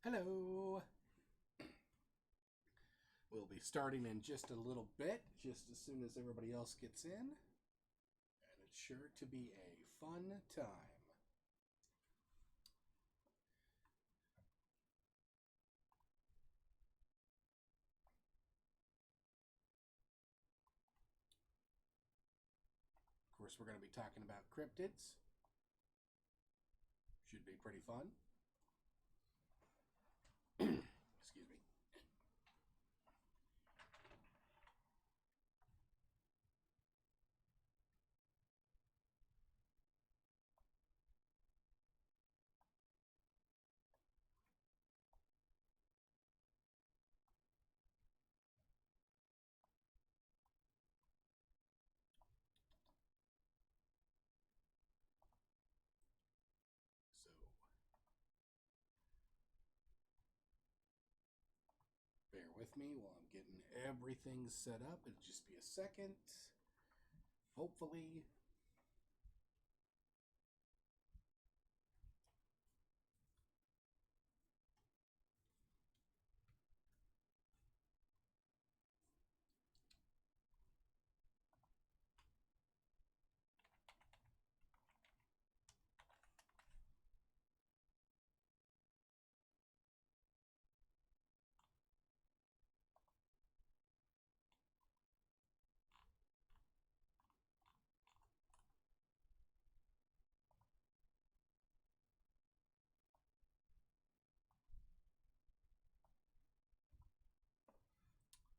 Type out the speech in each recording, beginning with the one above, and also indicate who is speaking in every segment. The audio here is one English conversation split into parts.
Speaker 1: Hello. We'll be starting in just a little bit, just as soon as everybody else gets in. And it's sure to be a fun time. Of course, we're going to be talking about cryptids. Should be pretty fun. Excuse me. So, bear with me while I'm getting everything set up. It'll just be a second. Hopefully.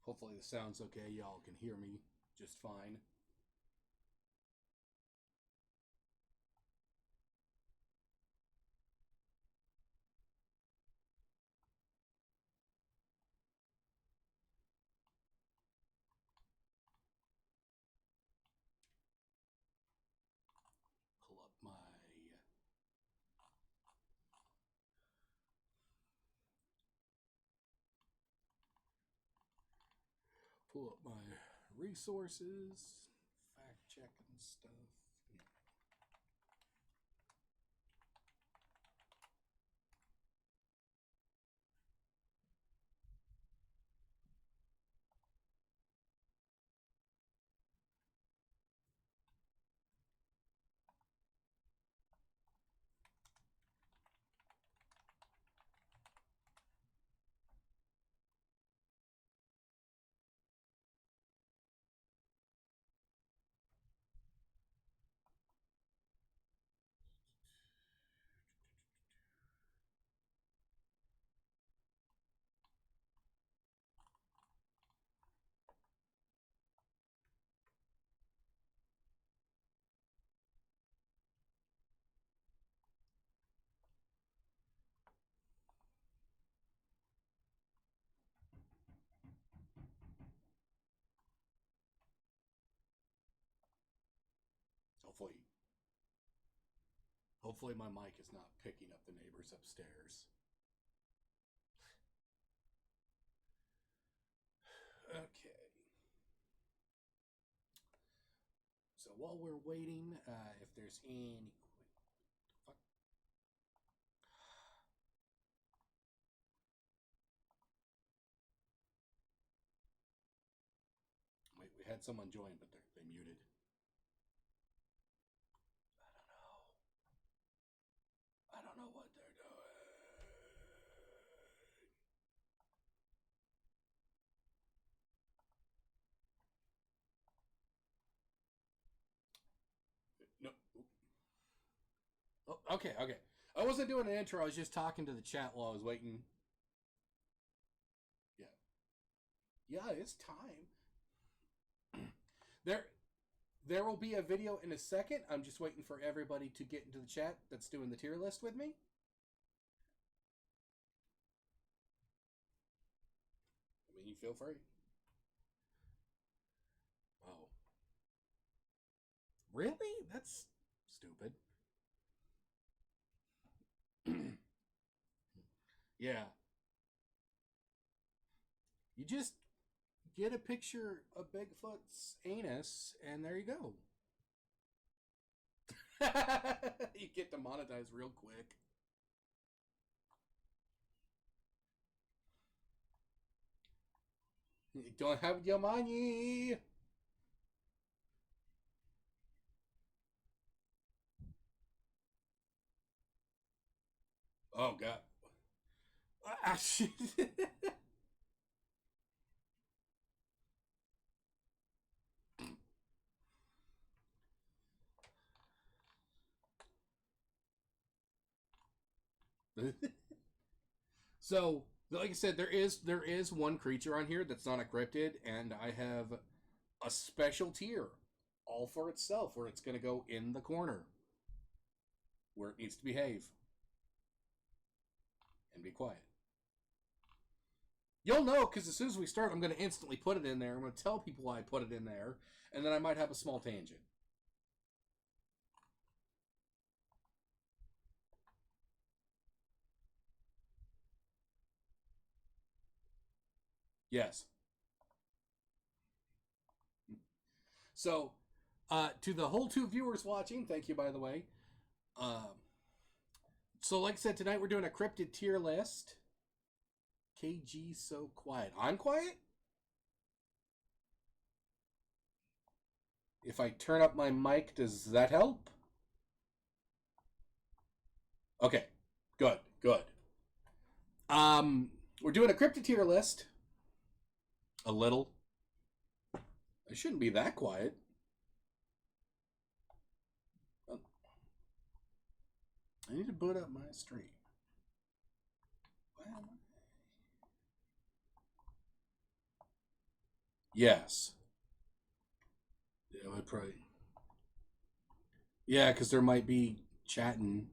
Speaker 1: Hopefully the sound's okay. Y'all can hear me just fine. Pull up my resources, fact checking stuff. Hopefully my mic is not picking up the neighbors upstairs. Okay. So while we're waiting, if there's any... Fuck. Wait, we had someone join, but they muted. I don't know what they're doing. No. Oh, okay. I wasn't doing an intro. I was just talking to the chat while I was waiting. Yeah, it's time. There will be a video in a second. I'm just waiting for everybody to get into the chat that's doing the tier list with me. I mean, you feel free. Oh. Really? That's stupid. Yeah. You just get a picture of Bigfoot's anus, and there you go. You get demonetized real quick. You don't have your money. Oh, God. Ah, shit. So, like I said, there is one creature on here that's not a cryptid, and I have a special tier all for itself where it's going to go in the corner where it needs to behave and be quiet. You'll know because as soon as we start, I'm going to instantly put it in there. I'm going to tell people why I put it in there, and then I might have a small tangent. Yes. So, to the whole 2 viewers watching, thank you, by the way. So, like I said, tonight we're doing a cryptid tier list. KG so quiet. I'm quiet? If I turn up my mic, does that help? Okay, good. We're doing a cryptid tier list. A little. I shouldn't be that quiet. I need to boot up my stream. Why am I? Yes. Yeah, I probably. Yeah, because there might be chatting.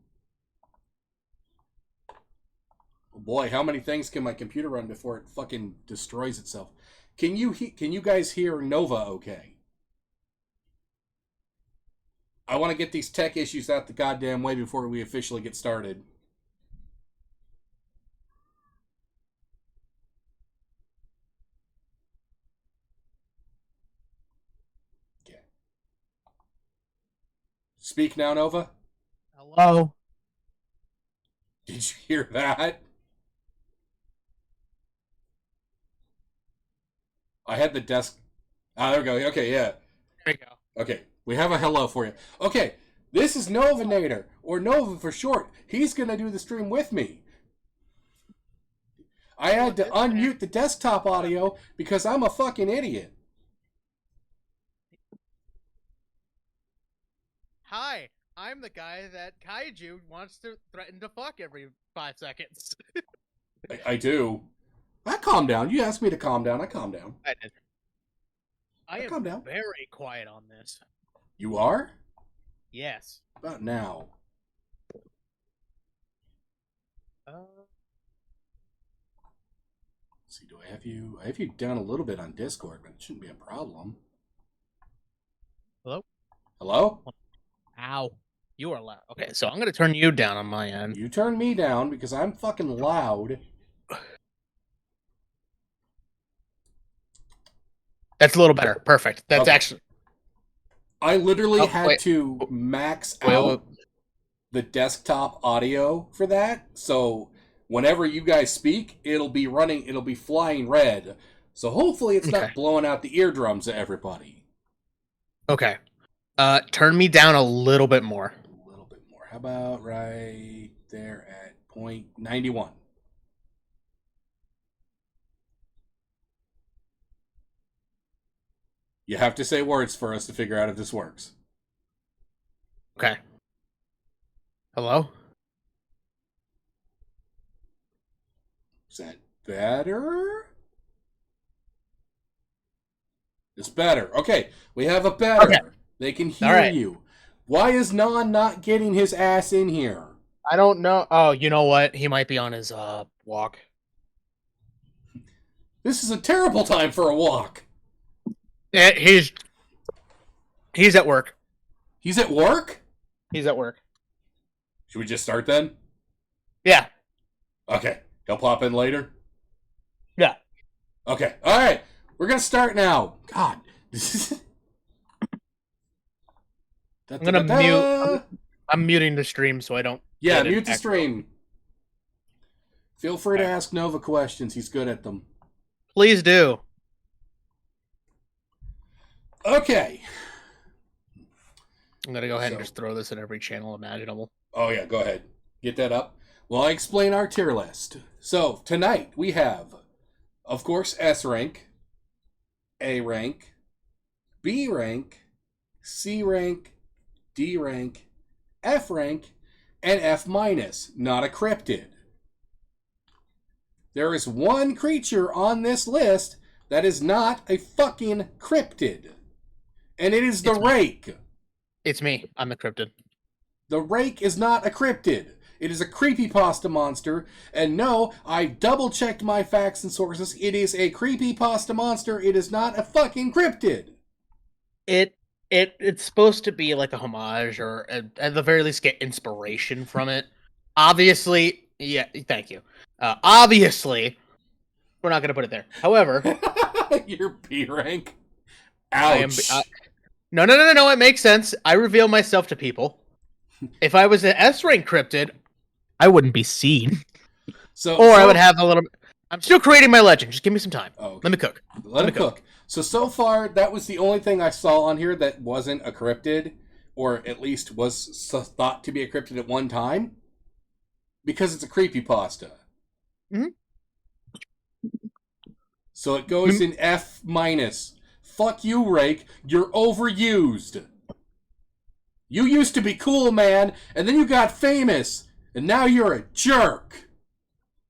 Speaker 1: Oh boy, how many things can my computer run before it fucking destroys itself? Can you guys hear Nova okay? I want to get these tech issues out the goddamn way before we officially get started. Okay. Speak now, Nova.
Speaker 2: Hello.
Speaker 1: Did you hear that? I had the desk. Ah, there we go. Okay, yeah.
Speaker 2: There you go.
Speaker 1: Okay, we have a hello for you. Okay, this is Novanator, or Nova for short. He's going to do the stream with me. I had to unmute the desktop audio because I'm a fucking idiot.
Speaker 2: Hi, I'm the guy that Kaiju wants to threaten to fuck every 5 seconds.
Speaker 1: I do. I calm down. You asked me to calm down. I calm down.
Speaker 2: I did. I
Speaker 1: calm
Speaker 2: am
Speaker 1: down.
Speaker 2: very quiet on this.
Speaker 1: You are?
Speaker 2: Yes.
Speaker 1: About now. Let's see, do I have you? I have you down a little bit on Discord, but it shouldn't be a problem.
Speaker 2: Hello?
Speaker 1: Hello?
Speaker 2: Ow. You are loud. Okay, so I'm going to turn you down on my end.
Speaker 1: You turn me down because I'm fucking loud.
Speaker 2: That's a little better. Perfect. That's
Speaker 1: Okay.
Speaker 2: actually...
Speaker 1: I literally had to max out the desktop audio for that. So whenever you guys speak, it'll be flying red. So hopefully it's not blowing out the eardrums of everybody.
Speaker 2: Okay. Turn me down a little bit more.
Speaker 1: A little bit more. How about right there at 0.91? You have to say words for us to figure out if this works.
Speaker 2: Okay. Hello?
Speaker 1: Is that better? It's better. Okay, we have a better. Okay. They can hear you. Why is Non not getting his ass in here?
Speaker 2: I don't know. Oh, you know what? He might be on his walk.
Speaker 1: This is a terrible time for a walk.
Speaker 2: He's at work.
Speaker 1: He's at work?
Speaker 2: He's at work.
Speaker 1: Should we just start then?
Speaker 2: Yeah.
Speaker 1: Okay. He'll pop in later?
Speaker 2: Yeah.
Speaker 1: Okay. All right. We're going to start now. God.
Speaker 2: I'm going to mute. I'm muting the stream so I don't...
Speaker 1: Yeah, mute the stream. Feel free to ask Nova questions. He's good at them.
Speaker 2: Please do.
Speaker 1: Okay.
Speaker 2: I'm gonna go ahead and just throw this in every channel imaginable.
Speaker 1: Oh yeah, go ahead. Get that up. Well, I explain our tier list. So tonight we have, of course, S rank, A rank, B rank, C rank, D rank, F rank, and F minus, not a cryptid. There is one creature on this list that is not a fucking cryptid. And it is the Rake.
Speaker 2: It's me. I'm the cryptid.
Speaker 1: The Rake is not a cryptid. It is a creepypasta monster. And no, I double-checked my facts and sources. It is a creepypasta monster. It is not a fucking cryptid.
Speaker 2: It's supposed to be like a homage, or at the very least get inspiration from it. Obviously, yeah, thank you. Obviously, we're not going to put it there. However...
Speaker 1: Your B rank? Ouch.
Speaker 2: No, it makes sense. I reveal myself to people. If I was an S rank cryptid, I wouldn't be seen. I would have a little... I'm still creating my legend. Just give me some time. Oh, okay. Let me cook.
Speaker 1: Let me cook. So far, that was the only thing I saw on here that wasn't a cryptid, or at least was thought to be a cryptid at one time, because it's a creepypasta.
Speaker 2: Mm-hmm.
Speaker 1: So it goes in F minus. Fuck you, Rake. You're overused. You used to be cool, man, and then you got famous, and now you're a jerk.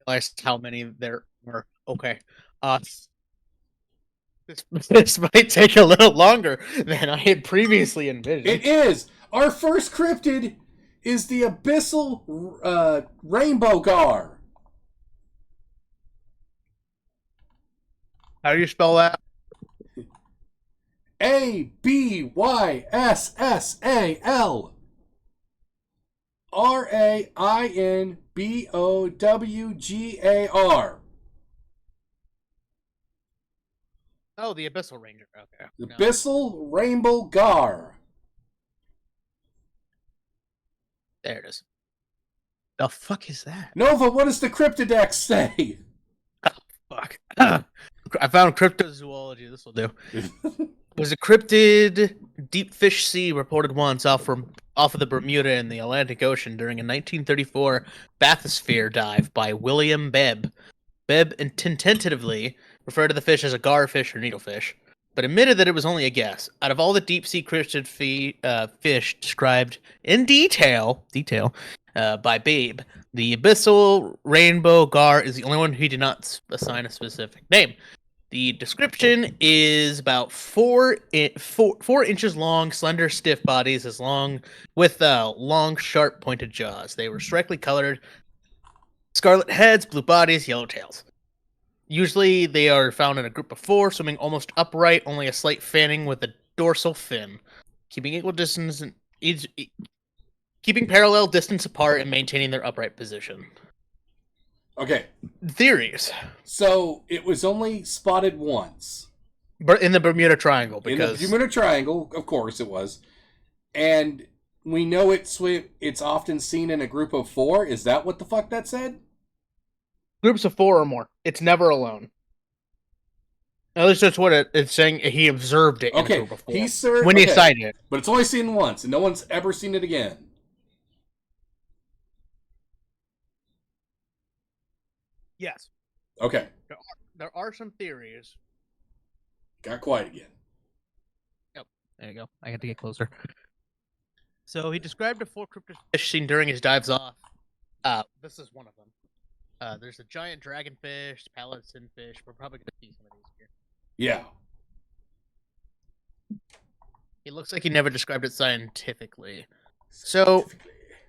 Speaker 2: Realized how many there were. Okay. This might take a little longer than I had previously envisioned.
Speaker 1: It is. Our first cryptid is the Abyssal Rainbow Gar.
Speaker 2: How do you spell that?
Speaker 1: Abyssal. Rainbowgar.
Speaker 2: Oh, the Abyssal Ranger. Okay.
Speaker 1: The Abyssal Rainbow Gar.
Speaker 2: There it is. The fuck is that?
Speaker 1: Nova, what does the Cryptodex say?
Speaker 2: Oh, fuck. I found cryptozoology. This will do. There's a cryptid deep fish sea reported once off of the Bermuda in the Atlantic Ocean during a 1934 bathysphere dive by William Bebb. Bebb tentatively referred to the fish as a garfish or needlefish, but admitted that it was only a guess. Out of all the deep-sea cryptid fish described in detail by Babe, the Abyssal Rainbow Gar is the only one he did not assign a specific name. The description is about 4 inches long, slender, stiff bodies, with long, sharp, pointed jaws. They were strikingly colored, scarlet heads, blue bodies, yellow tails. Usually, they are found in a group of 4, swimming almost upright, only a slight fanning with a dorsal fin, keeping equal distance and keeping parallel distance apart and maintaining their upright position.
Speaker 1: Okay.
Speaker 2: Theories.
Speaker 1: So, it was only spotted once.
Speaker 2: But in the Bermuda Triangle, because...
Speaker 1: In the Bermuda Triangle, of course it was. And we know it's often seen in a group of 4. Is that what the fuck that said?
Speaker 2: Groups of 4 or more. It's never alone. At least that's what it's saying. He observed it in a group of 4. He sighted it.
Speaker 1: But it's only seen once, and no one's ever seen it again.
Speaker 2: Yes.
Speaker 1: Okay.
Speaker 2: There are some theories.
Speaker 1: Got quiet again.
Speaker 2: Yep. There you go. I had to get closer. So he described the 4 cryptofish seen during his dives off. This is one of them. There's a giant dragonfish, pallid sinfish. We're probably going to see some of these here.
Speaker 1: Yeah.
Speaker 2: It looks like he never described it scientifically. So,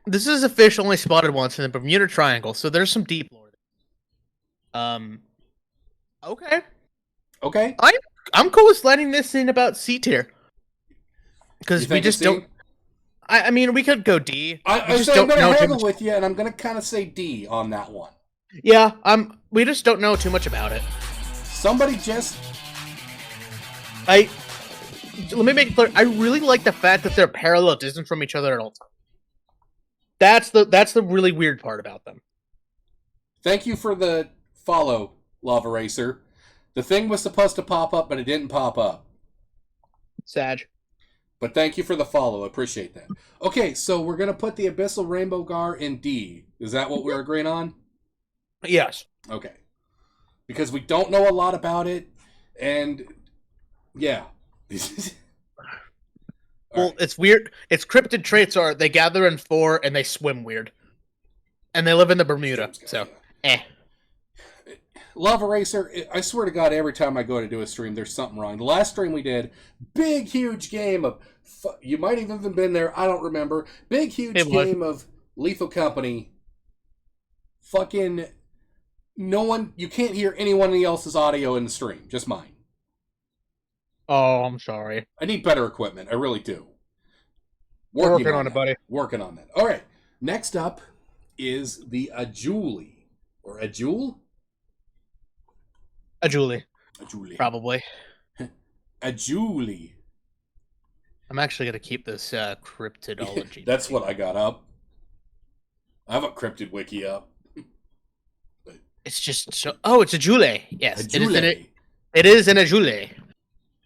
Speaker 2: this is a fish only spotted once in the Bermuda Triangle, so there's some deep lore. Okay.
Speaker 1: Okay.
Speaker 2: I'm cool with sliding this in about C tier. Because we just don't... I mean, we could go D.
Speaker 1: I'm going to haggle with you, and I'm going to kind of say D on that one.
Speaker 2: Yeah, we just don't know too much about it.
Speaker 1: Somebody just...
Speaker 2: Let me make it clear. I really like the fact that they're parallel distance from each other at all times. That's the really weird part about them.
Speaker 1: Thank you for the follow, Lava Racer. The thing was supposed to pop up, but it didn't pop up.
Speaker 2: Sag.
Speaker 1: But thank you for the follow. I appreciate that. Okay, so we're going to put the Abyssal Rainbow Gar in D. Is that what we're agreeing on?
Speaker 2: Yes.
Speaker 1: Okay. Because we don't know a lot about it, and yeah.
Speaker 2: Well,
Speaker 1: right.
Speaker 2: It's weird. Its cryptid traits are they gather in 4 and they swim weird. And they live in the Bermuda, so
Speaker 1: Love Eraser, I swear to God, every time I go to do a stream, there's something wrong. The last stream we did, big, huge game of... You might even have been there, I don't remember. Big, huge game of Lethal Company. Fucking... No one... You can't hear anyone else's audio in the stream, just mine.
Speaker 2: Oh, I'm sorry.
Speaker 1: I need better equipment, I really do.
Speaker 2: Working on it, buddy.
Speaker 1: Working on that. All right, next up is the Ajuli. Or Ajul?
Speaker 2: Ajuli.
Speaker 1: Ajuli.
Speaker 2: Probably.
Speaker 1: Ajuli.
Speaker 2: I'm actually going to keep this cryptidology.
Speaker 1: That's what I got up. I have a cryptid wiki up.
Speaker 2: But... It's just so... Oh, it's Ajule. Yes,
Speaker 1: Ajule.
Speaker 2: It is an Ajule.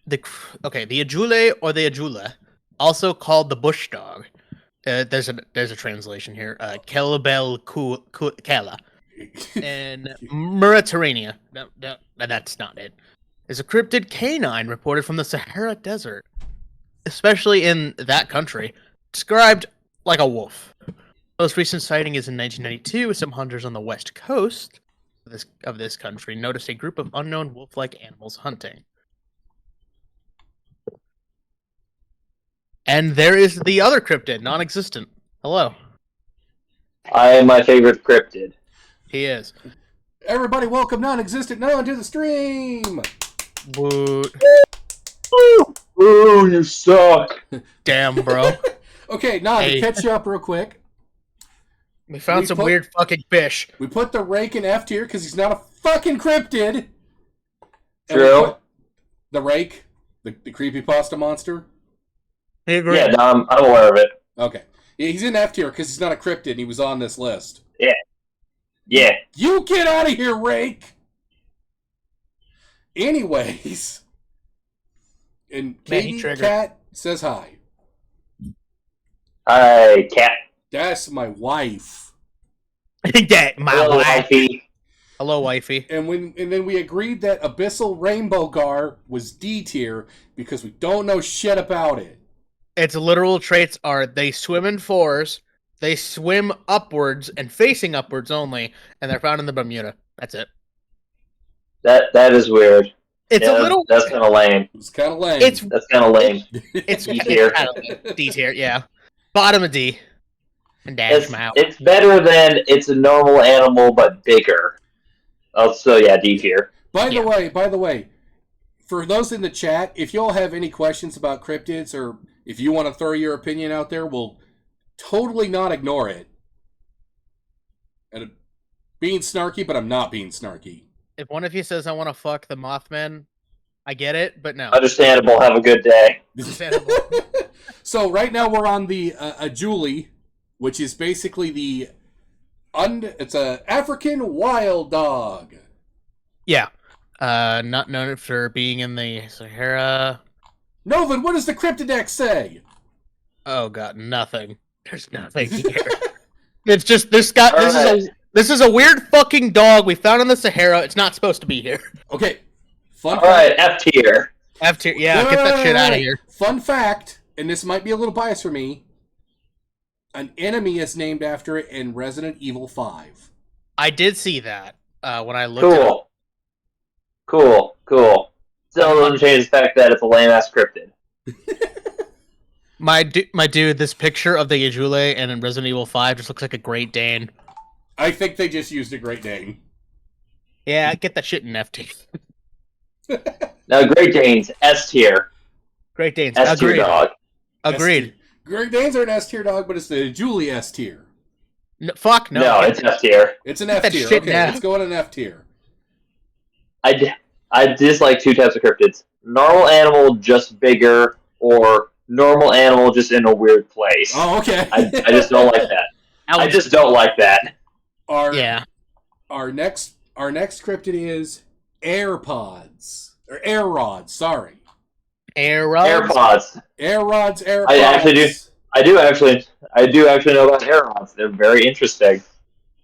Speaker 2: The Ajule or the Ajula, also called the bush dog. There's a translation here. Kelabel Kela. And Mauritania. No, that's not it. There's a cryptid canine reported from the Sahara Desert, especially in that country, described like a wolf. Most recent sighting is in 1992, with some hunters on the west coast of this country noticed a group of unknown wolf-like animals hunting. And there is the other cryptid, non-existent. Hello.
Speaker 3: I am my favorite cryptid.
Speaker 2: He is.
Speaker 1: Everybody welcome Nonexstentnon to the stream!
Speaker 2: Woot.
Speaker 3: Ooh, you suck.
Speaker 2: Damn, bro.
Speaker 1: Okay, to catch you up real quick.
Speaker 2: We found some weird fucking fish.
Speaker 1: We put the rake in F tier because he's not a fucking cryptid.
Speaker 3: True.
Speaker 1: The rake, the creepypasta monster.
Speaker 3: Yeah, no, I'm aware of it.
Speaker 1: Okay. He's in F tier because he's not a cryptid and he was on this list.
Speaker 3: Yeah. Yeah.
Speaker 1: You get out of here, rake! Anyways. And Katie Cat says hi.
Speaker 3: Hi, Cat.
Speaker 1: That's my wife.
Speaker 2: Yeah, my
Speaker 3: Hello,
Speaker 2: wife.
Speaker 3: wifey.
Speaker 2: Hello, wifey.
Speaker 1: And then we agreed that Abyssal Rainbow Gar was D tier because we don't know shit about it.
Speaker 2: Its literal traits are they swim in 4s, they swim upwards and facing upwards only, and they're found in the Bermuda. That's it.
Speaker 3: That is weird.
Speaker 2: It's a little...
Speaker 3: That's kind of lame.
Speaker 1: It's kind of lame.
Speaker 3: That's kind of lame.
Speaker 2: It's
Speaker 3: D tier.
Speaker 2: D tier, yeah. Bottom of D. And dash mouth.
Speaker 3: It's better than it's a normal animal, but bigger. Oh, so yeah, D tier.
Speaker 1: By the way, for those in the chat, if y'all have any questions about cryptids or if you want to throw your opinion out there, we'll totally not ignore it. And being snarky, but I'm not being snarky.
Speaker 2: If one of you says I want to fuck the Mothman, I get it, but no.
Speaker 3: Understandable. Have a good day.
Speaker 2: Understandable.
Speaker 1: So right now we're on the Ajuli, which is basically it's a African wild dog.
Speaker 2: Yeah. Not known for being in the Sahara.
Speaker 1: Novan, what does the Cryptidex say?
Speaker 2: Oh god, nothing. There's nothing here. It's just this is a weird fucking dog we found in the Sahara. It's not supposed to be here.
Speaker 1: Okay.
Speaker 3: All right, F tier.
Speaker 2: F tier. Yeah, get that shit out of here.
Speaker 1: Fun fact, and this might be a little biased for me. An enemy is named after it in Resident Evil 5.
Speaker 2: I did see that when I looked at it.
Speaker 3: Cool. Still doesn't change the fact that it's a lame-ass cryptid.
Speaker 2: My dude, this picture of the Ajule and in Resident Evil 5 just looks like a Great Dane.
Speaker 1: I think they just used a Great Dane.
Speaker 2: Yeah, get that shit in F tier.
Speaker 3: Now, Great Danes, S tier.
Speaker 2: Great Danes,
Speaker 3: S tier dog.
Speaker 2: Agreed.
Speaker 1: Great Danes are an S tier dog, but it's the Julie S tier.
Speaker 2: No, fuck no.
Speaker 3: No, it's F tier.
Speaker 1: It's an F tier. Okay, let's go on an F tier.
Speaker 3: I dislike two types of cryptids. Normal animal, just bigger, or normal animal, just in a weird place.
Speaker 1: Oh, okay.
Speaker 3: I just don't like that. I just don't like that.
Speaker 1: Our next cryptid is AirPods. Or Air Rods, sorry.
Speaker 3: AirPods.
Speaker 1: AirPods.
Speaker 3: I do actually know about AirPods. They're very interesting.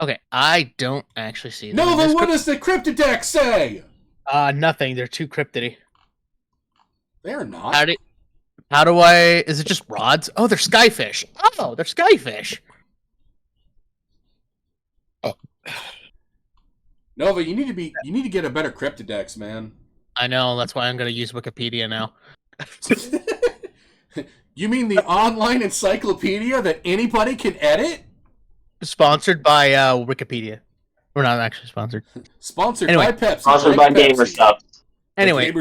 Speaker 2: Okay, I don't actually see them.
Speaker 1: No, then what does the Cryptid say?
Speaker 2: Nothing. They're too cryptidy.
Speaker 1: They're not.
Speaker 2: How do I... Is it just rods? Oh, they're skyfish. Oh, they're skyfish. Oh.
Speaker 1: Nova, you need to get a better Cryptidex, man.
Speaker 2: I know, that's why I'm going to use Wikipedia now.
Speaker 1: You mean the online encyclopedia that anybody can edit?
Speaker 2: Sponsored by Wikipedia. We're not actually sponsored.
Speaker 1: Sponsored by Pepsi.
Speaker 3: Sponsored by Gamer Stuff.
Speaker 2: Anyway,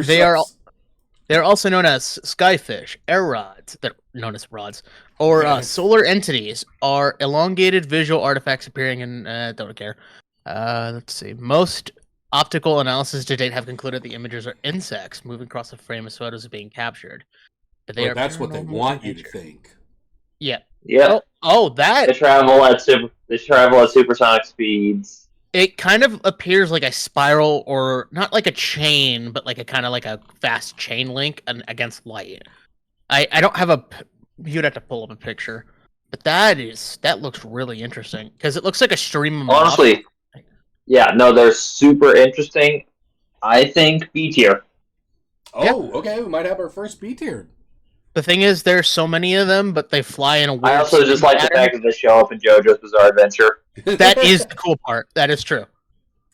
Speaker 2: they're also known as skyfish, air rods, they're known as rods, or solar entities, are elongated visual artifacts appearing in, don't care. Let's see. Most optical analysis to date have concluded the images are insects moving across the frame as photos are being captured. But that's
Speaker 1: what they want you to think.
Speaker 2: Yeah.
Speaker 3: Yeah.
Speaker 2: That.
Speaker 3: They travel at supersonic speeds.
Speaker 2: It kind of appears like a spiral, or not like a chain, but like a kind of like a fast chain link against light. I don't have you'd have to pull up a picture, but that looks really interesting because it looks like a stream of
Speaker 3: honestly. Yeah, no, they're super interesting. I think B tier.
Speaker 1: Oh, okay, we might have our first B tier.
Speaker 2: The thing is, there's so many of them, but they fly in a weird...
Speaker 3: I also just like the fact that they show up in JoJo's Bizarre Adventure.
Speaker 2: That is the cool part. That is true.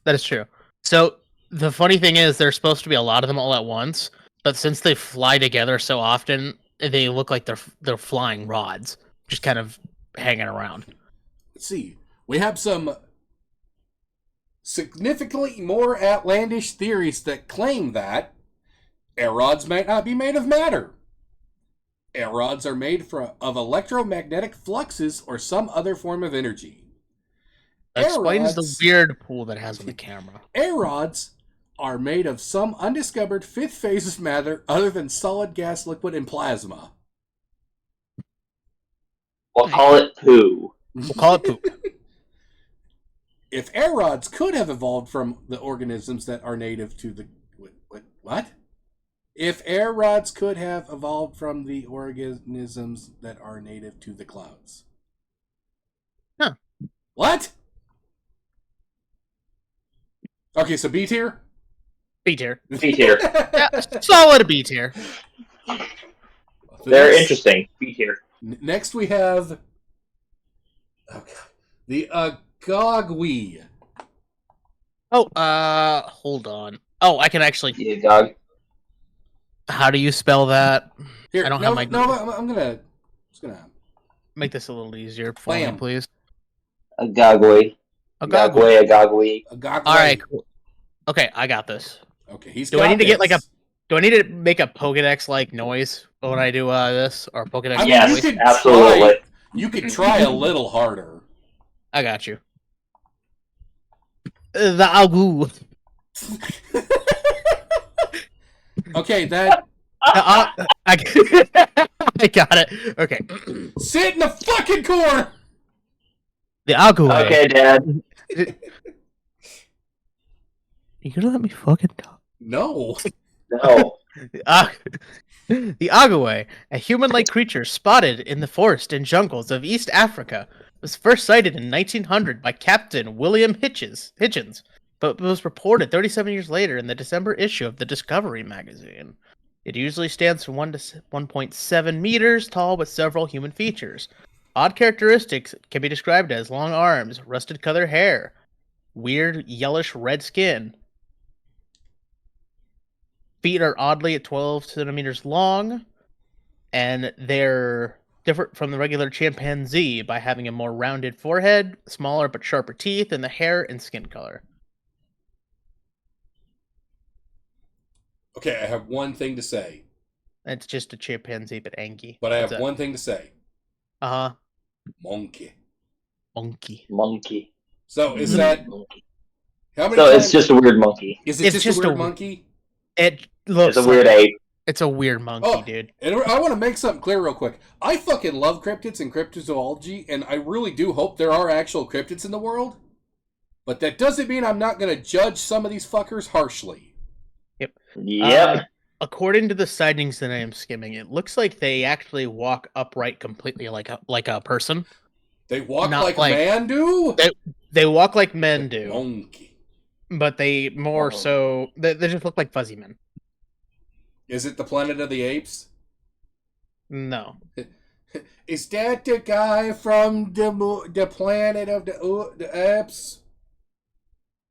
Speaker 2: That is true. So, the funny thing is, there's supposed to be a lot of them all at once, but since they fly together so often, they look like they're flying rods, just kind of hanging around.
Speaker 1: Let's see. We have some significantly more outlandish theories that claim that air rods might not be made of matter. Air rods are made of electromagnetic fluxes or some other form of energy.
Speaker 2: That explains the weird pool that it has on the camera.
Speaker 1: Air rods are made of some undiscovered fifth phase of matter other than solid, gas, liquid, and plasma.
Speaker 3: We'll call it poo.
Speaker 2: We'll call it poop.
Speaker 1: If air rods could have evolved from the organisms that are native to the... What? If air rods could have evolved from the organisms that are native to the clouds.
Speaker 2: Huh.
Speaker 1: What? Okay, so B tier?
Speaker 2: B tier.
Speaker 3: B tier.
Speaker 2: Yeah, solid B tier.
Speaker 3: They're interesting. B tier.
Speaker 1: Next we have... the Agagui.
Speaker 2: Hold on. Oh, I can actually...
Speaker 3: Yeah, dog.
Speaker 2: How do you spell that?
Speaker 1: Here,
Speaker 2: I don't have my...
Speaker 1: No, I'm gonna... Just gonna...
Speaker 2: Make this a little easier for me, please.
Speaker 3: Agagui. Agagui.
Speaker 2: Alright, cool. Okay, I got this.
Speaker 1: Okay, he's
Speaker 2: Do I need to make a Pokedex-like noise when I do this? Or Pokedex?
Speaker 3: Yes, absolutely.
Speaker 1: You could try a little harder.
Speaker 2: I got you. The Agu.
Speaker 1: Okay, that...
Speaker 2: I got it. Okay.
Speaker 1: Sit in the fucking corner!
Speaker 2: The Agu.
Speaker 3: Okay, Dad.
Speaker 2: You gonna let me fucking talk?
Speaker 1: No.
Speaker 3: No.
Speaker 2: The Agaway, a human-like creature spotted in the forest and jungles of East Africa, was first sighted in 1900 by Captain William Hitchens, but was reported 37 years later in the December issue of the Discovery magazine. It usually stands from 1 to 1.7 meters tall with several human features. Odd characteristics can be described as long arms, rusted colored hair, weird yellowish red skin. Feet are oddly at 12 centimeters long, and they're different from the regular chimpanzee by having a more rounded forehead, smaller but sharper teeth, and the hair and skin color.
Speaker 1: Okay, I have one thing to say.
Speaker 2: It's just a chimpanzee, but Anki.
Speaker 1: But I have one thing to say.
Speaker 2: Uh-huh.
Speaker 1: Monkey.
Speaker 3: So
Speaker 1: is that... How many
Speaker 3: so it's just a weird monkey.
Speaker 1: Is it just a weird monkey?
Speaker 2: It looks
Speaker 3: it's a weird ape.
Speaker 2: It's a weird monkey, dude.
Speaker 1: And I want to make something clear real quick. I fucking love cryptids and cryptozoology, and I really do hope there are actual cryptids in the world. But that doesn't mean I'm not going to judge some of these fuckers harshly.
Speaker 2: Yep.
Speaker 3: Yep.
Speaker 2: according to the sightings that I am skimming, it looks like they actually walk upright completely like a person.
Speaker 1: They walk
Speaker 2: Not
Speaker 1: like
Speaker 2: like-
Speaker 1: man do?
Speaker 2: They walk like men do,
Speaker 1: Monkey.
Speaker 2: but they more so they just look like fuzzy men.
Speaker 1: Is it the Planet of the Apes?
Speaker 2: No.
Speaker 1: Is that the guy from the Planet of the Apes?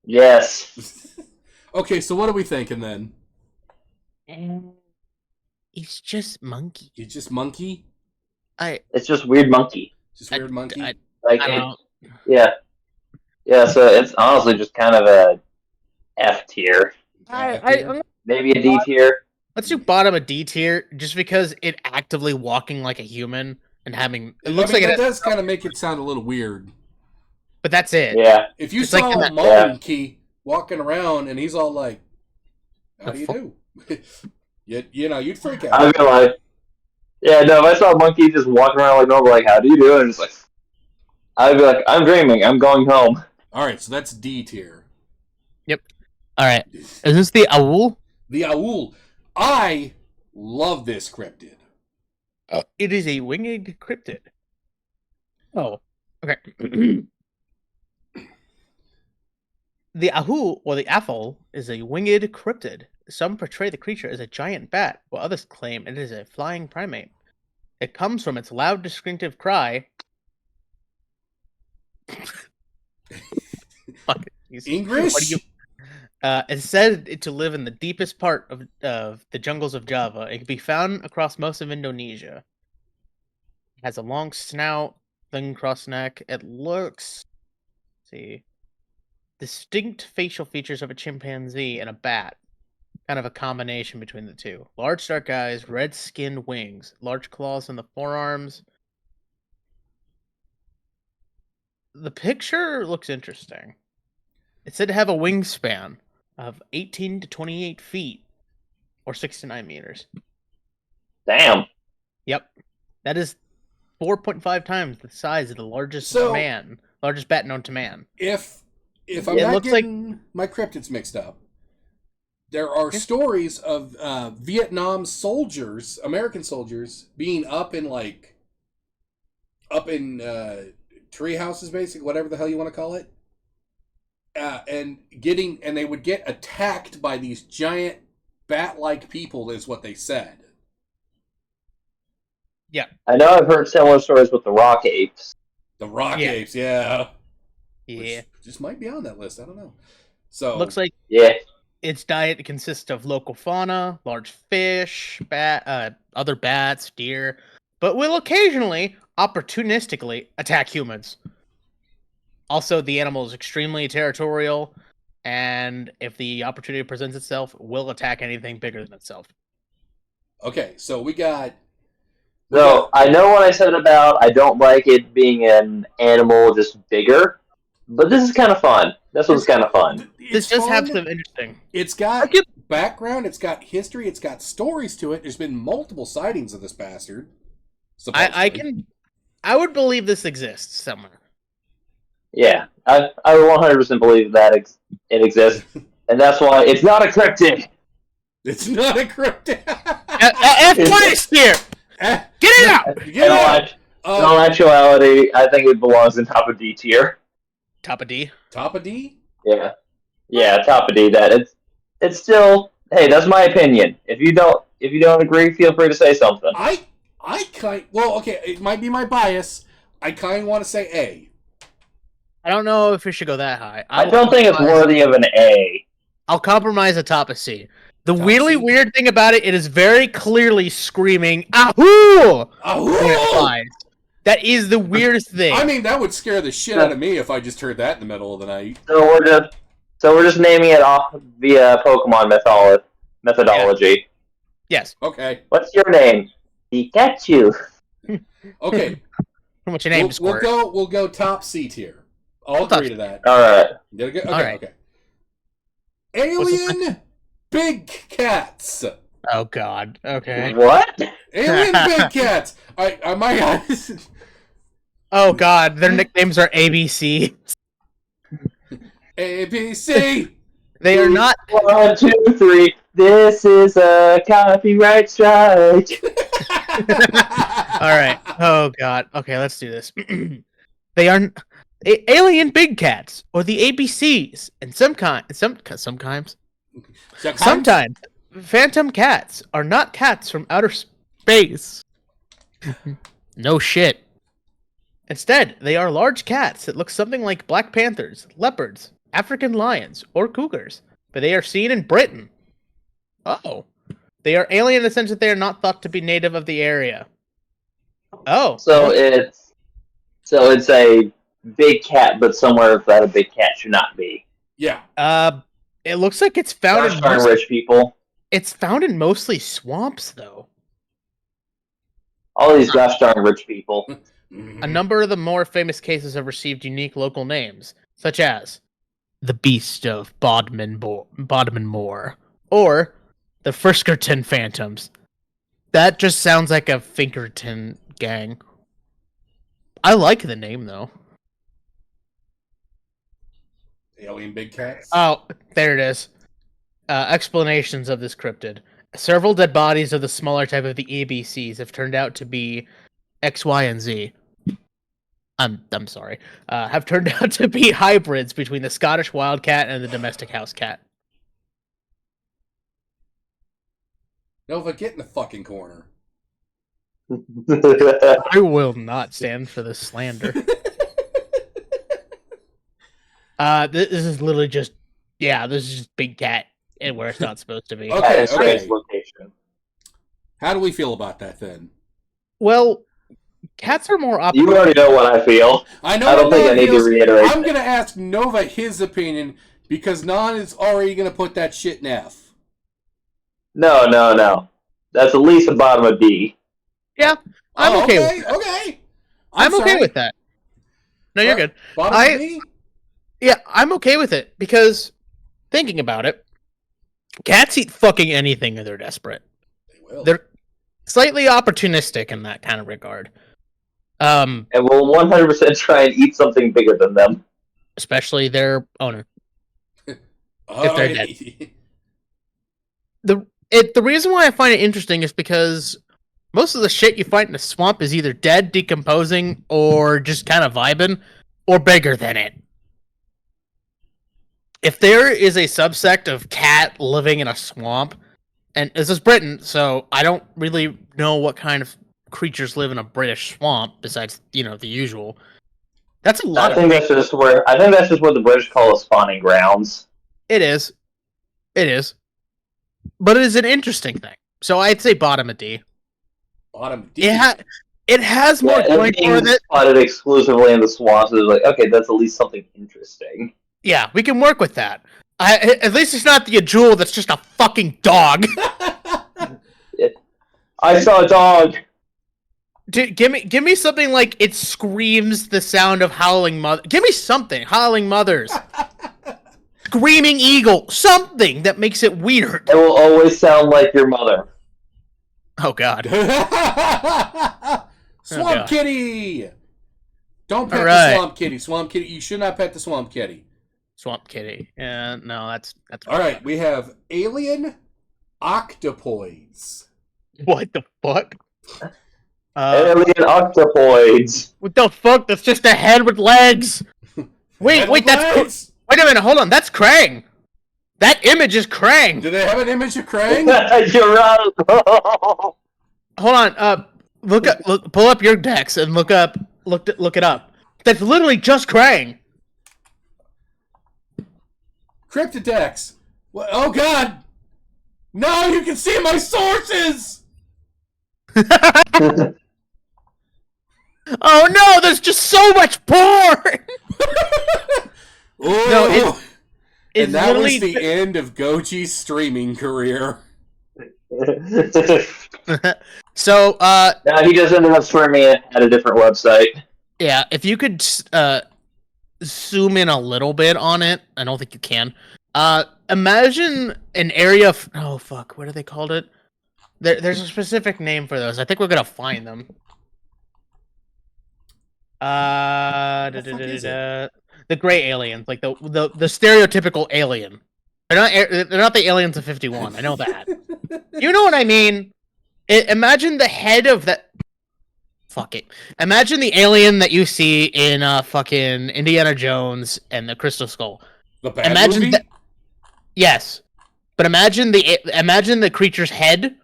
Speaker 3: Yes.
Speaker 1: Okay, so what are we thinking then?
Speaker 2: He's just monkey.
Speaker 1: He's just monkey?
Speaker 3: It's just weird monkey.
Speaker 1: Just weird monkey?
Speaker 2: I
Speaker 3: Like,
Speaker 2: don't know.
Speaker 3: yeah. Yeah, so it's honestly just kind of a F tier. Maybe a D tier.
Speaker 2: Let's do bottom of D tier, just because it actively walking like a human and having it looks like
Speaker 1: it
Speaker 2: it
Speaker 1: does kind of make it sound a little weird.
Speaker 2: but that's it.
Speaker 3: Yeah.
Speaker 1: If you
Speaker 2: It's
Speaker 1: saw
Speaker 2: like
Speaker 1: a
Speaker 2: that-
Speaker 1: monkey walking around and he's all like, "How do you do?" you know, you'd freak out.
Speaker 3: I'd be like, yeah, no, if I saw a monkey just walking around like normal, like, how do you do? And it's like, I'd be like, I'm dreaming, I'm going home.
Speaker 1: All right, so that's D tier.
Speaker 2: All right. Is this the owl?
Speaker 1: The owl. I love this cryptid.
Speaker 2: It is a winged cryptid. Oh, okay. The ahu, or the aphel, is a winged cryptid. Some portray the creature as a giant bat, while others claim it is a flying primate. It comes from its loud, distinctive cry. Fuck it.
Speaker 1: English?
Speaker 2: What do you... It's said to live in the deepest part of the jungles of Java. It can be found across most of Indonesia. It has a long snout, thin cross neck. It looks, distinct facial features of a chimpanzee and a bat. Kind of a combination between the two. Large dark eyes, red skinned wings, large claws in the forearms. The picture looks interesting. It's said to have a wingspan of 18 to 28 feet, or 6 to 9 meters.
Speaker 3: Damn.
Speaker 2: Yep. That is 4.5 times the size of the largest bat known to man.
Speaker 1: If I'm not getting my cryptids mixed up, there are stories of Vietnam soldiers, American soldiers, being up in tree houses, basically, whatever the hell you want to call it, and they would get attacked by these giant bat-like people, is what they said.
Speaker 2: Yeah,
Speaker 3: I know I've heard similar stories with the rock apes.
Speaker 1: The rock apes, yeah.
Speaker 2: Yeah.
Speaker 1: Which just might be on that list. I don't know. So
Speaker 2: Looks like its diet consists of local fauna, large fish, other bats, deer, but will occasionally, opportunistically, attack humans. Also, the animal is extremely territorial, and if the opportunity presents itself, will attack anything bigger than itself.
Speaker 1: Okay, so we got.
Speaker 3: So I know what I said about I don't like it being an animal just bigger, but this is kind of fun. This one's kind of fun.
Speaker 2: This does have some interesting.
Speaker 1: It's got background, it's got history, it's got stories to it. There's been multiple sightings of this bastard.
Speaker 2: I would believe this exists somewhere.
Speaker 3: Yeah, I would 100% believe that it exists, and that's why it's not a cryptid.
Speaker 1: It's not a cryptid.
Speaker 2: F here. Get it out!
Speaker 1: Get it out!
Speaker 3: In all actuality, I think it belongs in top of D tier.
Speaker 2: Top of D.
Speaker 1: Top of D?
Speaker 3: Yeah, top of D. That it's still. Hey, that's my opinion. If you don't agree, feel free to say something.
Speaker 1: It might be my bias. I kind of want to say A.
Speaker 2: I don't know if it should go that high.
Speaker 3: I don't think it's worthy of an A.
Speaker 2: I'll compromise a top of C. The
Speaker 1: Top
Speaker 2: really
Speaker 1: C.
Speaker 2: weird thing about it is very clearly screaming "Ahoo!" when it flies. That is the weirdest thing.
Speaker 1: I mean, that would scare the shit out of me if I just heard that in the middle of the night.
Speaker 3: So we're just naming it off via Pokemon methodology.
Speaker 2: Yes.
Speaker 1: Okay.
Speaker 3: What's your name? Pikachu.
Speaker 1: Okay.
Speaker 2: What's your name?
Speaker 1: We'll go top C tier. I'll agree to that.
Speaker 3: All right.
Speaker 1: Okay.
Speaker 2: All right.
Speaker 1: Okay. Alien big cats.
Speaker 2: Oh God. Okay.
Speaker 3: What?
Speaker 1: Alien big cats. I might.
Speaker 2: Oh God. Their nicknames are ABC.
Speaker 1: ABC.
Speaker 2: They are not.
Speaker 3: 1, 2, 3. This is a copyright strike.
Speaker 2: All right. Oh God. Okay, let's do this. They are alien big cats, or the ABCs, and sometimes phantom cats are not cats from outer space. No shit. Instead, they are large cats that look something like black panthers, leopards, African lions, or cougars, but they are seen in Britain. Oh. They are alien in the sense that they are not thought to be native of the area. Oh.
Speaker 3: So it's a big cat, but somewhere that a big cat should not be.
Speaker 1: Yeah.
Speaker 2: It looks like it's found
Speaker 3: in rich people.
Speaker 2: It's found in mostly swamps, though.
Speaker 3: All these gosh darn rich people.
Speaker 2: A number of the more famous cases have received unique local names, such as the Beast of Bodmin Moor, or the Friskerton Phantoms. That just sounds like a Finkerton gang. I like the name, though.
Speaker 1: Alien big cats?
Speaker 2: Oh, there it is. Explanations of this cryptid. Several dead bodies of the smaller type of the ABCs have turned out to be X, Y, and Z. I'm sorry. Have turned out to be hybrids between the Scottish wildcat and the domestic house cat.
Speaker 1: Nova, get in the fucking corner.
Speaker 2: I will not stand for this slander. This is literally just, this is just big cat and where it's not supposed to be.
Speaker 1: Okay.
Speaker 3: Location.
Speaker 1: How do we feel about that then?
Speaker 2: Well, cats are more
Speaker 3: You already know what I feel.
Speaker 1: I know.
Speaker 3: I don't think I need to reiterate.
Speaker 1: I'm going to ask Nova his opinion because Non is already going to put that shit in F.
Speaker 3: No. That's at least a bottom of D.
Speaker 2: Yeah, I'm okay with that.
Speaker 1: Okay.
Speaker 2: I'm okay with that. No, you're good.
Speaker 1: Bottom of D?
Speaker 2: Yeah, I'm okay with it because thinking about it, cats eat fucking anything if they're desperate.
Speaker 1: They will.
Speaker 2: They're slightly opportunistic in that kind of regard.
Speaker 3: And will 100% try and eat something bigger than them.
Speaker 2: Especially their owner. If they're dead. The reason why I find it interesting is because most of the shit you find in a swamp is either dead, decomposing, or just kind of vibing, or bigger than it. If there is a subsect of cat living in a swamp, and this is Britain, so I don't really know what kind of creatures live in a British swamp besides, the usual. That's a lot.
Speaker 3: I think that's just where the British call it spawning grounds.
Speaker 2: It is. But it is an interesting thing. So I'd say bottom of D.
Speaker 1: Bottom of D?
Speaker 2: It has more going for it.
Speaker 3: Spotted exclusively in the swamps. It's like, okay, that's at least something interesting.
Speaker 2: Yeah, we can work with that. At least it's not the Ajul that's just a fucking dog.
Speaker 3: I saw a dog.
Speaker 2: Dude, give me something like it screams the sound of howling mother. Give me something. Howling mothers. Screaming eagle. Something that makes it weird.
Speaker 3: It will always sound like your mother.
Speaker 2: Oh, God.
Speaker 1: Swamp kitty! Don't pet the swamp kitty. Swamp kitty, you should not pet the swamp kitty.
Speaker 2: Swamp kitty. No, that's
Speaker 1: all right. We have alien octopoids.
Speaker 2: What the fuck?
Speaker 3: Alien octopoids.
Speaker 2: What the fuck? That's just a head with legs. Wait, that's. Wait a minute, hold on. That's Krang. That image is Krang.
Speaker 1: Do they have an image of Krang?
Speaker 3: You're right.
Speaker 2: Hold on. Pull up your decks and look it up. That's literally just Krang.
Speaker 1: Cryptidex. Oh God! No, you can see my sources.
Speaker 2: Oh no! There's just so much porn.
Speaker 1: No, and that was the end of Goji's streaming career.
Speaker 2: So,
Speaker 3: now he just ended up streaming it at a different website.
Speaker 2: Yeah, if you could zoom in a little bit on it, I don't think you can. Imagine an area of... Oh, fuck, what do they called it? There's a specific name for those. I think we're gonna find them. The gray aliens, like the stereotypical alien. They're not the aliens of 51. I know that. You know what I mean? Imagine the head of that. Fuck it. Imagine the alien that you see in fucking Indiana Jones and the Crystal Skull.
Speaker 1: The bad movie?
Speaker 2: Yes, but imagine the creature's head,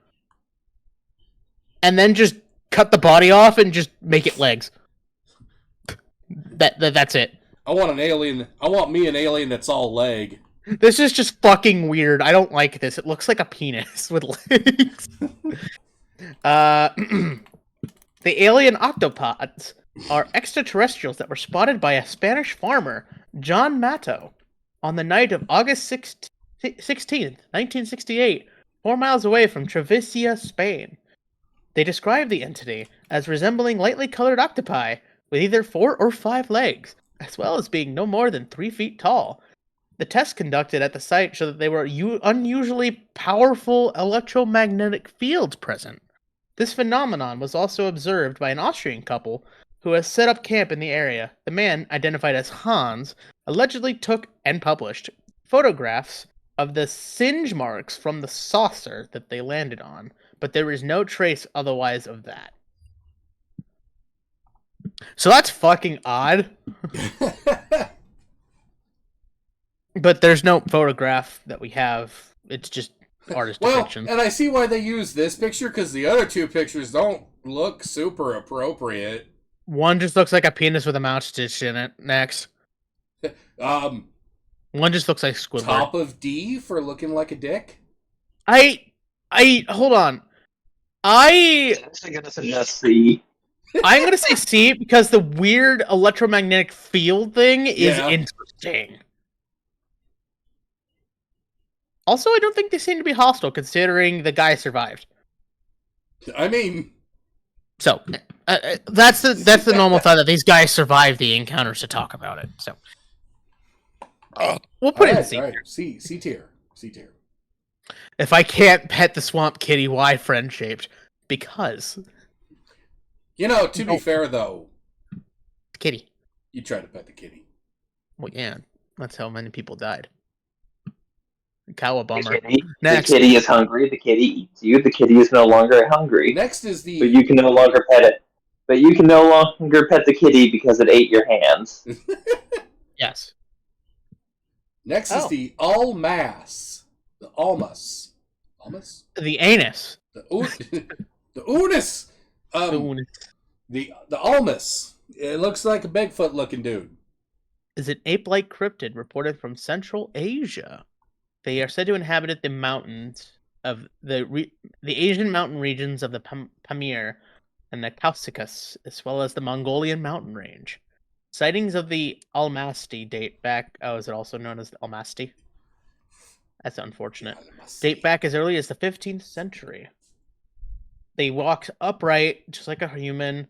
Speaker 2: and then just cut the body off and just make it legs. That's it.
Speaker 1: I want an alien. I want me an alien that's all leg.
Speaker 2: This is just fucking weird. I don't like this. It looks like a penis with legs. The alien octopods are extraterrestrials that were spotted by a Spanish farmer, John Mato, on the night of August 16th, 1968, 4 miles away from Treviso, Spain. They described the entity as resembling lightly colored octopi with either 4 or 5 legs, as well as being no more than 3 feet tall. The tests conducted at the site showed that there were unusually powerful electromagnetic fields present. This phenomenon was also observed by an Austrian couple who has set up camp in the area. The man, identified as Hans, allegedly took and published photographs of the singe marks from the saucer that they landed on, but there is no trace otherwise of that. So that's fucking odd. But there's no photograph that we have. It's just artist depiction.
Speaker 1: And I see why they use this picture, because the other 2 pictures don't look super appropriate.
Speaker 2: One just looks like a penis with a mouth stitched in it. Next. One just looks like Squidward.
Speaker 1: Top of D for looking like a dick?
Speaker 2: Hold on. I'm
Speaker 3: gonna suggest C.
Speaker 2: I'm gonna say C because the weird electromagnetic field thing is interesting. Also, I don't think they seem to be hostile, considering the guy survived.
Speaker 1: I mean...
Speaker 2: So, that's the normal thought, that these guys survived the encounters to talk about it. So, we'll put it in C.
Speaker 1: Right. C tier. C tier.
Speaker 2: If I can't pet the swamp kitty, why friend-shaped? Because...
Speaker 1: You know, to be fair, though...
Speaker 2: Kitty.
Speaker 1: You try to pet the kitty.
Speaker 2: Well, yeah. That's how many people died. Cowabummer.
Speaker 3: The kitty is hungry. The kitty eats you. The kitty is no longer hungry.
Speaker 1: Next is the...
Speaker 3: But you can no longer pet it. But you can no longer pet the kitty because it ate your hands.
Speaker 2: Yes.
Speaker 1: Next is the Almas. The Almas. Almas?
Speaker 2: The anus.
Speaker 1: The Unis. The Almas. It looks like a Bigfoot-looking dude.
Speaker 2: Is an ape-like cryptid reported from Central Asia. They are said to inhabit the mountains of the Asian mountain regions of the Pamir and the Caucasus, as well as the Mongolian mountain range. Sightings of the Almasty date back... Oh, is it also known as the Almasty? That's unfortunate. Date back as early as the 15th century. They walk upright, just like a human.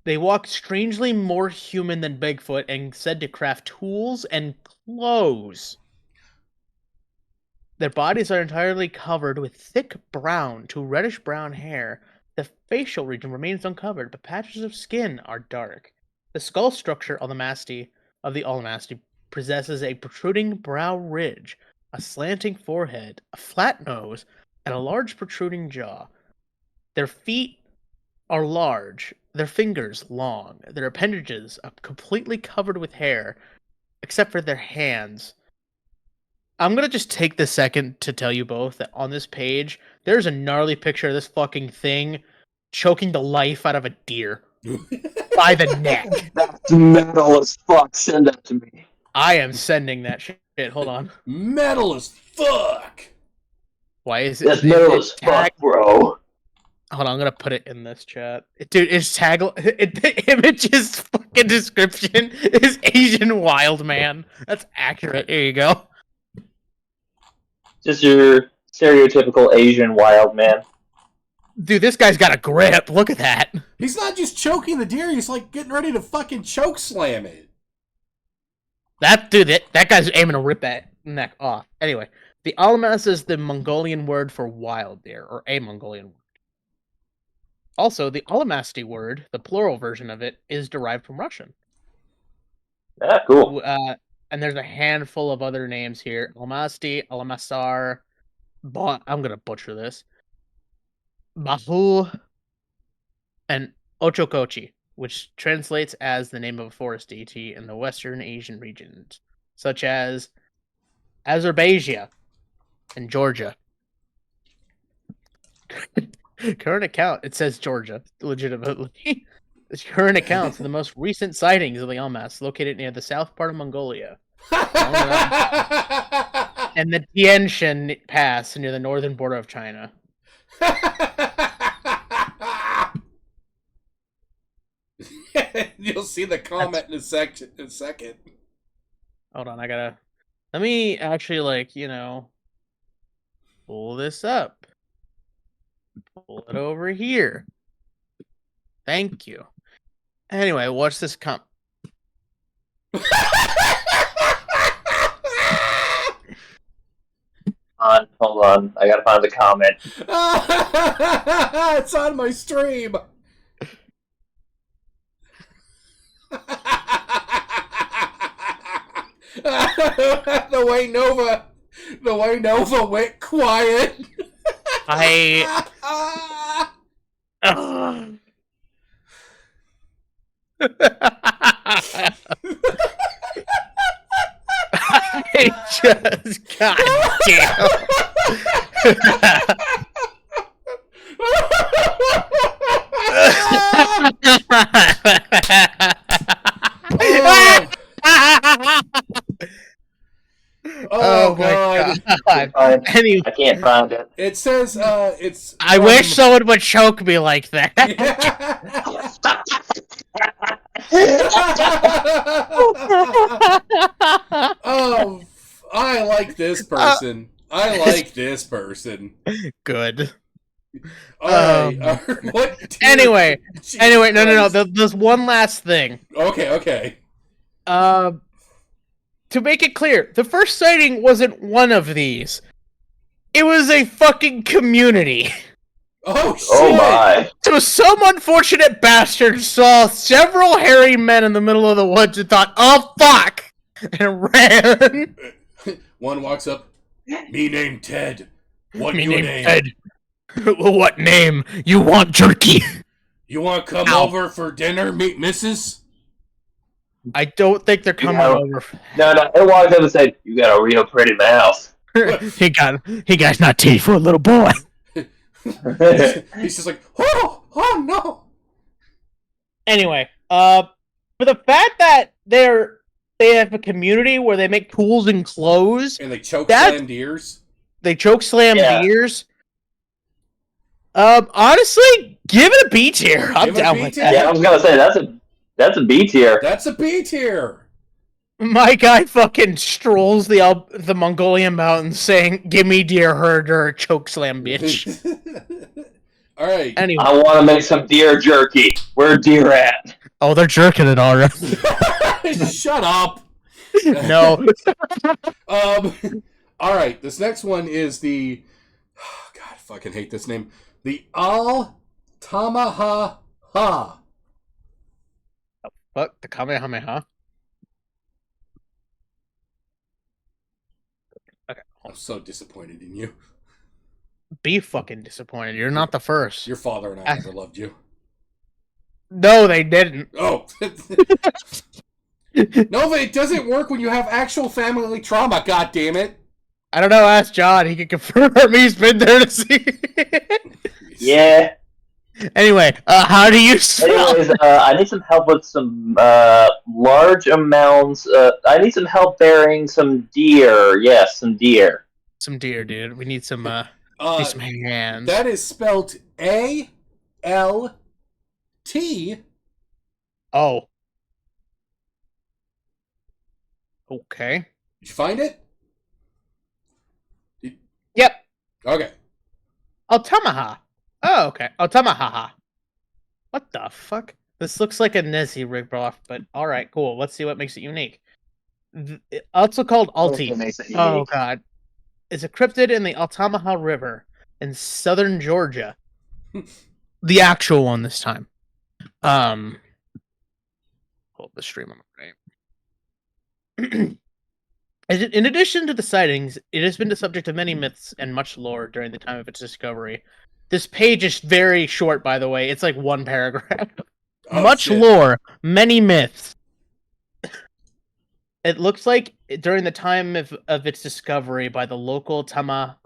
Speaker 2: They walk strangely more human than Bigfoot and said to craft tools and clothes. Their bodies are entirely covered with thick brown to reddish-brown hair. The facial region remains uncovered, but patches of skin are dark. The skull structure of the Almasty possesses a protruding brow ridge, a slanting forehead, a flat nose, and a large protruding jaw. Their feet are large, their fingers long, their appendages are completely covered with hair, except for their hands. I'm going to just take this second to tell you both that on this page, there's a gnarly picture of this fucking thing choking the life out of a deer by the neck.
Speaker 3: That's metal as fuck. Send that to me.
Speaker 2: I am sending that shit. Hold on.
Speaker 1: Metal as fuck.
Speaker 2: Why is it?
Speaker 3: That's metal as fuck, bro.
Speaker 2: Hold on, I'm going to put it in this chat. Dude, the image's fucking description is Asian wild man. That's accurate. Here you go.
Speaker 3: Just your stereotypical Asian wild man.
Speaker 2: Dude, this guy's got a grip. Look at that.
Speaker 1: He's not just choking the deer. He's like getting ready to fucking choke slam it.
Speaker 2: That guy's aiming to rip that neck off. Anyway, the Almas is the Mongolian word for wild deer, or a Mongolian word. Also, the Almasty word, the plural version of it, is derived from Russian.
Speaker 3: Ah, cool.
Speaker 2: And there's a handful of other names here. Almasti, Alamasar, I'm going to butcher this. Bahu, and Ochokochi, which translates as the name of a forest deity in the Western Asian regions, such as Azerbaijan and Georgia. Current account, it says Georgia, legitimately. The current accounts of the most recent sightings of the Almas located near the south part of Mongolia. And the Tian Shan Pass near the northern border of China.
Speaker 1: You'll see the comment in a second.
Speaker 2: Hold on, let me actually, pull this up. Pull it over here. Thank you. Anyway, watch this come.
Speaker 3: Hold on. I gotta find the comment.
Speaker 1: It's on my stream. The way Nova went quiet.
Speaker 2: I just goddamn. Oh my god.
Speaker 3: Anyway. I can't find it.
Speaker 1: It says it's
Speaker 2: I wish someone would choke me like that.
Speaker 1: Oh, I like this person.
Speaker 2: Good.
Speaker 1: Alright. What?
Speaker 2: Anyway, no. There's one last thing.
Speaker 1: Okay.
Speaker 2: To make it clear, the first sighting wasn't one of these. It was a fucking community.
Speaker 1: Oh shit!
Speaker 3: Oh my!
Speaker 2: So some unfortunate bastard saw several hairy men in the middle of the woods and thought, "Oh fuck," and ran.
Speaker 1: One walks up. Me name Ted. What your name?
Speaker 2: Ted. What name? You want jerky?
Speaker 1: You want to come over for dinner, meet Mrs.?
Speaker 2: I don't think they're coming over.
Speaker 3: No. It walked up and said, "You got a real pretty mouth."
Speaker 2: he got not teeth for a little boy.
Speaker 1: He's just like, oh no.
Speaker 2: Anyway, for the fact that they have a community where they make tools and clothes,
Speaker 1: and they choke slam deers.
Speaker 2: Deers. Honestly, give it a B tier. I'm down with that.
Speaker 3: Yeah, I was gonna say that's a B tier.
Speaker 1: That's a B tier.
Speaker 2: My guy fucking strolls the Mongolian mountains saying, "Give me deer herder, choke slam, bitch."
Speaker 1: All right.
Speaker 2: Anyway.
Speaker 3: I want to make some deer jerky. Where deer at?
Speaker 2: Oh, they're jerking it already.
Speaker 1: Shut up.
Speaker 2: No.
Speaker 1: All right. This next one is the. Oh, God, I fucking hate this name. The Al-Tamaha.
Speaker 2: What? The Kamehameha? Okay.
Speaker 1: I'm so disappointed in you.
Speaker 2: Be fucking disappointed. You're not the first.
Speaker 1: Your father and I never loved you.
Speaker 2: No, they didn't.
Speaker 1: Oh. Nova, it doesn't work when you have actual family trauma, God damn it.
Speaker 2: I don't know, ask John. He can confirm he's been there to see.
Speaker 3: Yeah.
Speaker 2: Anyway, how do you spell?
Speaker 3: Anyways, I need some help with some large amounts. I need some help burying some deer. Yes, some deer.
Speaker 2: Some deer, dude. We need some hands.
Speaker 1: That is spelled A-L-T.
Speaker 2: Oh. Okay.
Speaker 1: Did you find it?
Speaker 2: Yep.
Speaker 1: Okay.
Speaker 2: Altamaha. Oh, okay. Altamaha. What the fuck? This looks like a Nessie ripoff, but alright, cool. Let's see what makes it unique. Also called Alti. Oh, God. It's a cryptid in the Altamaha River in southern Georgia. The actual one this time. Hold the stream on the right. In addition to the sightings, it has been the subject of many myths and much lore during the time of its discovery. This page is very short, by the way. It's like one paragraph. Much lore, many myths. It looks like during the time of its discovery by the local Tama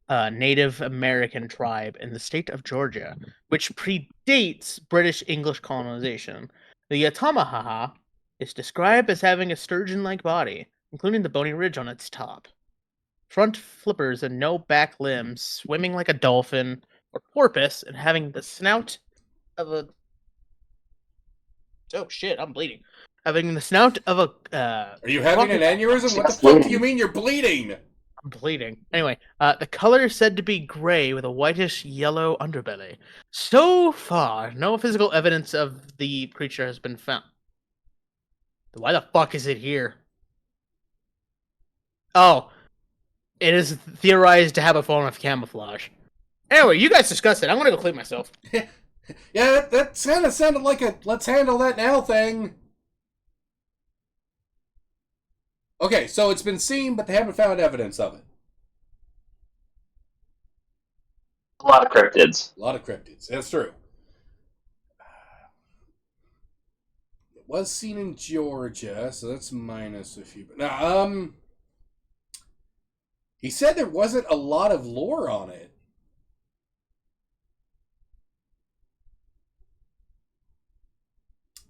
Speaker 2: Native American tribe in the state of Georgia, which predates British English colonization. The Yatamahaha is described as having a sturgeon-like body, including the bony ridge on its top, front flippers and no back limbs, swimming like a dolphin or porpoise, and having the snout of a... Oh shit, I'm bleeding. Having the snout of a...
Speaker 1: Are you having an aneurysm? What the fuck do you mean you're bleeding?
Speaker 2: I'm bleeding. Anyway, the color is said to be gray with a whitish yellow underbelly. So far, no physical evidence of the creature has been found. Why the fuck is it here? Oh, it is theorized to have a form of camouflage. Anyway, you guys discuss it. I'm gonna go clean myself.
Speaker 1: Yeah, that kind of sounded like a let's handle that now thing. Okay, so it's been seen, but they haven't found evidence of it.
Speaker 3: A lot of cryptids.
Speaker 1: A lot of cryptids. That's true. It was seen in Georgia, so that's minus a few. Now, he said there wasn't a lot of lore on it.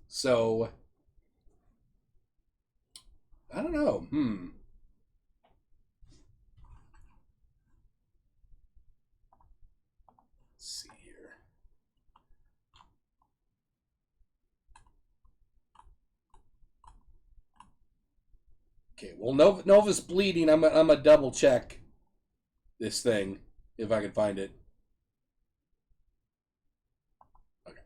Speaker 1: So, I don't know. Let's see here. Okay, well, Nova's bleeding. I'm a double check this thing if I can find it. Okay.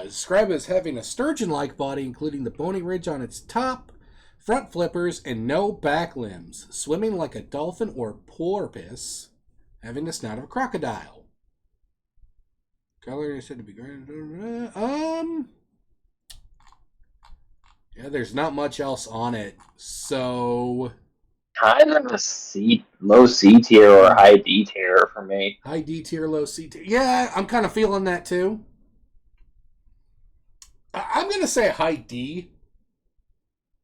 Speaker 1: Described as having a sturgeon-like body, including the bony ridge on its top, front flippers, and no back limbs. Swimming like a dolphin or porpoise, having the snout of a crocodile. Color is said to be great. Yeah, there's not much else on it, so
Speaker 3: kind of a low C tier or high D tier for me.
Speaker 1: High D tier, low C tier. Yeah, I'm kind of feeling that too. I'm gonna say high D.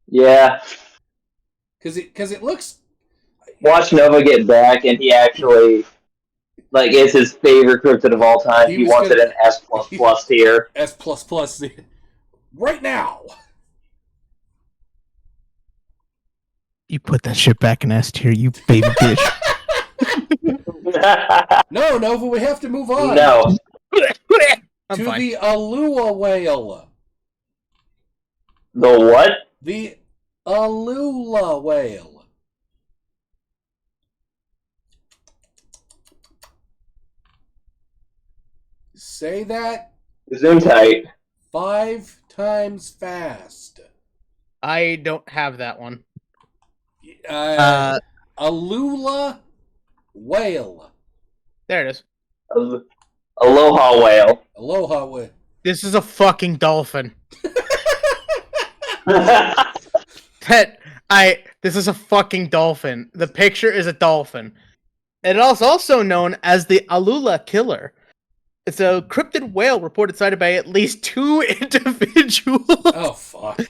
Speaker 3: Yeah.
Speaker 1: Because it looks.
Speaker 3: Watch Nova get back, and he actually it's his favorite cryptid of all time. He wants it an S++ tier.
Speaker 1: S++ right now.
Speaker 2: You put that shit back in S tier, you baby bitch.
Speaker 1: No, Nova, we have to move on.
Speaker 3: No.
Speaker 1: To fine. The Alua whale.
Speaker 3: The what?
Speaker 1: The Alula whale. Say that.
Speaker 3: Zoom tight.
Speaker 1: 5 times fast.
Speaker 2: I don't have that one.
Speaker 1: Alula whale.
Speaker 2: There it is.
Speaker 3: Aloha whale.
Speaker 1: Aloha whale.
Speaker 2: This is a fucking dolphin. This is a fucking dolphin. The picture is a dolphin. It is also known as the Alula killer. It's a cryptid whale reported sighted by at least 2 individuals.
Speaker 1: Oh, fuck.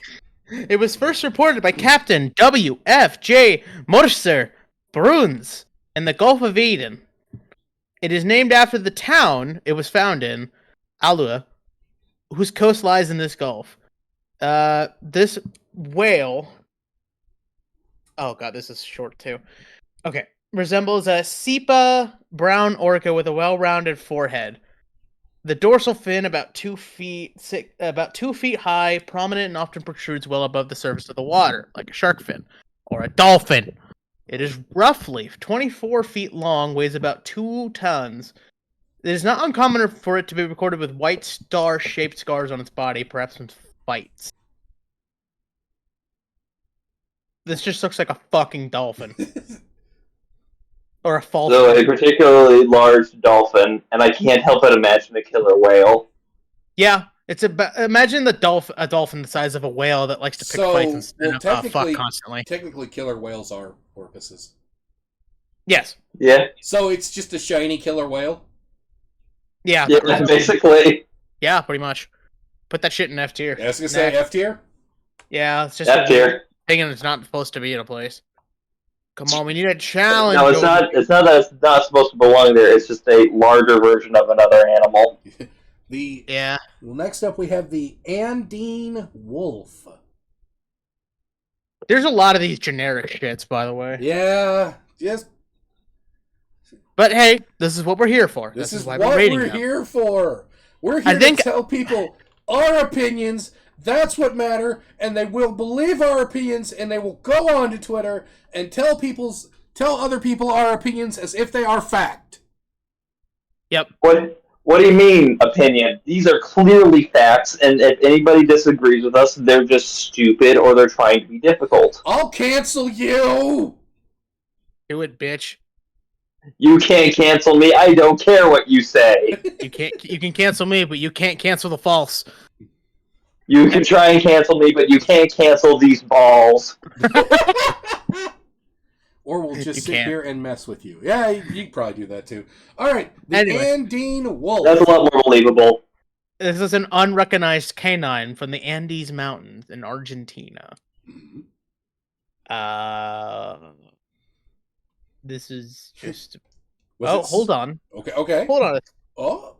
Speaker 2: It was first reported by Captain W.F.J. Mercer Bruns in the Gulf of Aden. It is named after the town it was found in, Alua, whose coast lies in this gulf. This whale... Oh god, this is short too. Okay. Resembles a sepia brown orca with a well-rounded forehead. The dorsal fin about 2 feet high, prominent, and often protrudes well above the surface of the water, like a shark fin or a dolphin. It is roughly 24 feet long, weighs about 2 tons. It is not uncommon for it to be recorded with white star-shaped scars on its body, perhaps from fights. This just looks like a fucking dolphin. Or a false.
Speaker 3: So a particularly large dolphin, and I can't help but imagine a killer whale.
Speaker 2: Yeah, it's imagine a dolphin the size of a whale that likes to pick fights and fuck constantly.
Speaker 1: Technically, killer whales are porpoises.
Speaker 2: Yes.
Speaker 3: Yeah.
Speaker 1: So it's just a shiny killer whale?
Speaker 2: Yeah,
Speaker 3: basically.
Speaker 2: Yeah, pretty much. Put that shit in F tier.
Speaker 1: I was gonna say F tier?
Speaker 2: Yeah, it's just
Speaker 3: F tier.
Speaker 2: Thing and it's not supposed to be in a place. Come on, we need a challenge.
Speaker 3: No, it's not. It's not that it's not supposed to belong there. It's just a larger version of another animal.
Speaker 1: Well, next up we have the Andine wolf.
Speaker 2: There's a lot of these generic shits, by the way.
Speaker 1: Yeah, yes.
Speaker 2: But hey, this is what we're here for.
Speaker 1: This is why we're here for. We're here to tell people our opinions. That's what matter, and they will believe our opinions, and they will go on to Twitter and tell other people our opinions as if they are fact.
Speaker 2: Yep.
Speaker 3: What do you mean, opinion? These are clearly facts, and if anybody disagrees with us, they're just stupid or they're trying to be difficult.
Speaker 1: I'll cancel you!
Speaker 2: Do it, bitch.
Speaker 3: You can't cancel me. I don't care what you say.
Speaker 2: You can cancel me, but you can't cancel the false.
Speaker 3: You can try and cancel me, but you can't cancel these balls.
Speaker 1: Or we'll just sit here and mess with you. Yeah, you can probably do that too. All right, the Andine wolf.
Speaker 3: That's a lot more believable.
Speaker 2: This is an unrecognized canine from the Andes Mountains in Argentina. This is just... hold on.
Speaker 1: Okay.
Speaker 2: Hold on.
Speaker 1: Oh.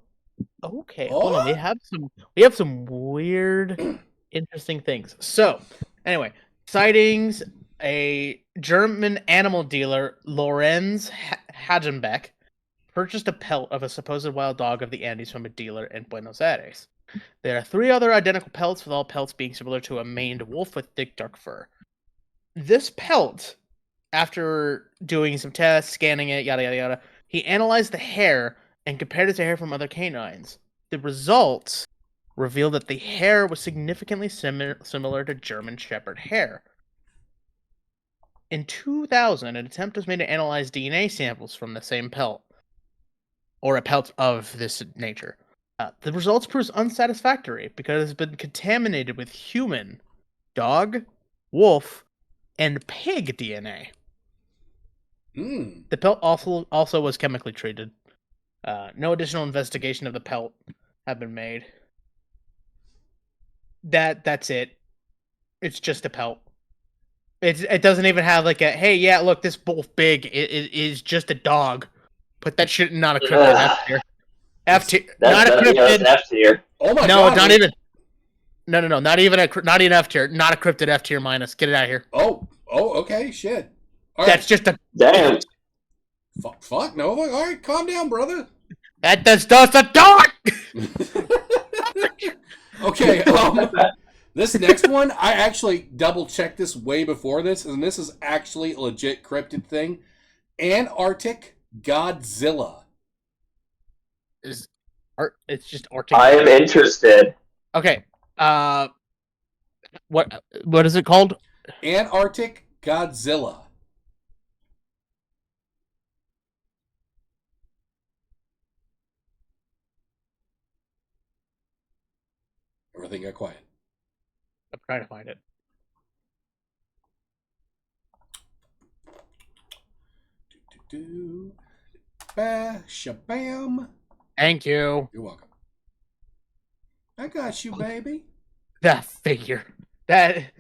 Speaker 2: Okay, hold on. We have some weird, interesting things. So, anyway, sightings. A German animal dealer, Lorenz Hagenbeck, purchased a pelt of a supposed wild dog of the Andes from a dealer in Buenos Aires. There are 3 other identical pelts, with all pelts being similar to a maned wolf with thick, dark fur. This pelt, after doing some tests, scanning it, yada, yada, yada, he analyzed the hair and compared it to hair from other canines. The results revealed that the hair was significantly similar to German Shepherd hair. In 2000, an attempt was made to analyze DNA samples from the same pelt, or a pelt of this nature. The results proved unsatisfactory because it has been contaminated with human, dog, wolf, and pig DNA. The pelt also was chemically treated. No additional investigation of the pelt have been made. That's it. It's just a pelt. It doesn't even have like a, hey, yeah, look, this wolf big is just a dog. Put that shit not a cryptid F tier. F tier. Not a cryptid.
Speaker 3: Yeah, F tier.
Speaker 1: Oh my god.
Speaker 2: Not even. No, not even F tier. Not a cryptid F tier minus. Get it out of here.
Speaker 1: Oh, okay, shit.
Speaker 2: All that's just a...
Speaker 3: Damn.
Speaker 1: Fuck, no. All right, calm down, brother.
Speaker 2: That's just a dog!
Speaker 1: Okay, this next one, I actually double-checked this way before this, and this is actually a legit cryptid thing. Antarctic Godzilla.
Speaker 2: It's just Arctic.
Speaker 3: I am interested.
Speaker 2: Okay. What is it called?
Speaker 1: Antarctic Godzilla. Everything got quiet.
Speaker 2: I'm trying to find it.
Speaker 1: Shabam.
Speaker 2: Thank you.
Speaker 1: You're welcome. I got you, baby.
Speaker 2: That figure. I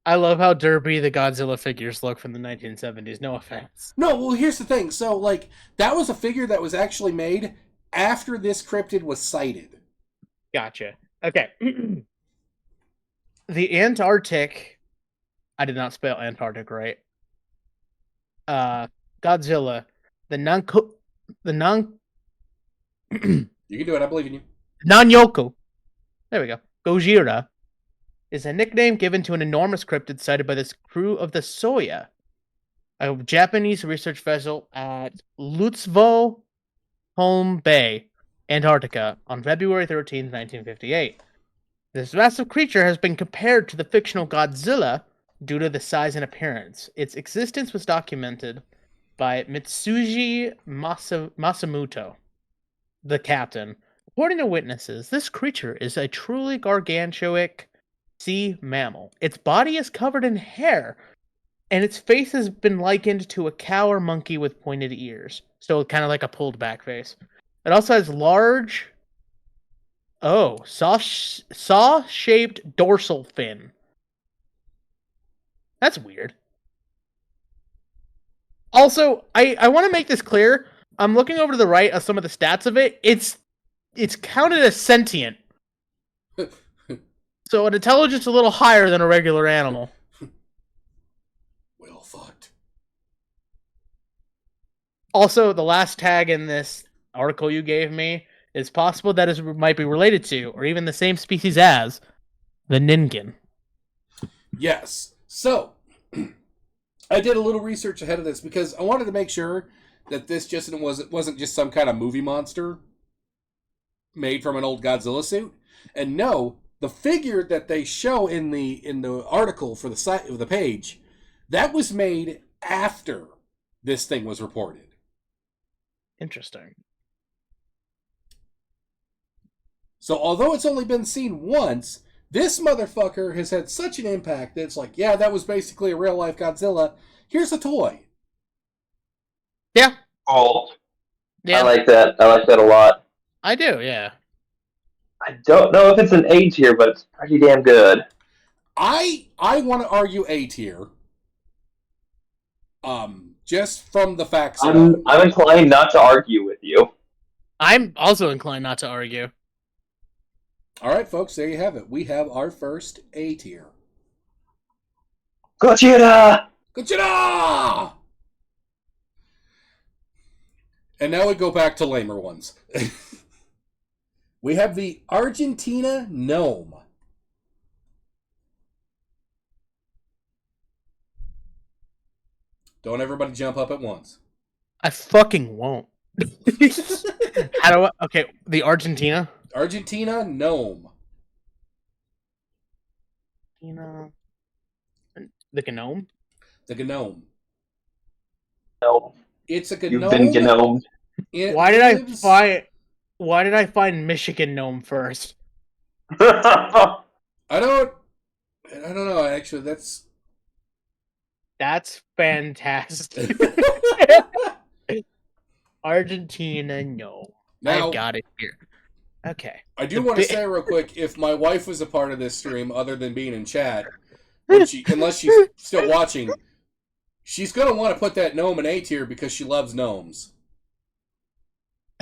Speaker 2: love how derpy the Godzilla figures look from the 1970s. No offense.
Speaker 1: No, well, here's the thing. So, like, that was a figure that was actually made after this cryptid was sighted.
Speaker 2: Gotcha. Okay. The Antarctic... I did not spell Antarctic right. Godzilla. The
Speaker 1: You can do it. I believe in you.
Speaker 2: Nanyoku. There we go. Gojira is a nickname given to an enormous cryptid sighted by this crew of the Soya, a Japanese research vessel at Lutzow Home Bay, Antarctica, on February 13, 1958. This massive creature has been compared to the fictional Godzilla due to the size and appearance. Its existence was documented by Mitsuji Masamuto, the captain. According to witnesses, this creature is a truly gargantuic sea mammal. Its body is covered in hair, and its face has been likened to a cow or monkey with pointed ears. So kind of like a pulled back face. It also has large, saw-shaped dorsal fin. That's weird. Also, I want to make this clear. I'm looking over to the right of some of the stats of it. It's counted as sentient. So an intelligence a little higher than a regular animal.
Speaker 1: Well fucked.
Speaker 2: Also, the last tag in this article you gave me is possible that it might be related to, or even the same species as, the Ningen.
Speaker 1: Yes. So, I did a little research ahead of this because I wanted to make sure that this wasn't just some kind of movie monster made from an old Godzilla suit. And no, the figure that they show in the article for the site of the page, that was made after this thing was reported.
Speaker 2: Interesting.
Speaker 1: So although it's only been seen once, this motherfucker has had such an impact that it's like, yeah, that was basically a real life Godzilla. Here's a toy.
Speaker 2: Yeah.
Speaker 3: Oh,
Speaker 2: Yeah.
Speaker 3: I like that. I like that a lot.
Speaker 2: I do, yeah.
Speaker 3: I don't know if it's an A tier, but it's pretty damn good.
Speaker 1: I want to argue A tier. Just from the facts.
Speaker 3: I'm inclined not to argue with you.
Speaker 2: I'm also inclined not to argue.
Speaker 1: All right, folks, there you have it. We have our first A tier.
Speaker 3: Gojira!
Speaker 1: Gojira! And now we go back to lamer ones. We have the Argentina gnome. Don't everybody jump up at once.
Speaker 2: I fucking won't. How do I... Okay, the Argentina?
Speaker 1: Argentina gnome.
Speaker 2: The gnome?
Speaker 1: The gnome.
Speaker 3: No.
Speaker 1: It's a gnome.
Speaker 3: You've been gnomed.
Speaker 2: Why did I find Michigan gnome first?
Speaker 1: I don't know, actually.
Speaker 2: That's fantastic. Argentina gnome.
Speaker 1: Now,
Speaker 2: I got it here. Okay.
Speaker 1: I do want to say real quick, if my wife was a part of this stream, other than being in chat, unless she's still watching, she's going to want to put that gnome in A tier because she loves gnomes.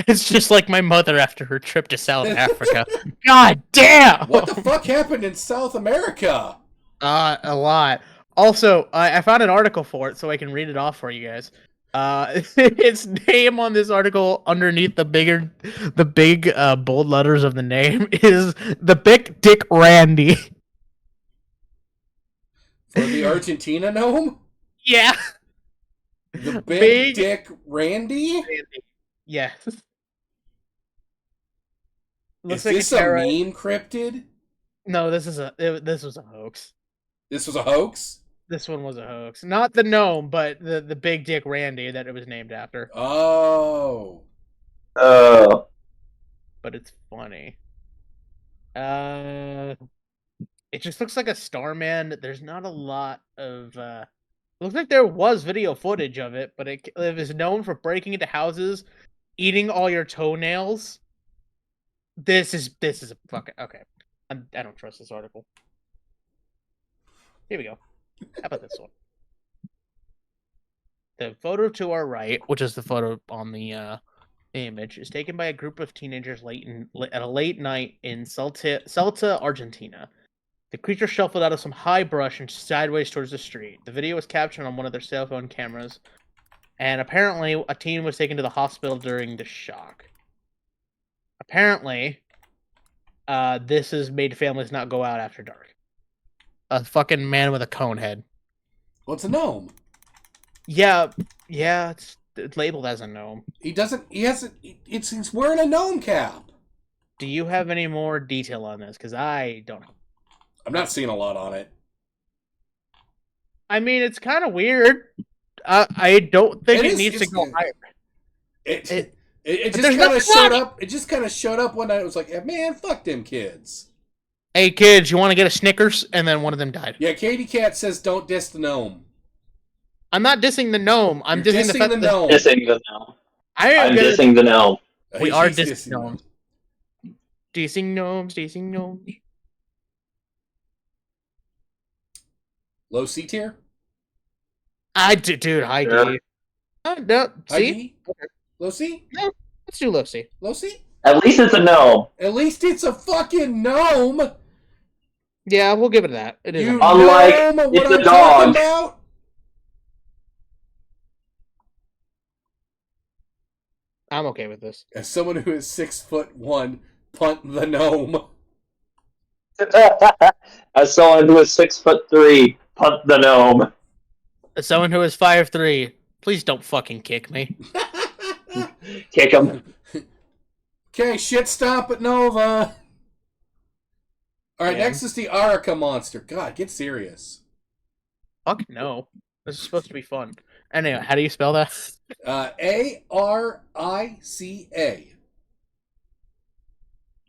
Speaker 2: It's just like my mother after her trip to South Africa. God damn!
Speaker 1: What the fuck happened in South America?
Speaker 2: A lot. Also, I found an article for it, so I can read it off for you guys. Its name on this article, underneath the big bold letters of the name, is the Big Dick Randy.
Speaker 1: For the Argentina gnome?
Speaker 2: Yeah.
Speaker 1: The Big Dick Randy?
Speaker 2: Yes.
Speaker 1: Is this a meme cryptid?
Speaker 2: No, this was a hoax.
Speaker 1: This was a hoax?
Speaker 2: This one was a hoax. Not the gnome, but the Big Dick Randy that it was named after.
Speaker 1: Oh.
Speaker 3: Oh.
Speaker 2: But it's funny. It just looks like a Starman. There's not a lot of... It looks like there was video footage of it, but it was known for breaking into houses, eating all your toenails. This is a fucking... Okay. I don't trust this article. Here we go. How about this one? The photo to our right, which is the photo on the image, is taken by a group of teenagers at a late night in Salta, Argentina. The creature shuffled out of some high brush and sideways towards the street. The video was captured on one of their cell phone cameras, and apparently a teen was taken to the hospital during the shock. Apparently, this has made families not go out after dark. A fucking man with a cone head.
Speaker 1: Well, it's a gnome.
Speaker 2: Yeah, it's labeled as a gnome.
Speaker 1: He's wearing a gnome cap.
Speaker 2: Do you have any more detail on this? Because I don't know.
Speaker 1: I'm not seeing a lot on it.
Speaker 2: I mean, it's kind of weird. I don't think it needs to go higher.
Speaker 1: It just kind of showed up. It just kind of showed up one night. It was like, man, fuck them kids.
Speaker 2: Hey, kids, you want to get a Snickers? And then one of them died.
Speaker 1: Yeah, Katie Cat says, don't diss the gnome.
Speaker 2: I'm not dissing the gnome. I'm dissing the
Speaker 3: gnome. Dissing the gnome. I'm dissing the gnome.
Speaker 2: We are dissing gnomes. Dissing gnomes, dissing gnomes.
Speaker 1: Low C tier?
Speaker 2: Dude, high D. No, C?
Speaker 1: Okay. Low C?
Speaker 2: No, let's do low C.
Speaker 1: Low C?
Speaker 3: At least it's a gnome.
Speaker 1: At least it's a fucking gnome.
Speaker 2: Yeah, we'll give it that. It is.
Speaker 3: Unlike it's a dog. About?
Speaker 2: I'm okay with this.
Speaker 1: As someone who is 6'1", punt the gnome.
Speaker 3: As someone who is 6'3", punt the gnome.
Speaker 2: As someone who is 5'3", please don't fucking kick me.
Speaker 3: Kick him.
Speaker 1: Okay, shit stomp at Nova. Alright, next is the Arica monster. God, get serious.
Speaker 2: Fuck no. This is supposed to be fun. Anyway, how do you spell that?
Speaker 1: Arica.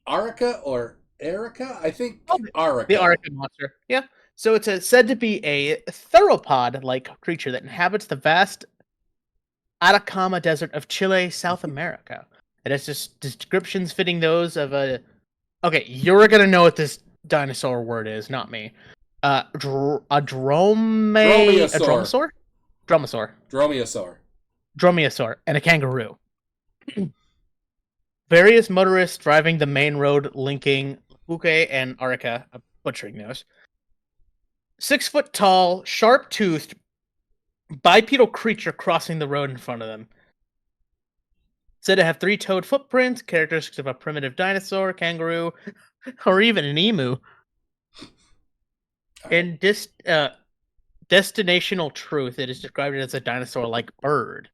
Speaker 1: Arica or Erica? I think Arica.
Speaker 2: The Arica monster. Yeah. So it's said to be a theropod-like creature that inhabits the vast Atacama Desert of Chile, South America. It has just descriptions fitting those of a... Okay, you're gonna know what this dinosaur word is, not me. Dromaeosaur? Dromaeosaur, and a kangaroo. Various motorists driving the main road linking Luque and Arica, butchering those. 6 foot tall, sharp-toothed, bipedal creature crossing the road in front of them. Said to have 3-toed footprints, characteristics of a primitive dinosaur, kangaroo, or even an emu. In Destinational Truth, it is described as a dinosaur-like bird.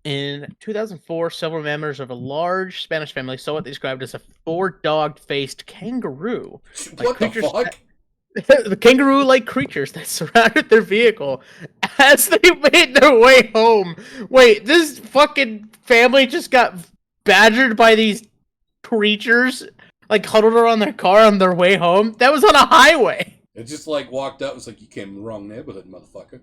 Speaker 2: In 2004, several members of a large Spanish family saw what they described as a 4-dog-faced kangaroo.
Speaker 1: What the fuck?
Speaker 2: The kangaroo-like creatures that surrounded their vehicle as they made their way home. Wait, this fucking family just got badgered by these creatures, like huddled around their car on their way home? That was on a highway.
Speaker 1: It just like walked up. It was like, you came in the wrong neighborhood, motherfucker.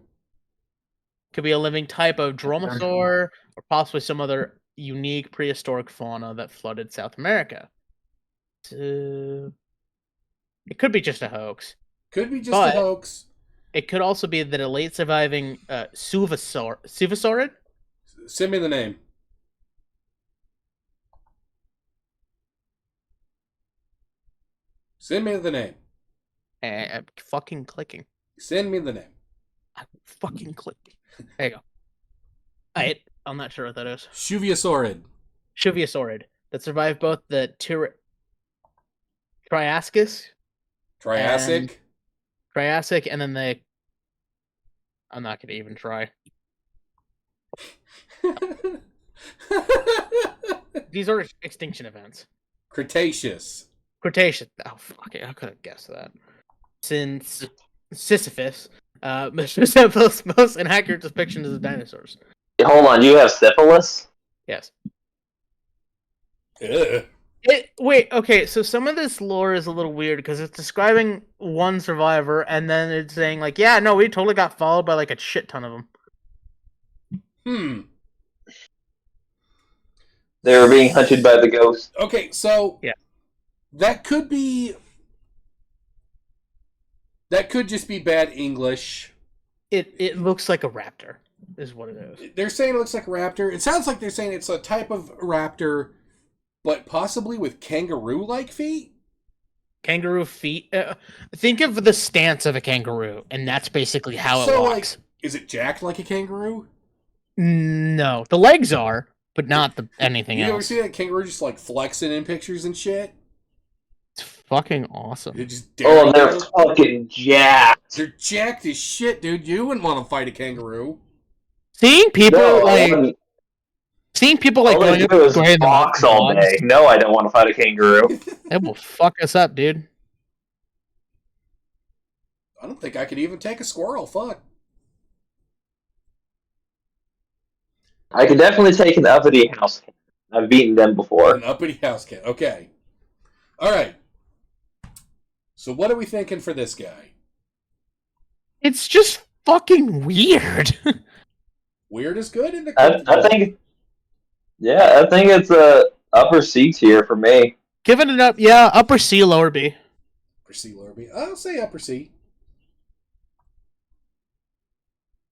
Speaker 2: Could be a living type of dromaeosaur, or possibly some other unique prehistoric fauna that flooded South America. It could be just a hoax.
Speaker 1: Could be just a hoax.
Speaker 2: It could also be that a late surviving Suvasaurid?
Speaker 1: Send me the name. Send me the name.
Speaker 2: I'm fucking clicking.
Speaker 1: Send me the name.
Speaker 2: I'm fucking clicking. There you go. I'm not sure what that is.
Speaker 1: Shuviasaurid.
Speaker 2: That survived both the Triassic, and then the... I'm not going to even try. These are extinction events.
Speaker 1: Cretaceous.
Speaker 2: Oh, fuck it. I could have guessed that. Since Sisyphus, most inaccurate depictions of dinosaurs.
Speaker 3: Hold on, you have syphilis?
Speaker 2: Yes.
Speaker 1: Ugh.
Speaker 2: Wait, okay, so some of this lore is a little weird because it's describing one survivor and then it's saying, like, yeah, no, we totally got followed by, like, a shit ton of them.
Speaker 3: They were being hunted by the ghost.
Speaker 1: Okay, so...
Speaker 2: Yeah.
Speaker 1: That could just be bad English.
Speaker 2: It looks like a raptor, is what it is.
Speaker 1: They're saying it looks like a raptor. It sounds like they're saying it's a type of raptor, but possibly with kangaroo-like feet?
Speaker 2: Kangaroo feet? Think of the stance of a kangaroo, and that's basically how it walks.
Speaker 1: Like, is it jacked like a kangaroo?
Speaker 2: No. The legs are, but not anything else.
Speaker 1: You ever see that kangaroo just, like, flexing in pictures and shit?
Speaker 2: It's fucking awesome.
Speaker 3: They're fucking jacked.
Speaker 1: They're jacked as shit, dude. You wouldn't want to fight a kangaroo.
Speaker 2: Seeing people going
Speaker 3: to box all day. No, I don't want to fight a kangaroo.
Speaker 2: It will fuck us up, dude.
Speaker 1: I don't think I could even take a squirrel. Fuck.
Speaker 3: I could definitely take an uppity house cat. I've beaten them before.
Speaker 1: An uppity house cat. Okay. All right. So what are we thinking for this guy?
Speaker 2: It's just fucking weird.
Speaker 1: Weird is good in the
Speaker 3: I think. Yeah, I think it's a upper C tier for me.
Speaker 2: Giving it up, yeah, upper C, lower B.
Speaker 1: Upper C, lower B. I'll say upper C.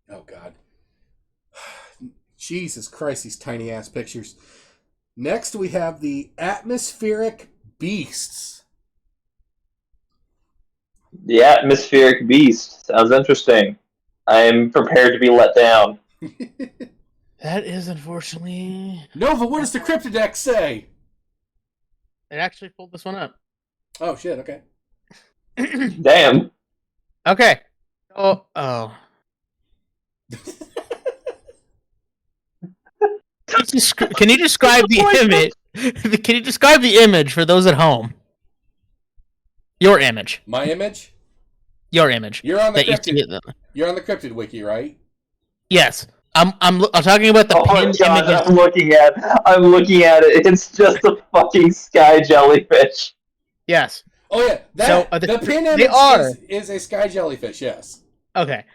Speaker 1: Oh, God. Jesus Christ, these tiny ass pictures. Next, we have the atmospheric beasts.
Speaker 3: The atmospheric beast sounds interesting. I am prepared to be let down.
Speaker 2: That is unfortunately.
Speaker 1: Nova, what does the Cryptid say?
Speaker 2: It actually pulled this one up.
Speaker 1: Oh shit! Okay.
Speaker 3: Damn.
Speaker 2: Okay. Oh. Can you describe the image? Can you describe the image for those at home? Your image.
Speaker 1: My image.
Speaker 2: Your image.
Speaker 1: You're on the Cryptid. You're on the Cryptid wiki, right?
Speaker 2: Yes. I'm talking about the pinned images.
Speaker 3: I'm looking at it. It's just a fucking sky jellyfish.
Speaker 2: Yes.
Speaker 1: Oh yeah. The pinned image is a sky jellyfish. Yes.
Speaker 2: Okay.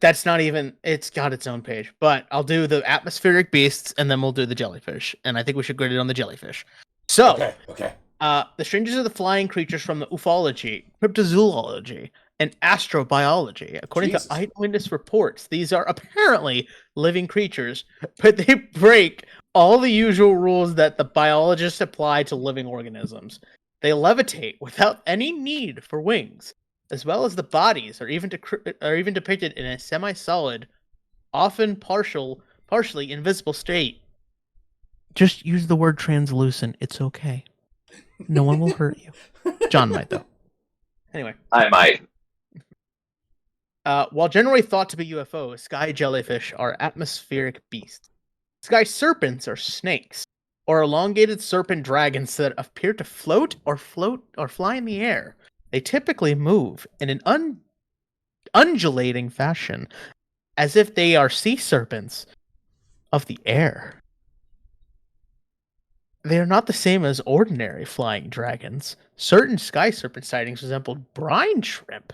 Speaker 2: That's not even. It's got its own page, but I'll do the atmospheric beasts, and then we'll do the jellyfish. And I think we should grade it on the jellyfish. So.
Speaker 1: Okay.
Speaker 2: The strangers are the flying creatures from the ufology, cryptozoology, and astrobiology. According to eyewitness reports, these are apparently living creatures, but they break all the usual rules that the biologists apply to living organisms. They levitate without any need for wings, as well as the bodies are even depicted in a semi-solid, often partially invisible state. Just use the word translucent. It's okay. No one will hurt you. John might, though. Anyway.
Speaker 3: I might.
Speaker 2: While generally thought to be UFOs, sky jellyfish are atmospheric beasts. Sky serpents are snakes, or elongated serpent dragons that appear to float or fly in the air. They typically move in an undulating fashion, as if they are sea serpents of the air. They are not the same as ordinary flying dragons. Certain sky serpent sightings resembled brine shrimp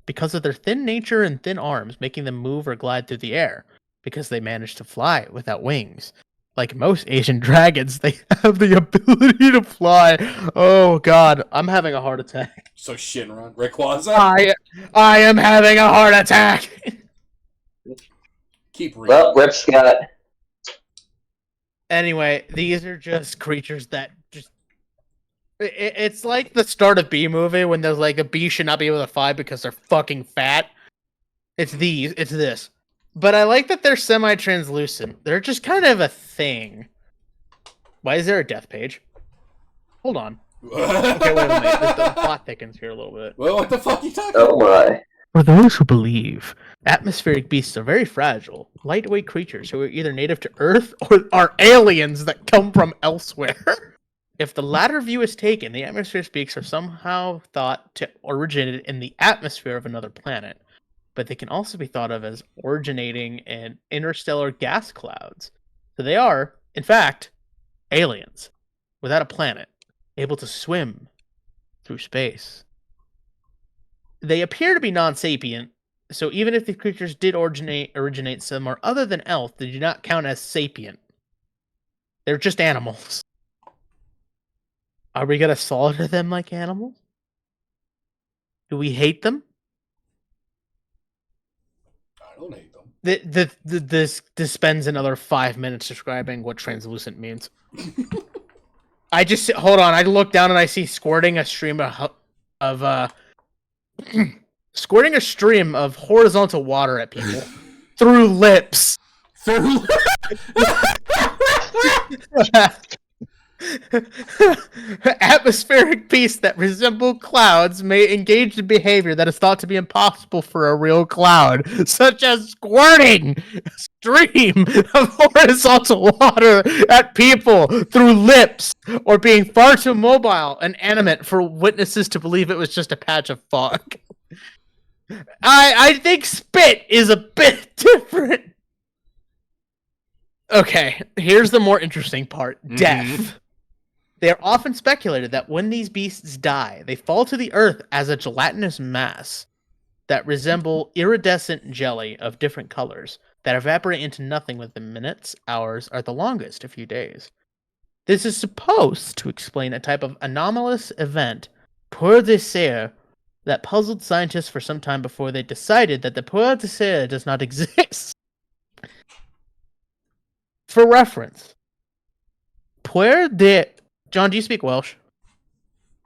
Speaker 2: because of their thin nature and thin arms, making them move or glide through the air because they manage to fly without wings. Like most Asian dragons, they have the ability to fly. Oh God, I'm having a heart attack.
Speaker 1: So Shinron, Rayquaza.
Speaker 2: I am having a heart attack.
Speaker 3: Keep reading. Well, Rip Scott.
Speaker 2: Anyway, these are just creatures that just... It's like the start of B movie when there's like a bee should not be able to fly because they're fucking fat. It's this. But I like that they're semi-translucent. They're just kind of a thing. Why is there a death page? Hold on. Okay, wait a minute. The plot thickens here a little bit.
Speaker 1: Well, what the fuck are you talking about?
Speaker 3: Oh my.
Speaker 2: For those who believe, atmospheric beasts are very fragile, lightweight creatures who are either native to Earth or are aliens that come from elsewhere. If the latter view is taken, the atmospheric beasts are somehow thought to originate in the atmosphere of another planet, but they can also be thought of as originating in interstellar gas clouds. So they are, in fact, aliens without a planet, able to swim through space. They appear to be non-sapient, so even if the creatures did originate somewhere other than Earth, they do not count as sapient. They're just animals. Are we gonna slaughter them like animals? Do we hate them?
Speaker 1: I don't hate them.
Speaker 2: This spends another 5 minutes describing what translucent means. Hold on. I look down and I see squirting a stream of horizontal water at people through lips. Atmospheric beasts that resemble clouds may engage in behavior that is thought to be impossible for a real cloud, such as squirting a stream of horizontal water at people through lips, or being far too mobile and animate for witnesses to believe it was just a patch of fog. I think spit is a bit different. Okay, here's the more interesting part. Death. They are often speculated that when these beasts die, they fall to the earth as a gelatinous mass that resemble iridescent jelly of different colors that evaporate into nothing within minutes, hours, or at the longest, a few days. This is supposed to explain a type of anomalous event, pour de serre, that puzzled scientists for some time before they decided that the pour de serre does not exist. For reference, puer de... John, do you speak Welsh?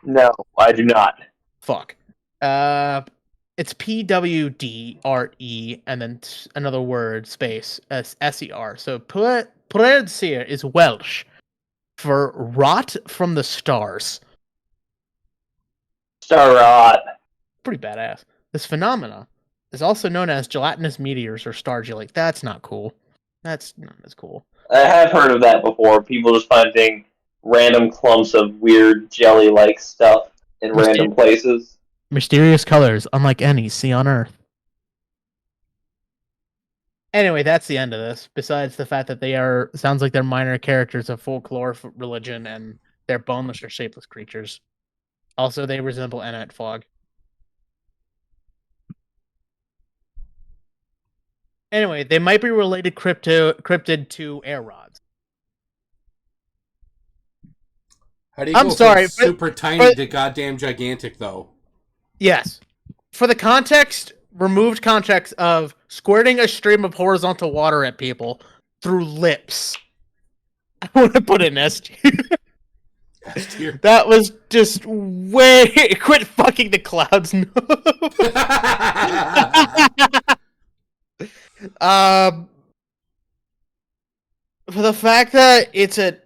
Speaker 3: No, I do not.
Speaker 2: Fuck. It's PWDRE and then another word, space, SER. So puer de serre is Welsh for rot from the stars.
Speaker 3: Star rot.
Speaker 2: Pretty badass. This phenomena is also known as gelatinous meteors or star jelly. That's not cool. That's not as cool.
Speaker 3: I have heard of that before. People just finding random clumps of weird jelly-like stuff in random places.
Speaker 2: Mysterious colors, unlike any see on Earth. Anyway, that's the end of this. Besides the fact that they are, sounds like they're minor characters of folklore, religion, and they're boneless or shapeless creatures. Also, they resemble Ennett Fog. Anyway, they might be related cryptid to air rods.
Speaker 1: How do you go from super tiny to goddamn gigantic, though?
Speaker 2: Yes. For the context, removed context of squirting a stream of horizontal water at people through lips. I want to put an S tier.
Speaker 1: S tier.
Speaker 2: That was just way... Quit fucking the clouds. No. For the fact that it's a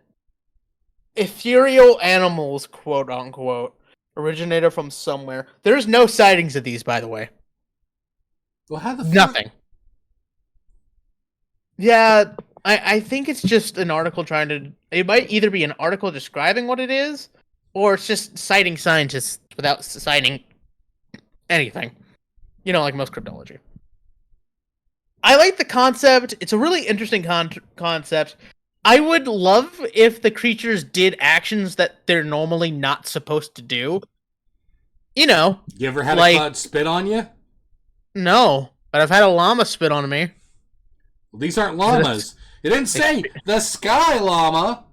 Speaker 2: ethereal animals, quote unquote, originated from somewhere. There's no sightings of these, by the way.
Speaker 1: Well, how the fuck?
Speaker 2: Nothing. Yeah, I think it's just an article trying to... It might either be an article describing what it is, or it's just citing scientists without citing anything. You know, like most cryptology. I like the concept. It's a really interesting concept. I would love if the creatures did actions that they're normally not supposed to do. You know.
Speaker 1: You ever had a cloud spit on you?
Speaker 2: No, but I've had a llama spit on me.
Speaker 1: Well, these aren't llamas. It didn't say the sky llama.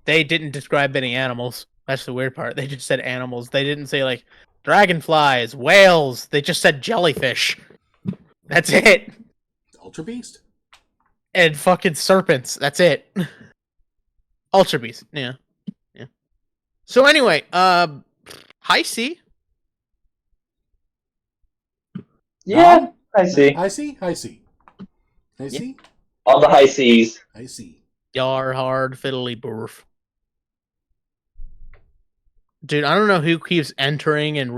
Speaker 2: They didn't describe any animals. That's the weird part. They just said animals. They didn't say, like, dragonflies, whales. They just said jellyfish. That's it.
Speaker 1: Ultra Beast?
Speaker 2: And fucking serpents. That's it. Ultra Beast. Yeah. Yeah. So anyway, high C.
Speaker 3: Yeah, I see.
Speaker 1: I see. I see. I see.
Speaker 3: All the high C's.
Speaker 1: I see.
Speaker 2: Yar hard fiddly burf. Dude, I don't know who keeps entering and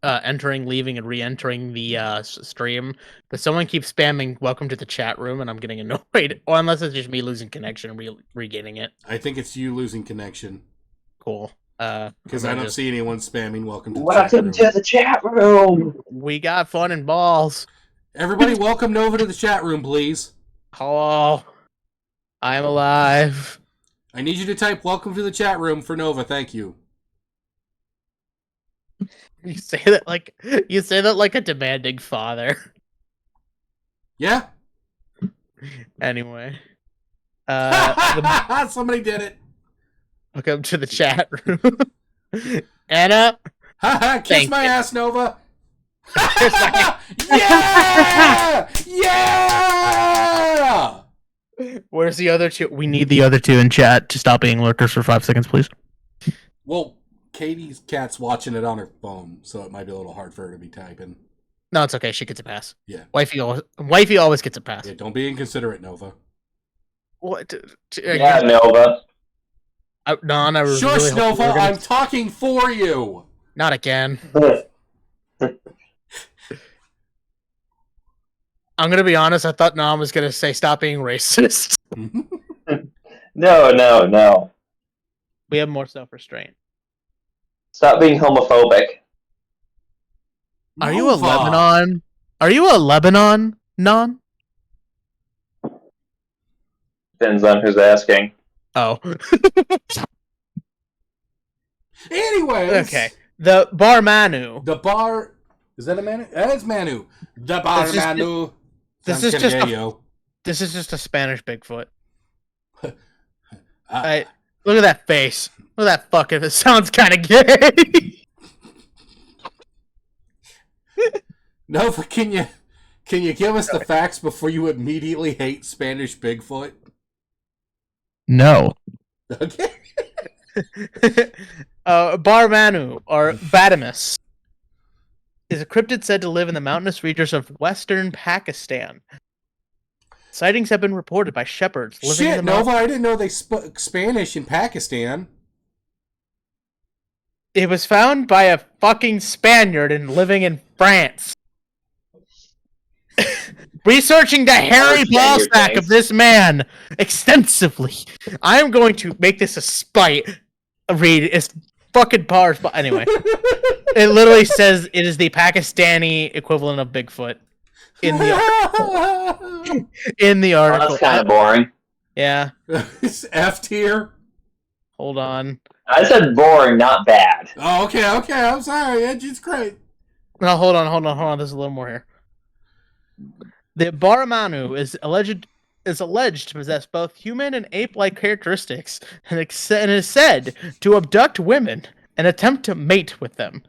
Speaker 2: entering, leaving, and re-entering the stream, but someone keeps spamming "Welcome to the chat room," and I'm getting annoyed. Or unless it's just me losing connection and regaining it.
Speaker 1: I think it's you losing connection.
Speaker 2: Cool.
Speaker 1: Because I don't see anyone spamming "Welcome to
Speaker 3: the chat room."
Speaker 2: We got fun and balls.
Speaker 1: Everybody, welcome Nova to the chat room, please.
Speaker 2: Hello. I'm alive.
Speaker 1: I need you to type "Welcome to the chat room" for Nova. Thank you.
Speaker 2: You say that like a demanding father.
Speaker 1: Yeah.
Speaker 2: Anyway.
Speaker 1: Somebody did it.
Speaker 2: Welcome to the chat room. Anna.
Speaker 1: Kiss my ass, Nova. Yeah! Yeah!
Speaker 2: Where's the other two? We need the other two in chat to stop being lurkers for 5 seconds, please.
Speaker 1: Well, Katie's cat's watching it on her phone, so it might be a little hard for her to be typing.
Speaker 2: No, it's okay. She gets a pass.
Speaker 1: Yeah.
Speaker 2: Wifey always gets a pass.
Speaker 1: Yeah, don't be inconsiderate, Nova.
Speaker 2: What?
Speaker 3: Yeah, Nova.
Speaker 1: Shush, really Nova! I'm talking for you!
Speaker 2: Not again. I'm gonna be honest, I thought Nam was gonna say stop being racist.
Speaker 3: No.
Speaker 2: We have more self-restraint.
Speaker 3: Stop being homophobic.
Speaker 2: Are you a Lebanon? Are you a Lebanon non?
Speaker 3: Depends on who's asking.
Speaker 2: Oh.
Speaker 1: Anyways.
Speaker 2: Okay. The Bar Manu.
Speaker 1: The bar... Is that a Manu? That is Manu. The Bar Manu.
Speaker 2: This is just a Spanish Bigfoot. Look at that face. Look at that fucking... It sounds kind of gay.
Speaker 1: No, but can you give us the facts before you immediately hate Spanish Bigfoot?
Speaker 2: No.
Speaker 1: Okay.
Speaker 2: Bar Manu, or Batamus, is a cryptid said to live in the mountainous regions of western Pakistan. Sightings have been reported by shepherds living in the
Speaker 1: Nova, I didn't know they spoke Spanish in Pakistan.
Speaker 2: It was found by a fucking Spaniard and living in France. Researching the hairy ball sack of this man extensively. I am going to make this a spite read. It's fucking bars, but anyway. It literally says it is the Pakistani equivalent of Bigfoot in the article.
Speaker 3: Oh, that's kind of boring.
Speaker 2: Yeah.
Speaker 1: It's F tier.
Speaker 2: Hold on.
Speaker 3: I said boring, not bad.
Speaker 1: Oh, okay. I'm sorry. It's great.
Speaker 2: No, hold on. There's a little more here. The Baramanu is alleged to possess both human and ape-like characteristics, and is said to abduct women and attempt to mate with them.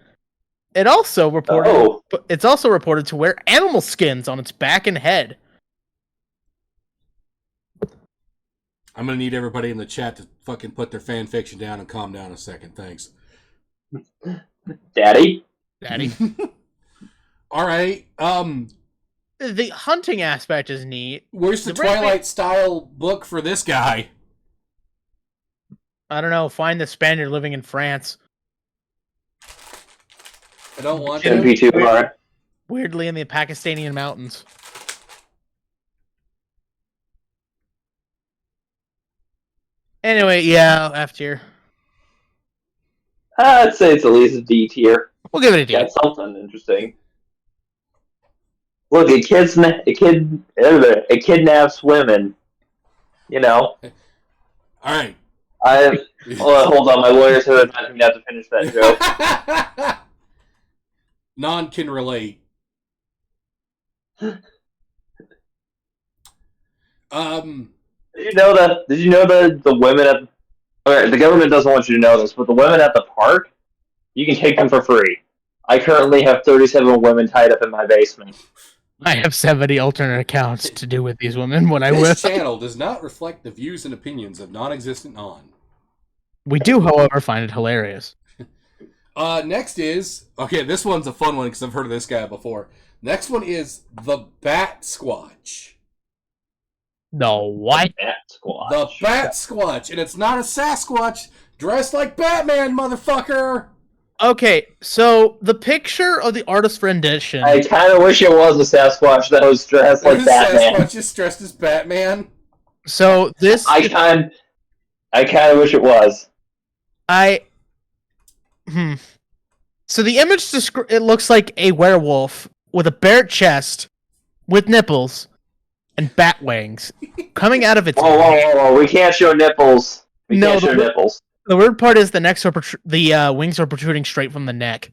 Speaker 2: It's also reported to wear animal skins on its back and head.
Speaker 1: I'm gonna need everybody in the chat to fucking put their fan fiction down and calm down a second. Thanks.
Speaker 3: Daddy.
Speaker 1: All right.
Speaker 2: The hunting aspect is neat.
Speaker 1: Where's the Twilight style book for this guy?
Speaker 2: I don't know. Find the Spaniard living in France.
Speaker 1: I don't want
Speaker 3: Shouldn't be too hard.
Speaker 2: Weirdly in the Pakistani mountains. Anyway, yeah, F tier.
Speaker 3: I'd say it's at least a D tier.
Speaker 2: We'll give it a D.
Speaker 3: That's something interesting. Look, it kidnaps women. You know.
Speaker 1: All right.
Speaker 3: Hold on, my lawyer said I'm not going to have to finish that joke.
Speaker 1: Non can relate.
Speaker 3: Did you know that the women at the government doesn't want you to know this, but the women at the park, you can take them for free. I currently have 37 women tied up in my basement.
Speaker 2: I have 70 alternate accounts to do with these women when I will.
Speaker 1: This channel does not reflect the views and opinions of Nonexstentnon.
Speaker 2: We do, however, find it hilarious.
Speaker 1: Next is... Okay, this one's a fun one because I've heard of this guy before. Next one is the Bat Squatch.
Speaker 2: The what?
Speaker 3: Bat Squatch.
Speaker 1: The Bat Squatch. And it's not a Sasquatch dressed like Batman, motherfucker!
Speaker 2: Okay, so the picture of the artist rendition...
Speaker 3: I kind of wish it was a Sasquatch that was dressed like Batman.
Speaker 1: Sasquatch is dressed as Batman.
Speaker 2: So this...
Speaker 3: I kind of wish it was.
Speaker 2: So the image, it looks like a werewolf with a bare chest, with nipples, and bat wings coming out of its...
Speaker 3: Whoa. We can't show nipples. We can't show nipples.
Speaker 2: The weird part is the wings are protruding straight from the neck.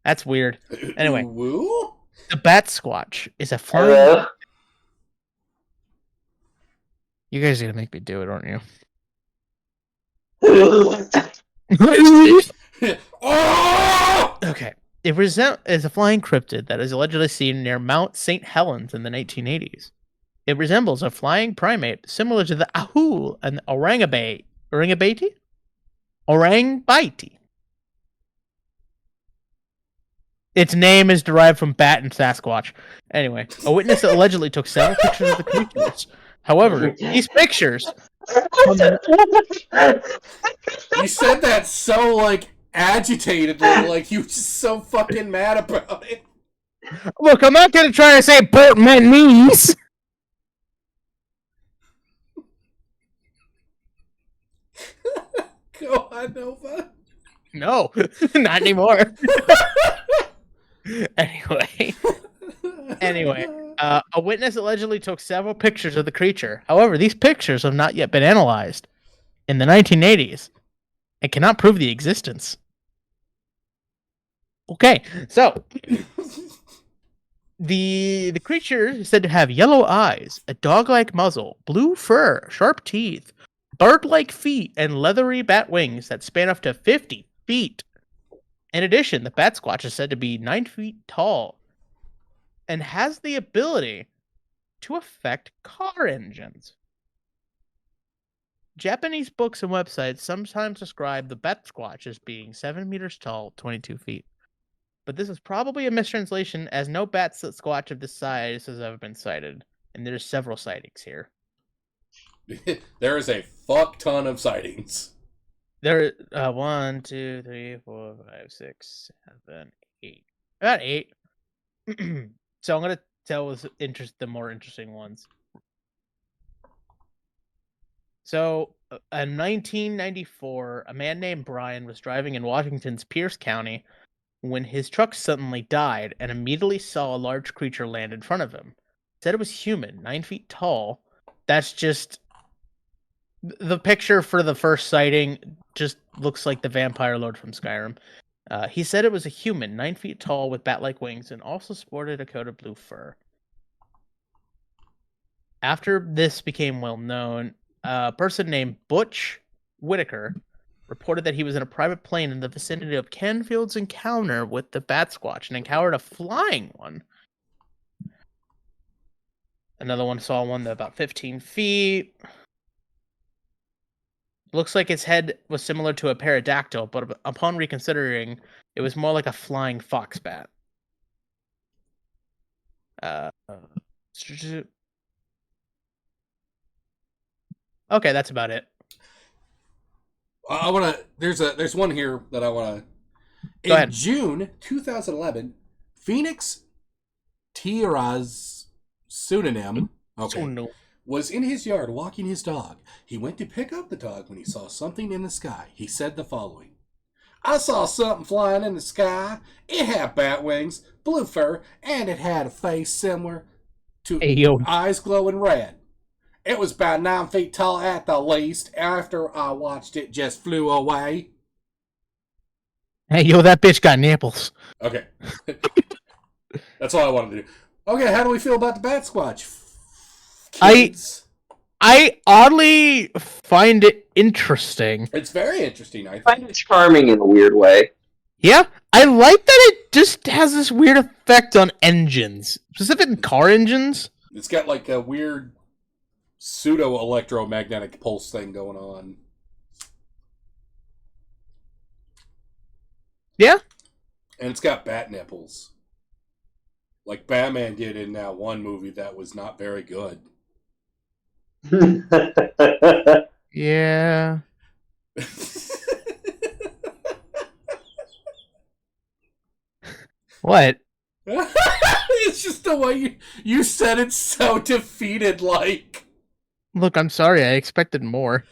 Speaker 2: That's weird. Anyway, the Bat Squatch is a flying... You guys are gonna make me do it, aren't you? Okay. It is a flying cryptid that is allegedly seen near Mount St. Helens in the 1980s. It resembles a flying primate similar to the ahul and orangabate. Orangbite. Its name is derived from bat and Sasquatch. Anyway, a witness allegedly took several pictures of the creatures. However, these pictures...
Speaker 1: You said that so, like, agitatedly, like you were just so fucking mad about it.
Speaker 2: Look, I'm not gonna try to say Portmanese.
Speaker 1: Go on, Nova.
Speaker 2: No, not anymore. Anyway, a witness allegedly took several pictures of the creature. However, these pictures have not yet been analyzed in the 1980s and cannot prove the existence. Okay, so the creature is said to have yellow eyes, a dog-like muzzle, blue fur, sharp teeth, bird-like feet, and leathery bat wings that span up to 50 feet. In addition, the bat squatch is said to be 9 feet tall and has the ability to affect car engines. Japanese books and websites sometimes describe the bat squatch as being 7 meters tall, 22 feet. But this is probably a mistranslation, as no bat squatch of this size has ever been sighted, and there's several sightings here.
Speaker 1: There is a fuck ton of sightings.
Speaker 2: There, 1, 2, 3, 4, 5, 6, 7, 8. About 8. So I'm gonna tell the more interesting ones. So, in 1994, a man named Brian was driving in Washington's Pierce County when his truck suddenly died and immediately saw a large creature land in front of him. Said it was human, 9 feet tall. That's just... The picture for the first sighting just looks like the vampire lord from Skyrim. He said it was a human, 9 feet tall with bat-like wings, and also sported a coat of blue fur. After this became well known, a person named Butch Whitaker reported that he was in a private plane in the vicinity of Canfield's encounter with the bat squatch and encountered a flying one. Another one saw one about 15 feet. Looks like its head was similar to a pterodactyl, but upon reconsidering, it was more like a flying fox bat. Okay, that's about it.
Speaker 1: I want to. There's one here that I want to.
Speaker 2: Go ahead.
Speaker 1: June 2011, Phoenix Tiara's pseudonym. Okay.
Speaker 2: Oh, no.
Speaker 1: Was in his yard walking his dog. He went to pick up the dog when he saw something in the sky. He said the following: I saw something flying in the sky. It had bat wings, blue fur, and it had a face similar to eyes glowing red. It was about 9 feet tall at the least. After I watched it just flew away.
Speaker 2: Hey, yo, that bitch got nipples.
Speaker 1: Okay. That's all I wanted to do. Okay, how do we feel about the bat squatch? Kids.
Speaker 2: I oddly find it interesting.
Speaker 1: It's very interesting, I
Speaker 3: find it charming in a weird way.
Speaker 2: Yeah, I like that it just has this weird effect on engines. Specifically car engines.
Speaker 1: It's got like a weird pseudo-electromagnetic pulse thing going on.
Speaker 2: Yeah.
Speaker 1: And it's got bat nipples. Like Batman did in that one movie that was not very good.
Speaker 2: Yeah. What?
Speaker 1: It's just the way you said it so defeated, like.
Speaker 2: Look, I'm sorry. I expected more.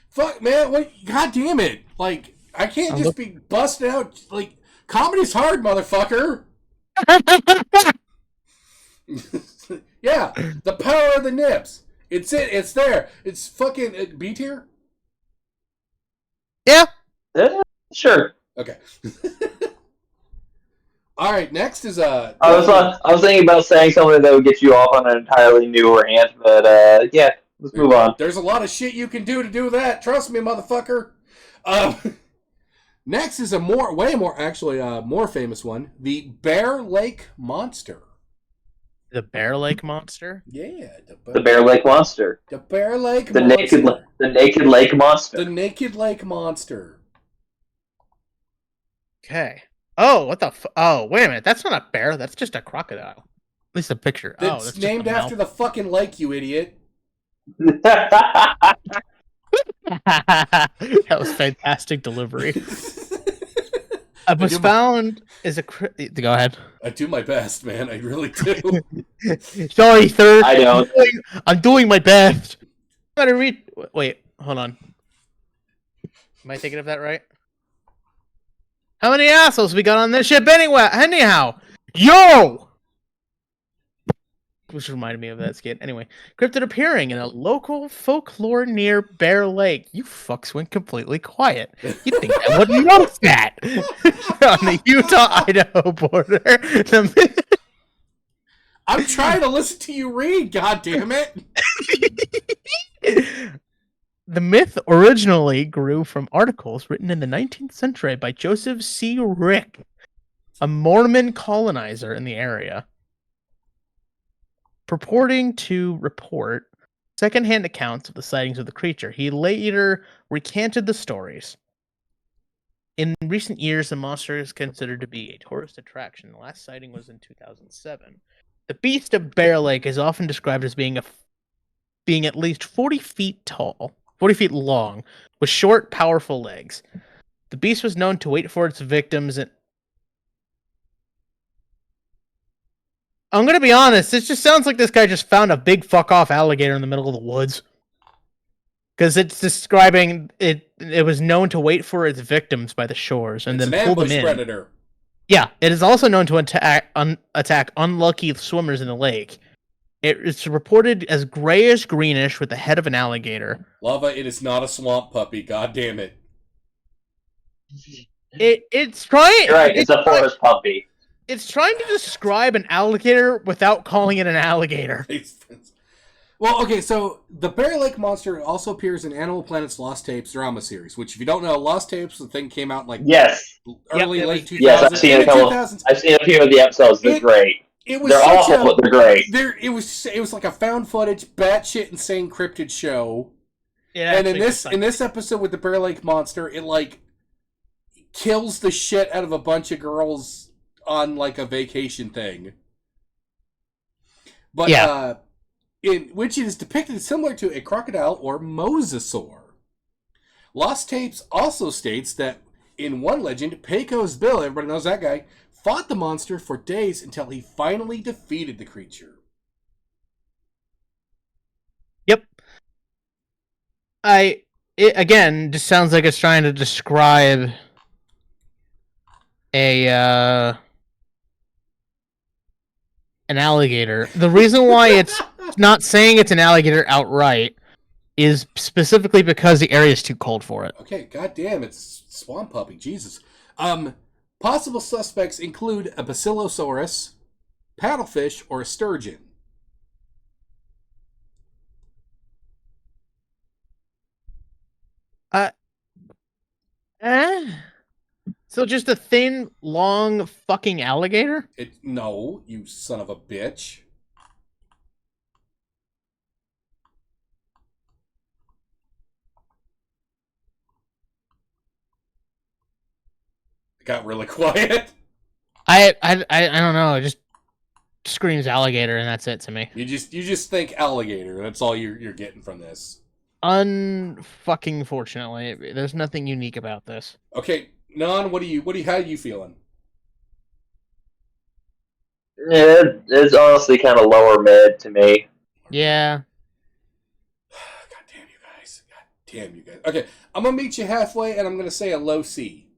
Speaker 1: Fuck, man. What? God damn it. Like, I can't just be busting out. Like, comedy's hard, motherfucker. Yeah, the power of the nips. It's there. It's fucking B tier?
Speaker 2: Yeah.
Speaker 3: Sure.
Speaker 1: Okay. All right, next is
Speaker 3: I was thinking about saying something that would get you off on an entirely new rant, but yeah, let's move on.
Speaker 1: There's a lot of shit you can do to do that. Trust me, motherfucker. Next is a more famous one: the Bear Lake Monster.
Speaker 2: The Bear Lake Monster?
Speaker 1: Yeah,
Speaker 3: the Bear Lake Monster.
Speaker 1: The Bear Lake Monster.
Speaker 3: The Naked Lake Monster.
Speaker 1: The Naked Lake Monster.
Speaker 2: Okay. Oh, what the oh, wait a minute. That's not a bear. That's just a crocodile. At least the picture.
Speaker 1: It's named after the fucking lake, you idiot.
Speaker 2: That was fantastic delivery. I was found as a... Go ahead.
Speaker 1: I do my best, man. I really do.
Speaker 2: Sorry, sir.
Speaker 3: I don't.
Speaker 2: I'm doing my best. I'm gonna read... Wait, hold on. Am I thinking of that right? How many assholes we got on this ship anyway? Anyhow, yo! Which reminded me of that skit. Anyway, cryptid appearing in a local folklore near Bear Lake. You fucks went completely quiet. You'd think I wouldn't notice that. On the Utah-Idaho border.
Speaker 1: I'm trying to listen to you read, God damn it!
Speaker 2: The myth originally grew from articles written in the 19th century by Joseph C. Rick, a Mormon colonizer in the area, purporting to report secondhand accounts of the sightings of the creature. He later recanted the stories. In recent years, the monster is considered to be a tourist attraction. The last sighting was in 2007. The beast of Bear Lake is often described as being at least 40 feet tall, 40 feet long, with short, powerful legs. The beast was known to wait for its victims and... I'm gonna be honest, it just sounds like this guy just found a big fuck-off alligator in the middle of the woods. Because it's describing it was known to wait for its victims by the shores and then pull them in.
Speaker 1: Predator.
Speaker 2: Yeah, it is also known to attack unlucky swimmers in the lake. It's reported as grayish-greenish with the head of an alligator.
Speaker 1: Lava, it is not a swamp puppy. God damn it.
Speaker 2: It's trying...
Speaker 3: You're right, it's a forest puppy.
Speaker 2: It's trying to describe an alligator without calling it an alligator.
Speaker 1: Well, okay, so the Bear Lake monster also appears in Animal Planet's Lost Tapes drama series, which, if you don't know, Lost Tapes, the thing came out in like late 2000s.
Speaker 3: Yes, I've seen a few of the episodes. They're great. They're awful, but they're great.
Speaker 1: It was like a found footage, batshit insane cryptid show.
Speaker 2: Yeah,
Speaker 1: and in this episode with the Bear Lake monster, it like kills the shit out of a bunch of girls on like a vacation thing. But in which it is depicted similar to a crocodile or mosasaur. Lost Tapes also states that in one legend, Pecos Bill, everybody knows that guy, fought the monster for days until he finally defeated the creature.
Speaker 2: Yep. It again just sounds like it's trying to describe an alligator. The reason why it's not saying it's an alligator outright is specifically because the area is too cold for it.
Speaker 1: Okay, goddamn, it's swamp puppy, Jesus. Possible suspects include a basilosaurus, paddlefish, or a sturgeon.
Speaker 2: So just a thin, long, fucking alligator?
Speaker 1: No, you son of a bitch. It got really quiet.
Speaker 2: I don't know. It just screams alligator, and that's it to me.
Speaker 1: You just think alligator. That's all you're getting from this.
Speaker 2: Unfucking fortunately, there's nothing unique about this.
Speaker 1: Okay, Non, how are you feeling?
Speaker 3: It's honestly kind of lower mid to me.
Speaker 2: Yeah.
Speaker 1: God damn you guys. Okay, I'm gonna meet you halfway, and I'm gonna say a low C.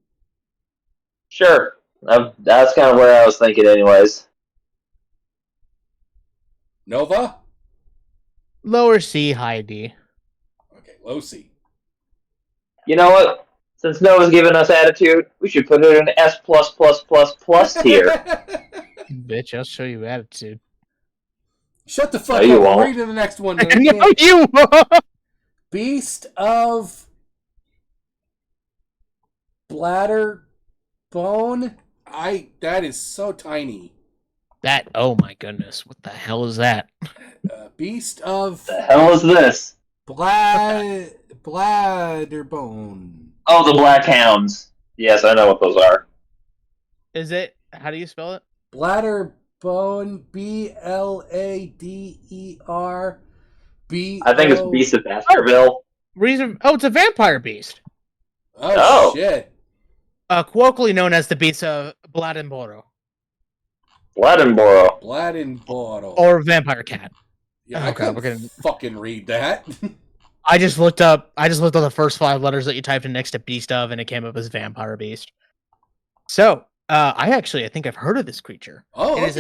Speaker 3: Sure. That's kind of where I was thinking anyways.
Speaker 1: Nova?
Speaker 2: Lower C, high D.
Speaker 1: Okay, low C.
Speaker 3: You know what? Since Nova's giving us attitude, we should put it in S++++ tier.
Speaker 2: Bitch, I'll show you attitude.
Speaker 1: Shut the fuck up. I'll read to the next one.
Speaker 2: No, you!
Speaker 1: Beast of Bladder Bone? That is so tiny.
Speaker 2: Oh my goodness, what the hell is that?
Speaker 1: Beast of...
Speaker 3: The hell is this?
Speaker 1: Bladder Bone.
Speaker 3: Oh, the Black Hounds. Yes, I know what those are.
Speaker 2: Is it... How do you spell it?
Speaker 1: Bladder Bone. Bladerb.
Speaker 3: I think it's Beast of Baskerville.
Speaker 2: It's a vampire beast.
Speaker 1: Oh. Shit.
Speaker 2: Colloquially known as the beast of Bladdenboro.
Speaker 3: Bladdenboro.
Speaker 2: Or vampire cat.
Speaker 1: Yeah, I couldn't fucking read that.
Speaker 2: I just looked up the first 5 letters that you typed in next to beast of, and it came up as vampire beast. So, I think I've heard of this creature.
Speaker 1: Oh,
Speaker 2: It is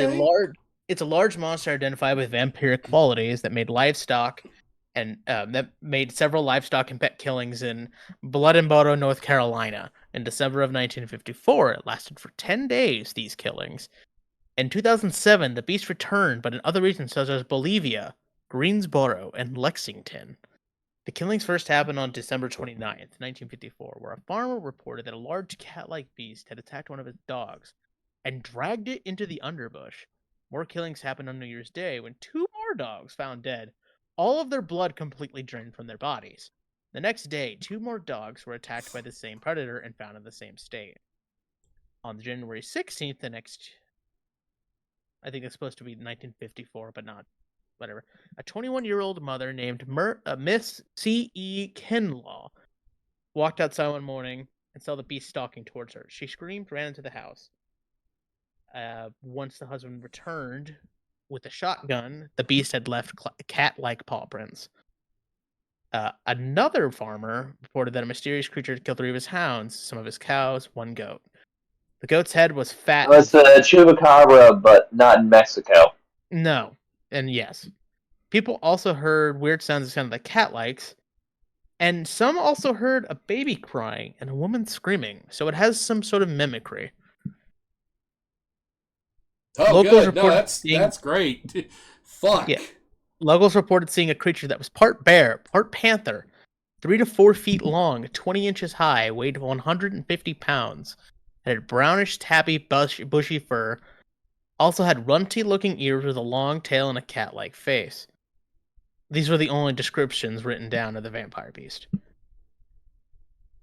Speaker 2: it's a large monster identified with vampiric qualities that made livestock and that made several livestock and pet killings in Blood and Bodo, North Carolina. In December of 1954, it lasted for 10 days, these killings. In 2007, the beast returned, but in other regions such as Bolivia, Greensboro, and Lexington. The killings first happened on December 29th, 1954, where a farmer reported that a large cat-like beast had attacked one of his dogs and dragged it into the underbush. More killings happened on New Year's Day when 2 more dogs found dead, all of their blood completely drained from their bodies. The next day, 2 more dogs were attacked by the same predator and found in the same state. On January 16th, I think it's supposed to be 1954, but not. Whatever. A 21-year-old mother named Miss C.E. Kinlaw walked outside one morning and saw the beast stalking towards her. She screamed, ran into the house. Once the husband returned with a shotgun, the beast had left cat-like paw prints. Another farmer reported that a mysterious creature had killed 3 of his hounds, some of his cows, 1 goat. The goat's head was fat.
Speaker 3: Well, it's a chupacabra, but not in Mexico.
Speaker 2: No. And yes. People also heard weird sounds that sounded like cat likes. And some also heard a baby crying and a woman screaming. So it has some sort of mimicry.
Speaker 1: Oh, good. No, that's great. Fuck. Yeah.
Speaker 2: Locals reported seeing a creature that was part bear, part panther, 3 to 4 feet long, 20 inches high, weighed 150 pounds. It had brownish, tabby, bushy fur. Also had runty-looking ears with a long tail and a cat-like face. These were the only descriptions written down of the vampire beast.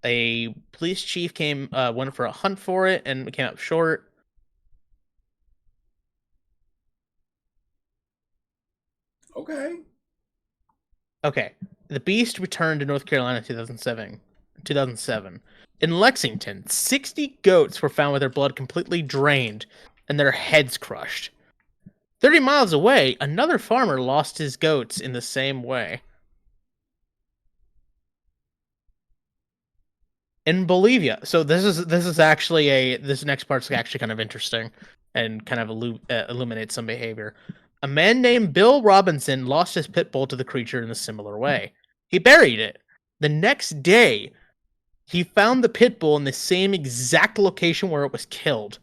Speaker 2: A police chief went for a hunt for it and came up short. Okay. The beast returned to North Carolina in 2007. In Lexington, 60 goats were found with their blood completely drained and their heads crushed. 30 miles away, another farmer lost his goats in the same way. In Bolivia, so this next part's actually kind of interesting and kind of illuminates some behavior. A man named Bill Robinson lost his pit bull to the creature in a similar way. He buried it. The next day, he found the pit bull in the same exact location where it was killed.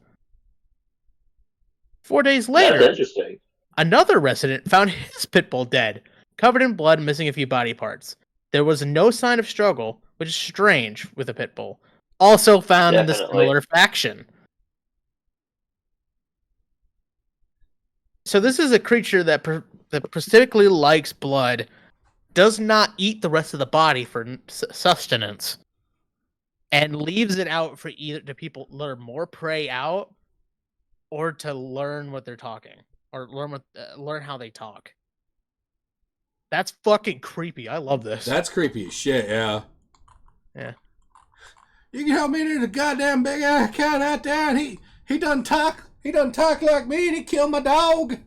Speaker 2: 4 days later,
Speaker 3: that's interesting.
Speaker 2: Another resident found his pit bull dead, covered in blood, missing a few body parts. There was no sign of struggle, which is strange with a pit bull. Also found in the similar faction. So this is a creature that specifically likes blood, does not eat the rest of the body for sustenance, and leaves it out for either to people lure more prey out or to learn what they're talking or learn how they talk. That's fucking creepy. I love this.
Speaker 1: That's creepy as shit, yeah.
Speaker 2: Yeah.
Speaker 1: You can help me to the goddamn big ass cat out there, and he doesn't talk like me, and he killed my dog.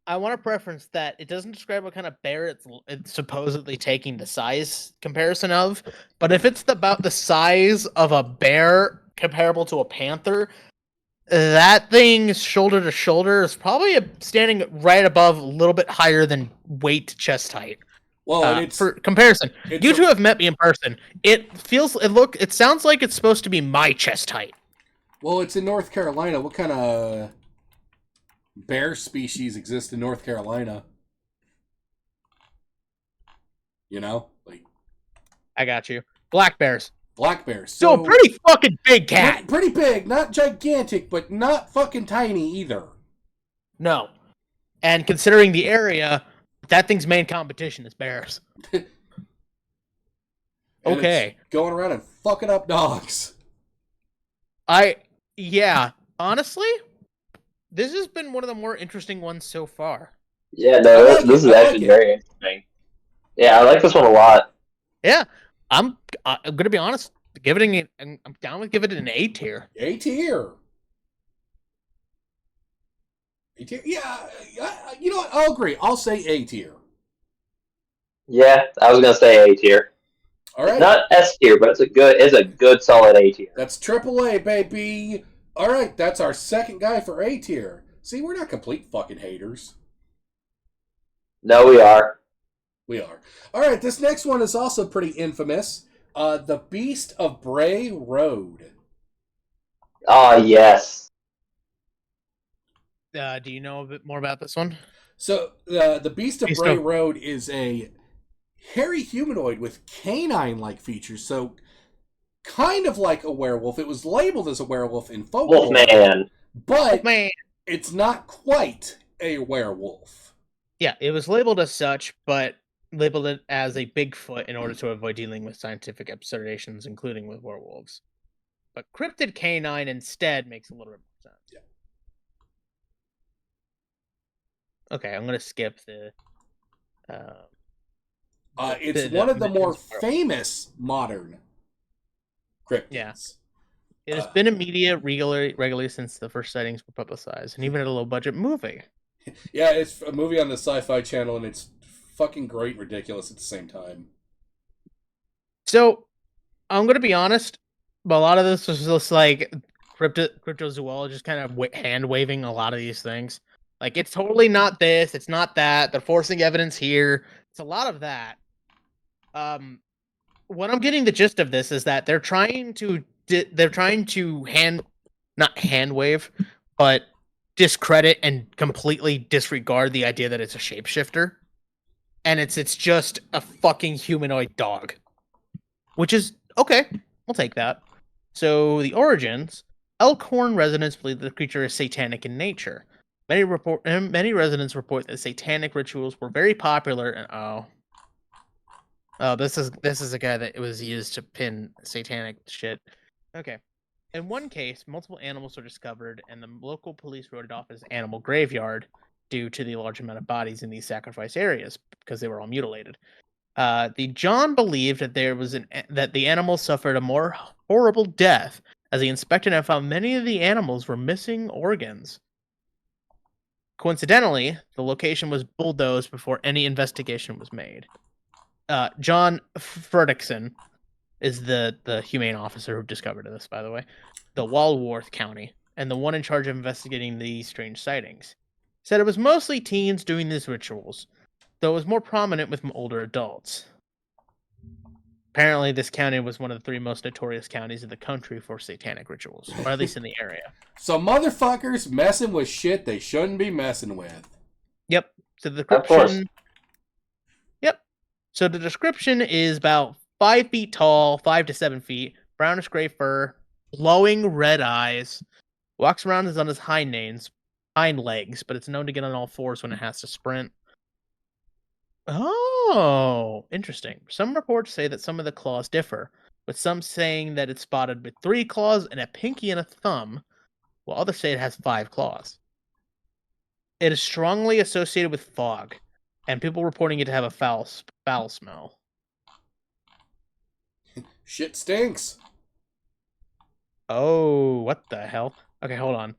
Speaker 2: I want to preference that it doesn't describe what kind of bear it's supposedly taking the size comparison of, but if it's about the size of a bear comparable to a panther, that thing shoulder to shoulder is probably standing right above, a little bit higher than weight to chest height.
Speaker 1: Well,
Speaker 2: for comparison, you two have met me in person. It sounds like it's supposed to be my chest height.
Speaker 1: Well, it's in North Carolina. What kind of bear species exist in North Carolina? You know, like
Speaker 2: I got you. Black bears.
Speaker 1: Black bears.
Speaker 2: So pretty fucking big cat.
Speaker 1: Pretty big, not gigantic, but not fucking tiny either.
Speaker 2: No. And considering the area, that thing's main competition is bears. Okay.
Speaker 1: Going around and fucking up dogs.
Speaker 2: Yeah, honestly, this has been one of the more interesting ones so far.
Speaker 3: Yeah, no, this is actually very interesting. Yeah, I like this one a lot.
Speaker 2: Yeah, I'm gonna be honest. I'm down with giving it an A tier.
Speaker 1: A tier. A tier. Yeah, you know what? I'll agree. I'll say A tier.
Speaker 3: Yeah, I was gonna say A tier.
Speaker 1: All right.
Speaker 3: Not S tier, but it's a good solid A tier.
Speaker 1: That's AAA, baby. All right, that's our second guy for A tier. See, we're not complete fucking haters.
Speaker 3: No, we are.
Speaker 1: We are. All right, this next one is also pretty infamous. The Beast of Bray Road.
Speaker 3: Ah, yes.
Speaker 2: Do you know a bit more about this one?
Speaker 1: So, the Beast of Bray Road is a hairy humanoid with canine-like features, so kind of like a werewolf. It was labeled as a werewolf in folklore.
Speaker 3: Wolfman.
Speaker 1: But it's not quite a werewolf.
Speaker 2: Yeah, it was labeled as such, but labeled it as a Bigfoot in order to avoid dealing with scientific observations, including with werewolves. But cryptid canine instead makes a little bit more sense.
Speaker 1: Yeah.
Speaker 2: Okay, I'm going to skip the...
Speaker 1: It's one of the more famous modern cryptids.
Speaker 2: Yeah. It has been in media regularly since the first sightings were publicized, and even at a low-budget movie.
Speaker 1: Yeah, it's a movie on the Sci-Fi Channel, and it's fucking great and ridiculous at the same time.
Speaker 2: So, I'm going to be honest, but a lot of this was just like cryptozoologists kind of hand-waving a lot of these things. Like, it's totally not this, it's not that, they're forcing evidence here. It's a lot of that. What I'm getting the gist of this is that they're trying to not hand wave, but discredit and completely disregard the idea that it's a shapeshifter, and it's just a fucking humanoid dog, which is okay. We'll take that. So the origins: Elkhorn residents believe the creature is satanic in nature. Many residents report that satanic rituals were very popular. And this is a guy that was used to pin satanic shit. Okay. In one case, multiple animals were discovered, and the local police wrote it off as animal graveyard due to the large amount of bodies in these sacrifice areas because they were all mutilated. The John believed that that the animals suffered a more horrible death, as he inspected and found many of the animals were missing organs. Coincidentally, the location was bulldozed before any investigation was made. John Fredrickson is the humane officer who discovered this, by the way, the Walworth County, and the one in charge of investigating these strange sightings. Said it was mostly teens doing these rituals, though it was more prominent with older adults. Apparently, this county was one of the 3 most notorious counties in the country for satanic rituals, or at least in the area.
Speaker 1: So motherfuckers messing with shit they shouldn't be messing with.
Speaker 2: Yep. So the description... Yep. So the description is about 5 feet tall, 5 to 7 feet, brownish gray fur, glowing red eyes, walks around on his hind legs, but it's known to get on all fours when it has to sprint. Oh, interesting. Some reports say that some of the claws differ, with some saying that it's spotted with 3 claws and a pinky and a thumb, while others say it has 5 claws. It is strongly associated with fog, and people reporting it to have a foul smell.
Speaker 1: Shit stinks.
Speaker 2: Oh, what the hell? Okay, hold on.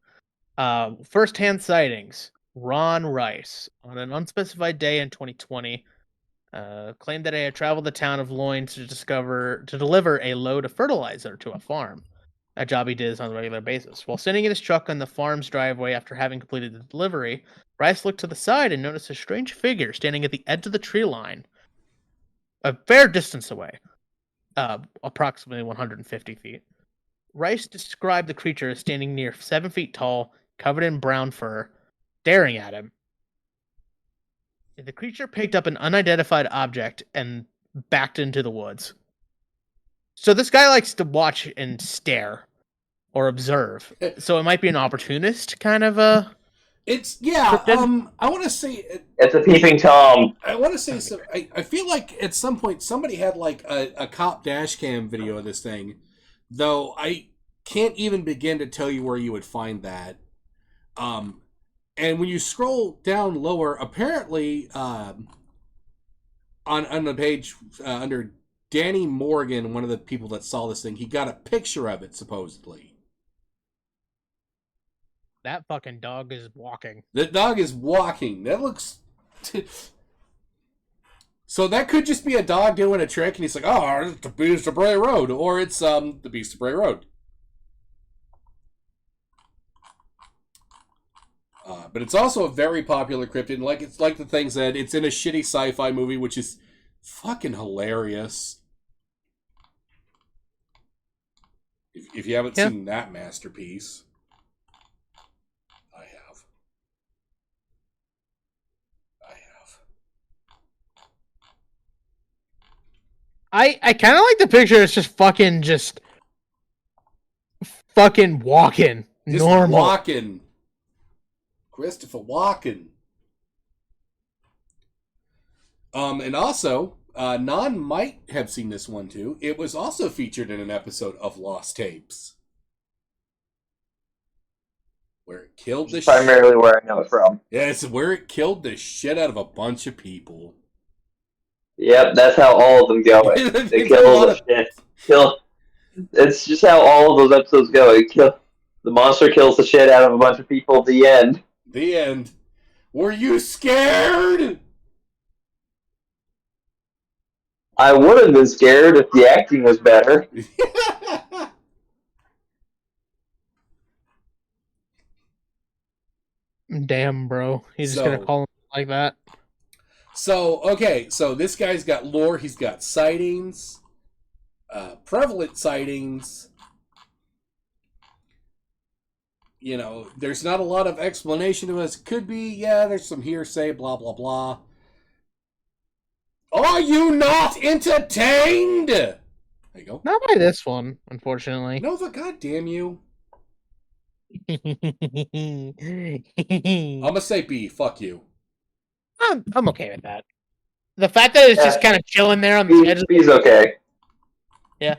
Speaker 2: First-hand sightings. Ron Rice, on an unspecified day in 2020, claimed that he had traveled the town of Loyne to deliver a load of fertilizer to a farm. A job he did on a regular basis. While sitting in his truck on the farm's driveway after having completed the delivery, Rice looked to the side and noticed a strange figure standing at the edge of the tree line, a fair distance away, approximately 150 feet. Rice described the creature as standing near 7 feet tall, covered in brown fur, staring at him. The creature picked up an unidentified object and backed into the woods. So this guy likes to watch and stare or observe. So it might be an opportunist kind of a...
Speaker 1: It's, yeah, I want to say...
Speaker 3: It's a peeping Tom.
Speaker 1: I want to say, I feel like at some point somebody had like a cop dash cam video of this thing, though I can't even begin to tell you where you would find that. And when you scroll down lower, apparently on the page under Danny Morgan, one of the people that saw this thing, he got a picture of it, supposedly.
Speaker 2: That fucking dog is walking.
Speaker 1: That dog is walking. That looks... So that could just be a dog doing a trick, and he's like, oh, it's the Beast of Bray Road. Or it's the Beast of Bray Road. But it's also a very popular cryptid. Like it's like the thing said, it's in a shitty sci-fi movie, which is fucking hilarious. If you haven't seen that masterpiece, I have.
Speaker 2: I kind of like the picture. It's just fucking walking.
Speaker 1: Just
Speaker 2: normal.
Speaker 1: walking. Christopher Walken. And also, Non might have seen this one too. It was also featured in an episode of Lost Tapes. Where it killed the
Speaker 3: primarily where I know it from.
Speaker 1: Yeah, it's where it killed the shit out of a bunch of people.
Speaker 3: Yep, that's how all of them go. They kill the shit. It's just how all of those episodes go. The monster kills the shit out of a bunch of people at the end.
Speaker 1: The end. Were you scared?
Speaker 3: I would have been scared if the acting was better.
Speaker 2: Damn, bro. He's just gonna call him like that.
Speaker 1: So, okay, so this guy's got lore, he's got sightings, prevalent sightings. You know, there's not a lot of explanation to this. Could be, yeah, there's some hearsay, blah, blah, blah. Are you not entertained? There you go.
Speaker 2: Not by this one, unfortunately.
Speaker 1: Nova, goddamn you.
Speaker 2: I'm
Speaker 1: gonna say B, fuck you.
Speaker 2: I'm okay with that. The fact that it's just kind of chilling there on the edge of
Speaker 3: B's okay.
Speaker 2: Yeah.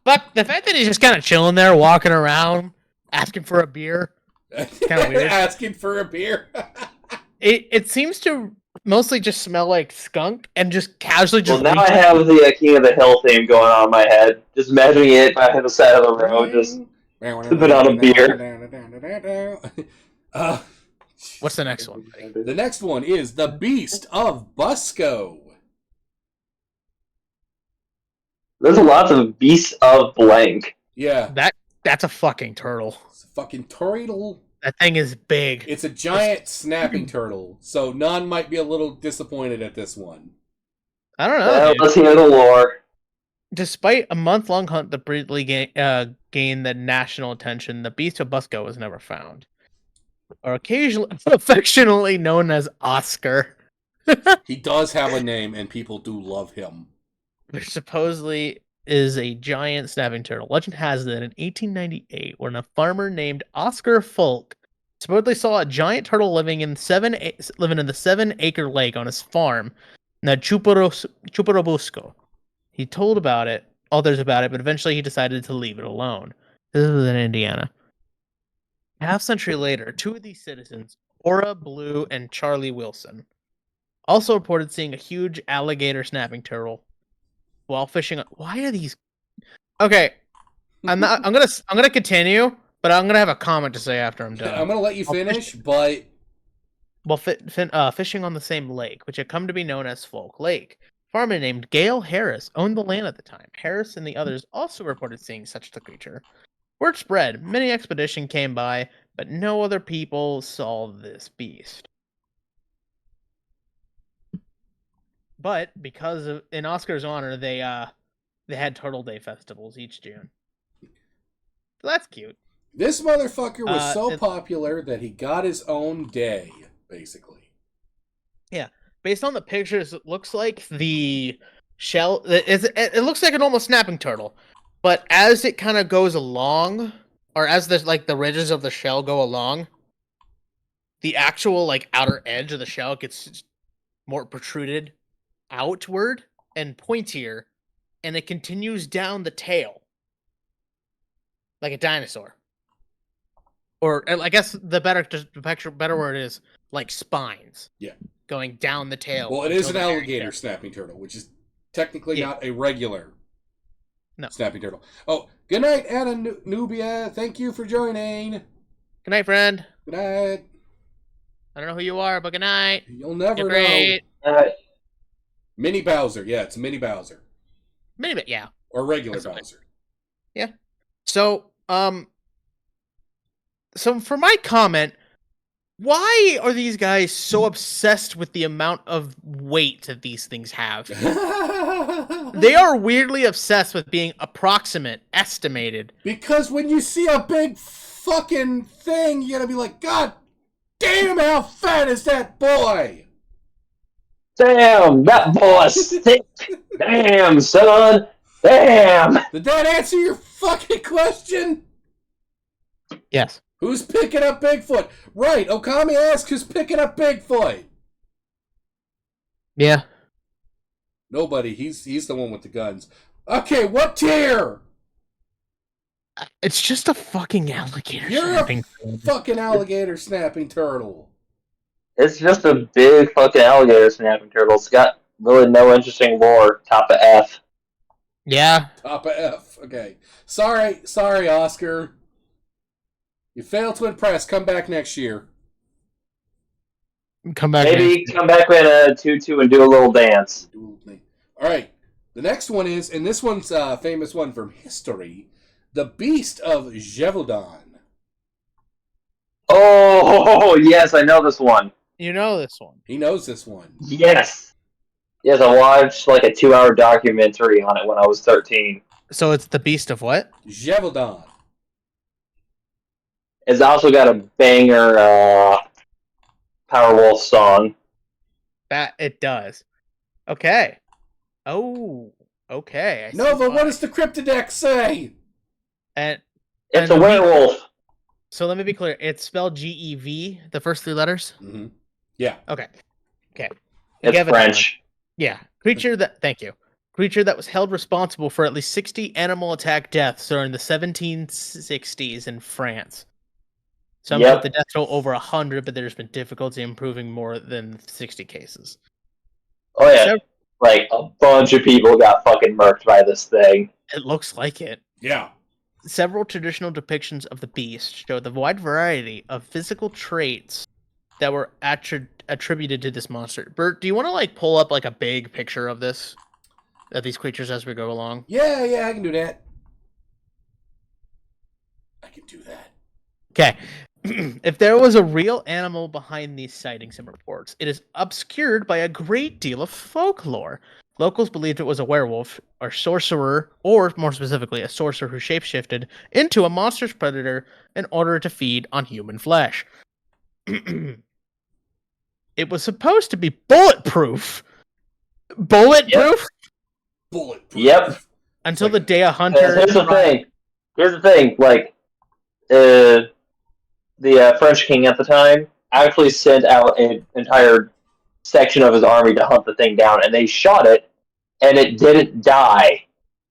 Speaker 2: But the fact that he's just kind of chilling there, walking around, asking for a beer. Kind of weird.
Speaker 1: Asking for a beer.
Speaker 2: It seems to mostly just smell like skunk and just casually just.
Speaker 3: Well, now I have the King of the Hill theme going on in my head. Just imagining it by the side of the road, just sipping on a beer.
Speaker 2: What's the next one?
Speaker 1: The next one is The Beast of Busco.
Speaker 3: There's lots of beasts of blank.
Speaker 1: Yeah.
Speaker 2: That's a fucking turtle.
Speaker 1: It's a fucking turtle.
Speaker 2: That thing is big.
Speaker 1: It's a giant snapping turtle. So none might be a little disappointed at this one.
Speaker 2: I don't know.
Speaker 3: Let's hear the lore.
Speaker 2: Despite a month-long hunt that briefly gained the national attention, the Beast of Busco was never found. Or occasionally, affectionately known as Oscar.
Speaker 1: He does have a name, and people do love him.
Speaker 2: Which supposedly is a giant snapping turtle. Legend has it that in 1898, when a farmer named Oscar Folk supposedly saw a giant turtle living in the 7-acre lake on his farm, in Chuparobusco. He told others about it, but eventually he decided to leave it alone. This was in Indiana. Half century later, two of these citizens, Ora Blue and Charlie Wilson, also reported seeing a huge alligator snapping turtle while fishing. Why are these? Okay, I'm gonna continue, but I'm gonna have a comment to say after I'm done.
Speaker 1: I'm gonna let you finish, but
Speaker 2: fishing on the same lake, which had come to be known as Folk Lake. A farmer named Gale Harris owned the land at the time. Harris and the others also reported seeing such a creature. Word spread. Many expeditions came by, but no other people saw this beast. But because of, in Oscar's honor, they had Turtle Day festivals each June. So that's cute.
Speaker 1: This motherfucker was so popular that he got his own day, basically.
Speaker 2: Yeah. Based on the pictures, it looks like the shell... It looks like an almost snapping turtle. But as it kind of goes along, or as the ridges of the shell go along, the actual outer edge of the shell gets more protruded outward and pointier, and it continues down the tail like a dinosaur. Or I guess the better word is like spines.
Speaker 1: Yeah,
Speaker 2: going down the tail.
Speaker 1: Well, it is an alligator snapping turtle, which is technically not a regular snapping turtle. Oh, good night, Anna Nubia. Thank you for joining.
Speaker 2: Good night, friend.
Speaker 1: Good night.
Speaker 2: I don't know who you are, but good night.
Speaker 1: You'll never
Speaker 2: You're great.
Speaker 1: know. Mini Bowser. Yeah, it's a Mini Bowser.
Speaker 2: Yeah.
Speaker 1: Or regular Bowser.
Speaker 2: Yeah. So for my comment, Why are these guys so obsessed with the amount of weight that these things have? They are weirdly obsessed with being approximate, estimated.
Speaker 1: Because when you see a big fucking thing, you're gonna be like, God damn, how fat is that boy?
Speaker 3: Damn, that boy's thick. Damn, son. Damn.
Speaker 1: Did that answer your fucking question?
Speaker 2: Yes.
Speaker 1: Who's picking up Bigfoot? Right, Okami asked who's picking up Bigfoot.
Speaker 2: Yeah.
Speaker 1: Nobody. He's the one with the guns. Okay, what tier?
Speaker 2: It's just a fucking alligator.
Speaker 1: You're a fucking alligator snapping turtle.
Speaker 3: It's just a big fucking alligator snapping turtle. It's got really no interesting lore. Top of F.
Speaker 2: Yeah.
Speaker 1: Top of F. Okay. Sorry, Oscar. You failed to impress. Come back next year.
Speaker 2: Come back.
Speaker 3: Maybe come back with a tutu and do a little dance.
Speaker 1: All right. The next one is, and this one's a famous one from history, the Beast of Gévaudan.
Speaker 3: Oh, yes, I know this one.
Speaker 2: You know this one.
Speaker 1: He knows this one.
Speaker 3: Yes. Yes, I watched like a 2-hour documentary on it when I was 13.
Speaker 2: So it's the Beast of what?
Speaker 1: Gévaudan.
Speaker 3: It's also got a banger Powerwolf song.
Speaker 2: That it does. Okay. Oh, okay.
Speaker 1: Nova, what does the Cryptid say?
Speaker 3: It's a werewolf.
Speaker 2: So let me be clear. It's spelled G-E-V, the first 3 letters?
Speaker 1: Mm-hmm. Yeah.
Speaker 2: Okay.
Speaker 3: It's French.
Speaker 2: Yeah. Thank you. Creature that was held responsible for at least 60 animal attack deaths during the 1760s in France. Some put the death toll over 100, but there's been difficulty in proving more than 60 cases.
Speaker 3: Oh, yeah. Like, a bunch of people got fucking murked by this thing.
Speaker 2: It looks like it.
Speaker 1: Yeah.
Speaker 2: Several traditional depictions of the beast show the wide variety of physical traits that were attributed to this monster. Bert, do you want to like pull up like a big picture of these creatures as we go along?
Speaker 1: Yeah, I can do that.
Speaker 2: Okay. If there was a real animal behind these sightings and reports, it is obscured by a great deal of folklore. Locals believed it was a werewolf, or sorcerer, or more specifically, a sorcerer who shapeshifted into a monstrous predator in order to feed on human flesh. It was supposed to be bulletproof. Bulletproof?
Speaker 1: Bulletproof.
Speaker 3: Yep.
Speaker 2: Until the day a hunter...
Speaker 3: Here's the thing. Like, the French king at the time actually sent out an entire section of his army to hunt the thing down, and they shot it, and it didn't die.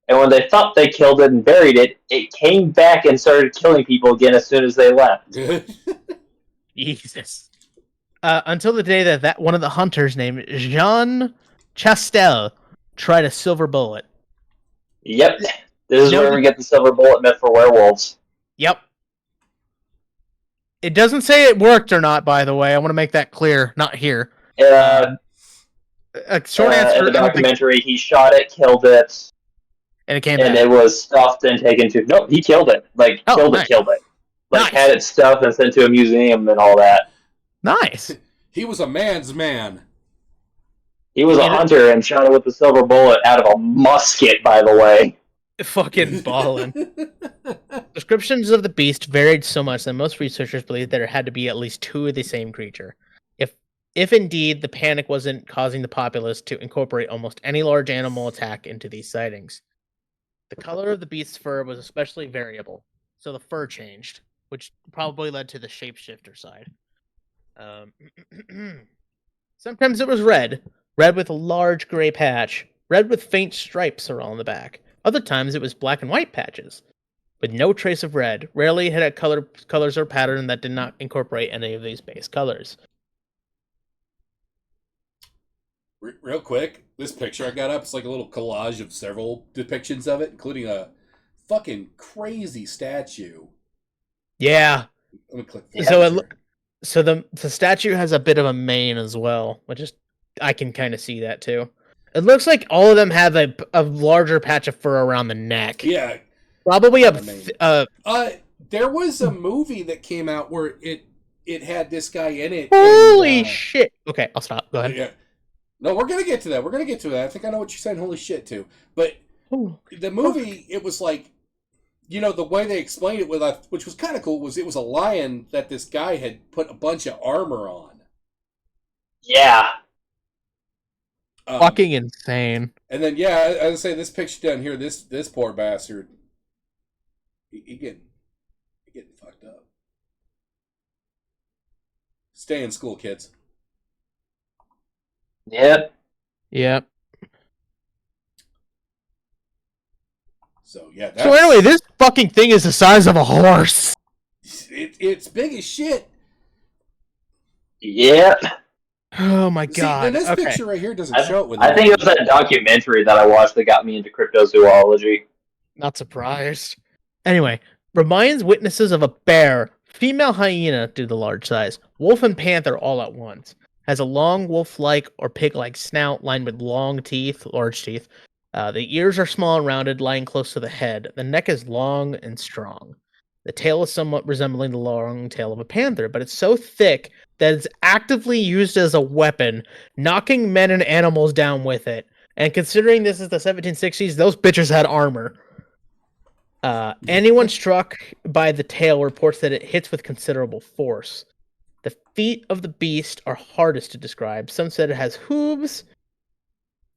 Speaker 3: And when they thought they killed it and buried it, it came back and started killing people again as soon as they left.
Speaker 2: Jesus. Until the day that one of the hunters named Jean Chastel tried a silver bullet.
Speaker 3: Yep. This is where we get the silver bullet myth for werewolves.
Speaker 2: Yep. It doesn't say it worked or not, by the way. I want to make that clear. Not here.
Speaker 3: A
Speaker 2: short answer.
Speaker 3: In the documentary, he shot it, killed it,
Speaker 2: and it came back.
Speaker 3: And it was stuffed and taken to... Nope, he killed it. Like, killed it. Like, had it stuffed and sent to a museum and all that.
Speaker 2: Nice.
Speaker 1: He was a man's man.
Speaker 3: He was a hunter and shot it with a silver bullet out of a musket, by the way.
Speaker 2: Fucking ballin'. Descriptions of the beast varied so much that most researchers believe there had to be at least 2 of the same creature. If indeed the panic wasn't causing the populace to incorporate almost any large animal attack into these sightings. The color of the beast's fur was especially variable, so the fur changed, which probably led to the shapeshifter side. Sometimes it was red with a large gray patch, red with faint stripes around the back. Other times it was black and white patches, with no trace of red. Rarely it had colors or pattern that did not incorporate any of these base colors.
Speaker 1: Real quick, this picture I got up, it's like a little collage of several depictions of it, including a fucking crazy statue.
Speaker 2: Yeah.
Speaker 1: Let me click
Speaker 2: so the statue has a bit of a mane as well, which is I can kind of see that too. It looks like all of them have a larger patch of fur around the neck.
Speaker 1: Yeah.
Speaker 2: Probably
Speaker 1: there was a movie that came out where it had this guy in it.
Speaker 2: Holy shit! Okay, I'll stop. Go ahead.
Speaker 1: Yeah. No, we're gonna get to that. I think I know what you're saying. Holy shit, too. But the movie, it was like, the way they explained it, which was kind of cool, was it was a lion that this guy had put a bunch of armor on.
Speaker 3: Yeah.
Speaker 2: Fucking insane.
Speaker 1: And then, as I say, this picture down here, this poor bastard, he getting fucked up. Stay in school, kids.
Speaker 3: Yep.
Speaker 1: So, yeah.
Speaker 2: So anyway, this fucking thing is the size of a horse.
Speaker 1: It's big as shit.
Speaker 3: Yep.
Speaker 2: Oh my god.
Speaker 1: See, this picture right here doesn't show it with
Speaker 3: I think it was that documentary that I watched that got me into cryptozoology.
Speaker 2: Not surprised. Anyway, reminds witnesses of a bear, female hyena due to the large size, wolf and panther all at once. Has a long wolf-like or pig-like snout lined with long teeth, large teeth. The ears are small and rounded, lying close to the head. The neck is long and strong. The tail is somewhat resembling the long tail of a panther, but it's so thick that it's actively used as a weapon, knocking men and animals down with it. And considering this is the 1760s, those bitches had armor. Anyone struck by the tail reports that it hits with considerable force. The feet of the beast are hardest to describe. Some said it has hooves,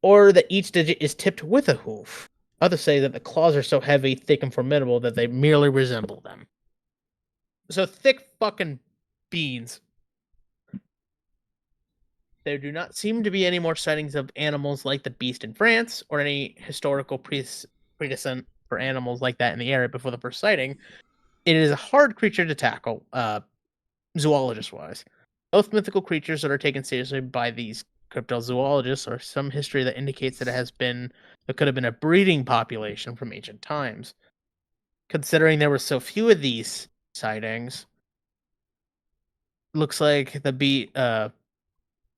Speaker 2: or that each digit is tipped with a hoof. Others say that the claws are so heavy, thick, and formidable that they merely resemble them. So thick fucking beans. There do not seem to be any more sightings of animals like the beast in France, or any historical precedent for animals like that in the area before the first sighting. It is a hard creature to tackle, zoologist-wise. Both mythical creatures that are taken seriously by these cryptozoologists are some history that indicates that it could have been a breeding population from ancient times. Considering there were so few of these sightings, looks like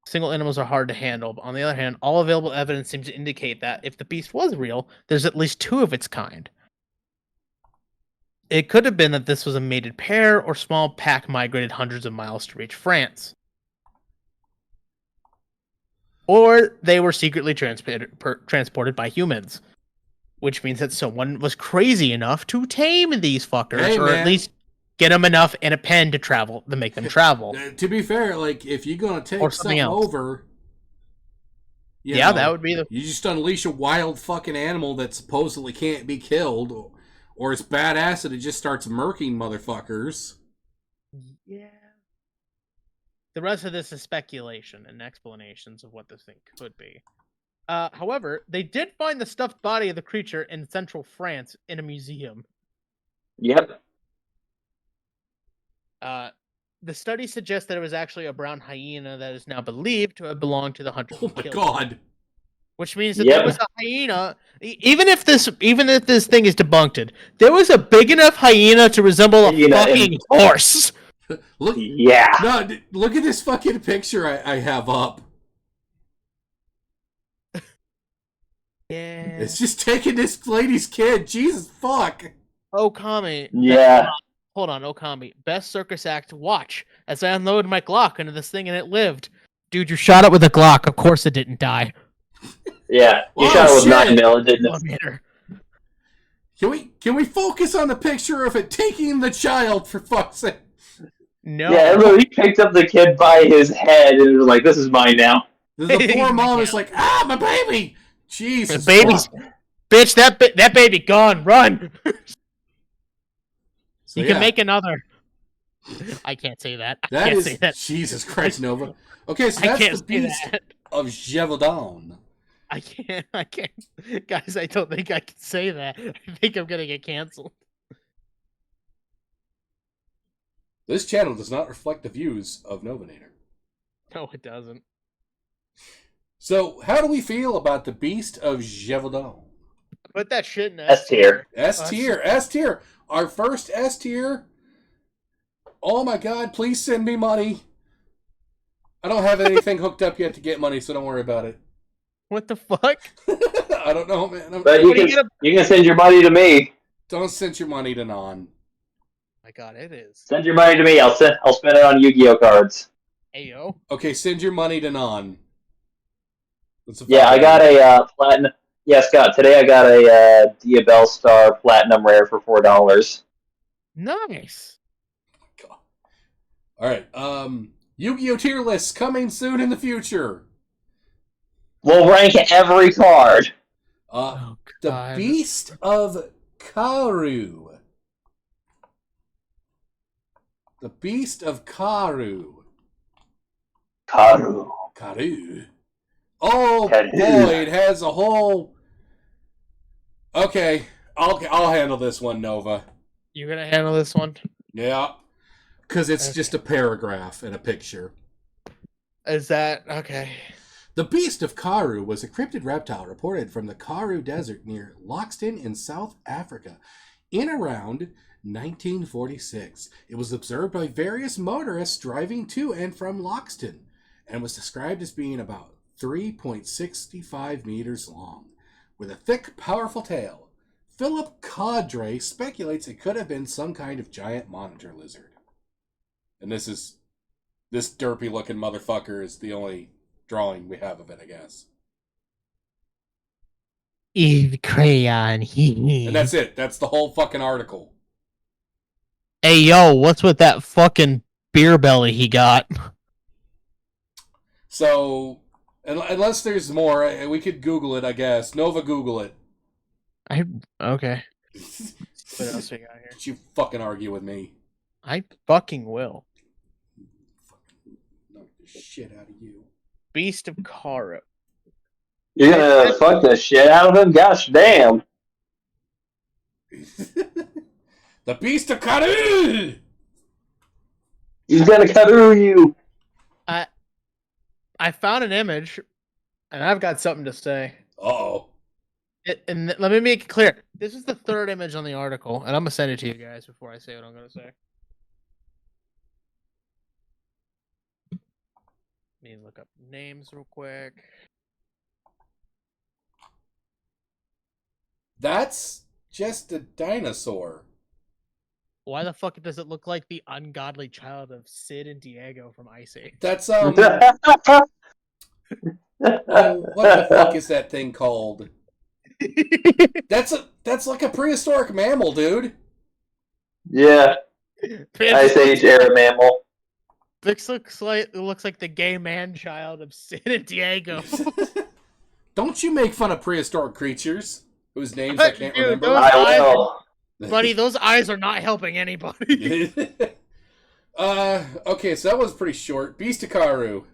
Speaker 2: single animals are hard to handle. But on the other hand, all available evidence seems to indicate that if the beast was real, there's at least two of its kind. It could have been that this was a mated pair, or small pack migrated hundreds of miles to reach France. Or they were secretly transported by humans. Which means that someone was crazy enough to tame these fuckers, or at least get them enough in a pen to make them travel.
Speaker 1: To be fair, like, if you're going to take something over...
Speaker 2: that would be
Speaker 1: You just unleash a wild fucking animal that supposedly can't be killed, or it's badass and it just starts murking motherfuckers.
Speaker 2: Yeah. The rest of this is speculation and explanations of what this thing could be. However, they did find the stuffed body of the creature in central France in a museum.
Speaker 3: Yep.
Speaker 2: The study suggests that it was actually a brown hyena that is now believed to have belonged to the hunter.
Speaker 1: Oh my god!
Speaker 2: Which means that there was a hyena. Even if this thing is debunked, there was a big enough hyena to resemble a fucking horse.
Speaker 1: Look at this fucking picture I have up.
Speaker 2: Yeah.
Speaker 1: It's just taking this lady's kid. Jesus fuck.
Speaker 2: Okami.
Speaker 3: Yeah.
Speaker 2: Hold on, Okami. Best circus act, watch. As I unloaded my Glock into this thing and it lived. Dude, you shot it with a Glock. Of course it didn't die.
Speaker 3: Yeah. You shot it with 9mm, didn't
Speaker 1: it? Can we focus on the picture of it taking the child, for fuck's sake?
Speaker 2: No.
Speaker 3: Yeah, look, he picked up the kid by his head and was like, this is mine now.
Speaker 1: The poor mom is like, my baby! Jesus.
Speaker 2: The baby's... Bitch, that baby gone. Run! You can make another. I can't say that. I can't say that.
Speaker 1: Jesus Christ, Nova. Okay, so that's the beast of Gévaudan.
Speaker 2: I can't. Guys, I don't think I can say that. I think I'm going to get canceled.
Speaker 1: This channel does not reflect the views of Novanator.
Speaker 2: No, it doesn't.
Speaker 1: So, how do we feel about the beast of Gévaudan?
Speaker 2: Put that shit in
Speaker 3: S tier.
Speaker 1: S tier. S tier. Our first S tier. Oh my god, please send me money. I don't have anything hooked up yet to get money, so don't worry about it.
Speaker 2: What the fuck?
Speaker 1: I don't know, man.
Speaker 3: But you can send your money to me.
Speaker 1: Don't send your money to Non.
Speaker 2: My my god, it is.
Speaker 3: Send your money to me. I'll spend it on Yu-Gi-Oh cards.
Speaker 2: Hey yo.
Speaker 1: Okay, send your money to Non.
Speaker 3: Yeah, I got a platinum. Yeah, Scott. Today I got a Diabell Star Platinum Rare for $4.
Speaker 2: Nice.
Speaker 1: God. All right. Yu-Gi-Oh tier lists coming soon in the future.
Speaker 3: We'll rank every card.
Speaker 1: The Beast of Karu. The Beast of Karu.
Speaker 3: Karu.
Speaker 1: Oh boy, it has a whole. Okay, I'll handle this one, Nova.
Speaker 2: You're gonna handle this one?
Speaker 1: Yeah, because it's just a paragraph and a picture.
Speaker 2: Is that okay?
Speaker 1: The Beast of Karu was a cryptid reptile reported from the Karoo Desert near Loxton in South Africa in around 1946. It was observed by various motorists driving to and from Loxton and was described as being about 3.65 meters long, with a thick, powerful tail. Philip Caudray speculates it could have been some kind of giant monitor lizard. And this derpy-looking motherfucker is the only drawing we have of it, I guess.
Speaker 2: Eve crayon.
Speaker 1: And that's it. That's the whole fucking article.
Speaker 2: Hey yo, what's with that fucking beer belly he got?
Speaker 1: So, unless there's more, we could Google it, I guess. Nova, Google it.
Speaker 2: Okay. What else we got here?
Speaker 1: Don't you fucking argue with me.
Speaker 2: I fucking will.
Speaker 1: Fucking knock the shit out of you.
Speaker 2: Beast of Karu.
Speaker 3: You're gonna fuck the shit out of him? Gosh damn.
Speaker 1: The Beast of Karu!
Speaker 3: He's gonna Karu you.
Speaker 2: I found an image, and I've got something to say.
Speaker 1: Uh-oh.
Speaker 2: And let me make it clear. This is the third image on the article, and I'm going to send it to you guys before I say what I'm going to say. Let me look up names real quick.
Speaker 1: That's just a dinosaur.
Speaker 2: Why the fuck does it look like the ungodly child of Sid and Diego from Ice Age?
Speaker 1: That's, what the fuck is that thing called? That's like a prehistoric mammal, dude.
Speaker 3: Yeah. Ice Age era mammal.
Speaker 2: This looks like the gay man child of Sid and Diego.
Speaker 1: Don't you make fun of prehistoric creatures whose names I can't remember.
Speaker 3: I will.
Speaker 2: Buddy, those eyes are not helping anybody.
Speaker 1: Okay, so that was pretty short. Beast of Karu.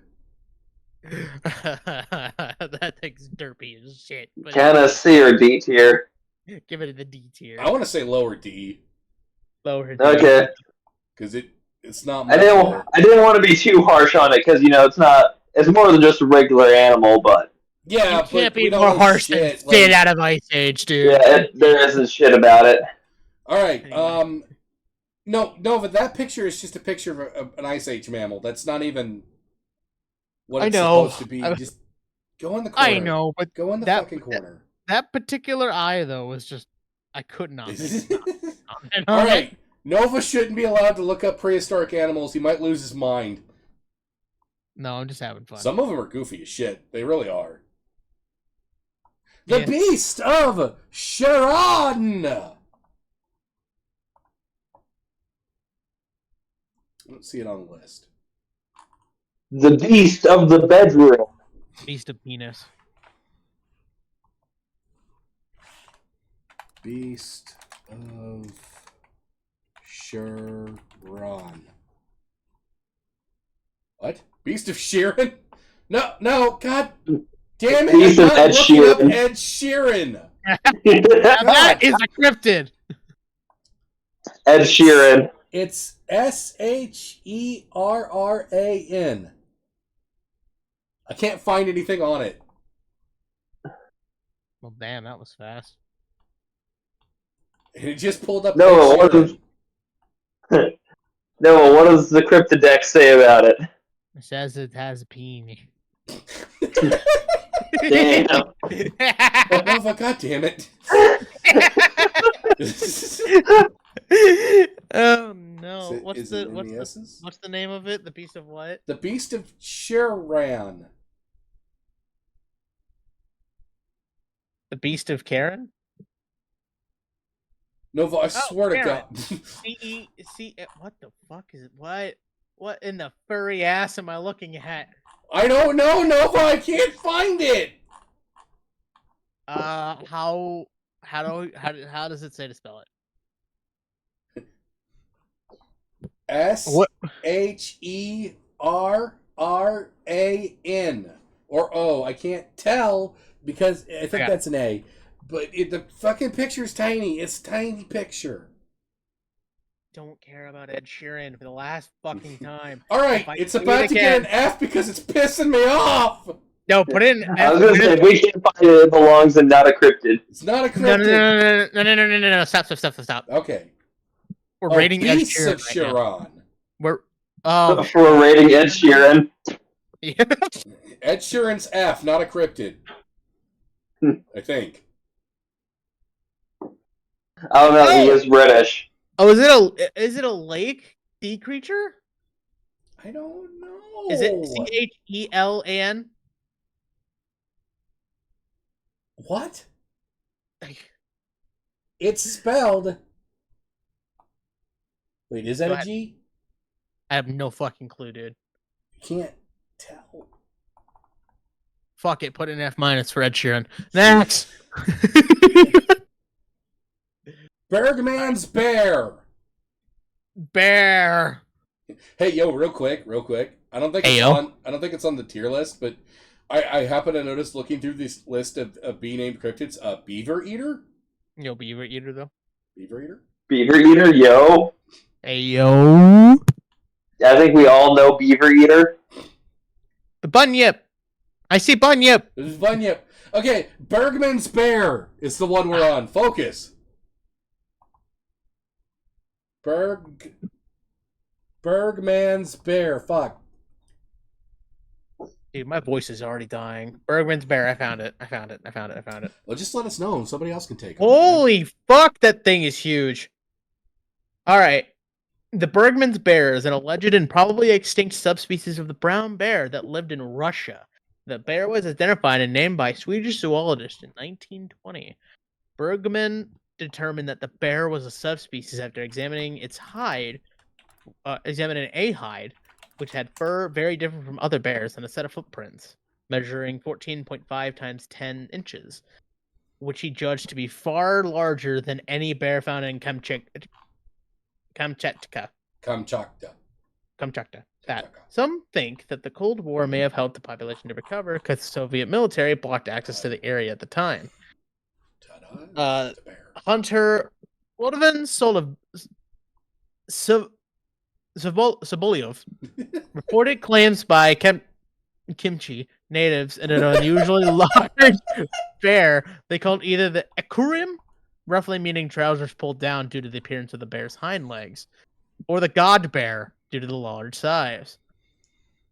Speaker 2: That thing's derpy as shit.
Speaker 3: Kind of C or D tier.
Speaker 2: Give it the D tier.
Speaker 1: I want to say lower D.
Speaker 2: Lower D.
Speaker 3: Okay.
Speaker 1: Because it's not much.
Speaker 3: I didn't want to be too harsh on it because it's not. It's more than just a regular animal, but
Speaker 1: yeah,
Speaker 2: you can't be more harsh than Sid out of Ice Age, dude.
Speaker 3: Yeah, there isn't shit about it.
Speaker 1: All right. Anyway. No, Nova, that picture is just a picture of an Ice Age mammal. That's not even what it's supposed to be. Just go in the corner.
Speaker 2: I know, but
Speaker 1: go in the fucking corner.
Speaker 2: That particular eye, though, was just I could not.
Speaker 1: All right. Nova shouldn't be allowed to look up prehistoric animals. He might lose his mind.
Speaker 2: No, I'm just having fun.
Speaker 1: Some of them are goofy as shit. They really are. The Beast of Sharon! I don't see it on the list.
Speaker 3: The Beast of the Bedroom.
Speaker 2: Beast of Penis.
Speaker 1: Beast of Sharon. What? Beast of Sheeran? No, god damn it!
Speaker 3: Beast of Ed Sheeran.
Speaker 1: Ed Sheeran.
Speaker 2: That is a cryptid.
Speaker 3: Ed Sheeran.
Speaker 1: It's Sherran. I can't find anything on it.
Speaker 2: Well, damn, that was fast.
Speaker 1: It just pulled up.
Speaker 3: No, what does the Cryptid say about it?
Speaker 2: It says it has a peenie.
Speaker 3: Damn.
Speaker 1: Oh, god damn it.
Speaker 2: Oh No,
Speaker 1: Is it MES's?
Speaker 2: what's the name of it? The Beast of what?
Speaker 1: The Beast of Chiran.
Speaker 2: The Beast of Karen?
Speaker 1: Nova, I swear to God.
Speaker 2: What the fuck is it? What in the furry ass am I looking at?
Speaker 1: I don't know, Nova. I can't find it.
Speaker 2: How does it say to spell it?
Speaker 1: SHERRAN or O. I can't tell because I think that's an A. But the fucking picture's tiny. It's a tiny picture.
Speaker 2: Don't care about Ed Sheeran for the last fucking time.
Speaker 1: All right, it's about to get an F because it's pissing me off.
Speaker 2: No, put it in F.
Speaker 3: I was going to say, if we can't find it, it belongs in Not a Cryptid.
Speaker 1: It's not a cryptid.
Speaker 2: No. Stop.
Speaker 1: Okay.
Speaker 2: We're rating Ed
Speaker 1: Beasts of
Speaker 2: Sheeran.
Speaker 1: Chiran.
Speaker 3: We're rating Ed Sheeran.
Speaker 1: Ed Sheeran's F, not a cryptid. I think.
Speaker 3: I don't know. He is British.
Speaker 2: Oh, is it a lake sea creature?
Speaker 1: I don't know.
Speaker 2: Is it CHELAN?
Speaker 1: What? It's spelled. Wait, is that a G?
Speaker 2: I have no fucking clue, dude.
Speaker 1: Can't tell.
Speaker 2: Fuck it, put an F- for Ed Sheeran. Next.
Speaker 1: Bergman's Bear.
Speaker 2: Bear.
Speaker 1: Hey, yo, real quick. I don't think it's on the tier list, but I happen to notice looking through this list of bee named cryptids, Beaver Eater.
Speaker 2: Yo, Beaver Eater though.
Speaker 1: Beaver Eater.
Speaker 3: Beaver Eater, yo.
Speaker 2: Hey, yo.
Speaker 3: I think we all know Beaver Eater.
Speaker 2: Bunyip. I see Bunyip.
Speaker 1: This is Bunyip. Okay, Bergman's Bear is the one we're on. Focus. Bergman's Bear. Fuck.
Speaker 2: Dude, my voice is already dying. Bergman's Bear. I found it.
Speaker 1: Well, just let us know and somebody else can take it.
Speaker 2: Holy fuck, that thing is huge. All right. The Bergman's bear is an alleged and probably extinct subspecies of the brown bear that lived in Russia. The bear was identified and named by a Swedish zoologist in 1920. Bergman determined that the bear was a subspecies after examining a hide, which had fur very different from other bears and a set of footprints, measuring 14.5 times 10 inches, which he judged to be far larger than any bear found in Kamchatka. Some think that the Cold War may have helped the population to recover because the Soviet military blocked access to the area at the time. Hunter Wodovan Sobolev reported claims by Kimchi natives in an unusually large bear they called either the Ekurim, roughly meaning trousers pulled down due to the appearance of the bear's hind legs, or the God Bear due to the large size.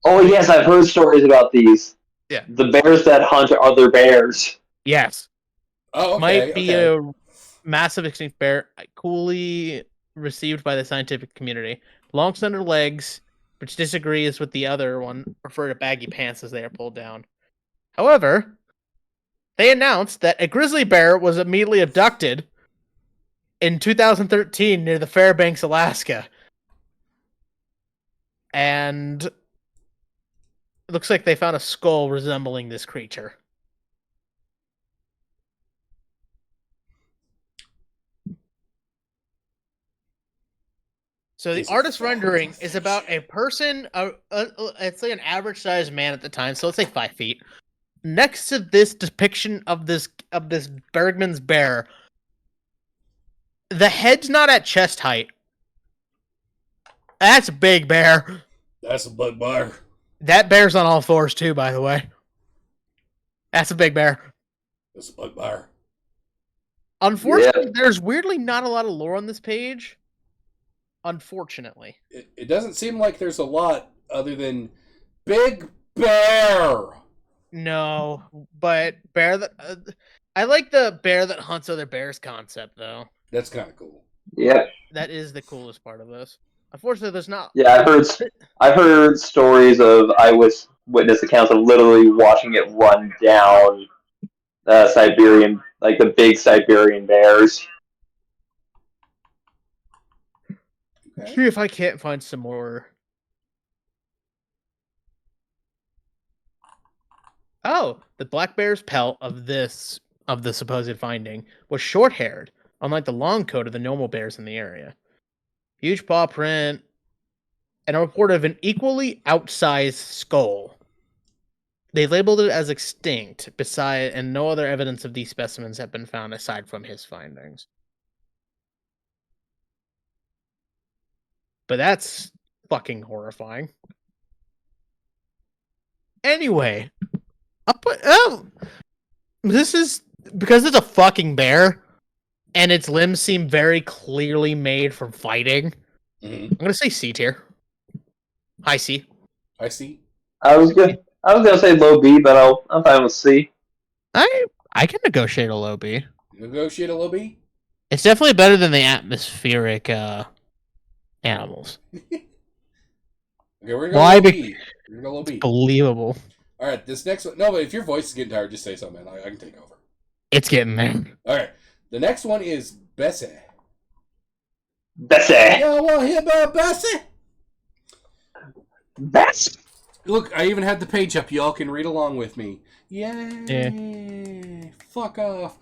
Speaker 3: Oh yes, I've heard stories about these.
Speaker 2: Yeah.
Speaker 3: The bears that hunt other bears.
Speaker 2: Yes.
Speaker 1: Oh, okay.
Speaker 2: Might be a massive extinct bear, coolly received by the scientific community. Long slender legs, which disagrees with the other one, refer to baggy pants as they are pulled down. However, they announced that a grizzly bear was immediately abducted in 2013 near the Fairbanks, Alaska. And it looks like they found a skull resembling this creature. So the artist rendering is about a person, let's say an average sized man at the time, so let's say 5 feet. Next to this depiction of this Bergman's bear, the head's not at chest height. That's a big bear.
Speaker 1: That's a big bear.
Speaker 2: That bear's on all fours too, by the way. That's a big bear.
Speaker 1: That's a big bear.
Speaker 2: Unfortunately, there's weirdly not a lot of lore on this page. Unfortunately.
Speaker 1: It doesn't seem like there's a lot other than Big Bear.
Speaker 2: No, but bear that... I like the bear that hunts other bears concept, though.
Speaker 1: That's kind of cool.
Speaker 3: Yeah.
Speaker 2: That is the coolest part of this. Unfortunately, there's not.
Speaker 3: Yeah, I've heard stories of eyewitness accounts of literally watching it run down Siberian, like the big Siberian bears.
Speaker 1: Okay.
Speaker 2: See if I can't find some more. Oh, the black bear's pelt of the supposed finding was short-haired, unlike the long coat of the normal bears in the area. Huge paw print, and a report of an equally outsized skull. They labeled it as extinct, and no other evidence of these specimens have been found aside from his findings. But that's fucking horrifying. Anyway, this is because it's a fucking bear, and its limbs seem very clearly made from fighting.
Speaker 1: Mm-hmm.
Speaker 2: I'm gonna say C tier. High C.
Speaker 1: I see.
Speaker 3: I was gonna say low B, but I'm fine with C.
Speaker 2: I can negotiate a low B.
Speaker 1: Negotiate a low B?
Speaker 2: It's definitely better than the atmospheric animals.
Speaker 1: Okay, we're gonna go low B. We're gonna go low B.
Speaker 2: Believable.
Speaker 1: All right, this next one. No, but if your voice is getting tired, just say something, man. I can take over.
Speaker 2: It's getting there.
Speaker 1: All right, the next one is Bessie.
Speaker 3: Bessie.
Speaker 1: Y'all want to hear about Bessie?
Speaker 3: Bessie.
Speaker 1: Look, I even had the page up. Y'all can read along with me. Yay!
Speaker 2: Yeah.
Speaker 1: Fuck off.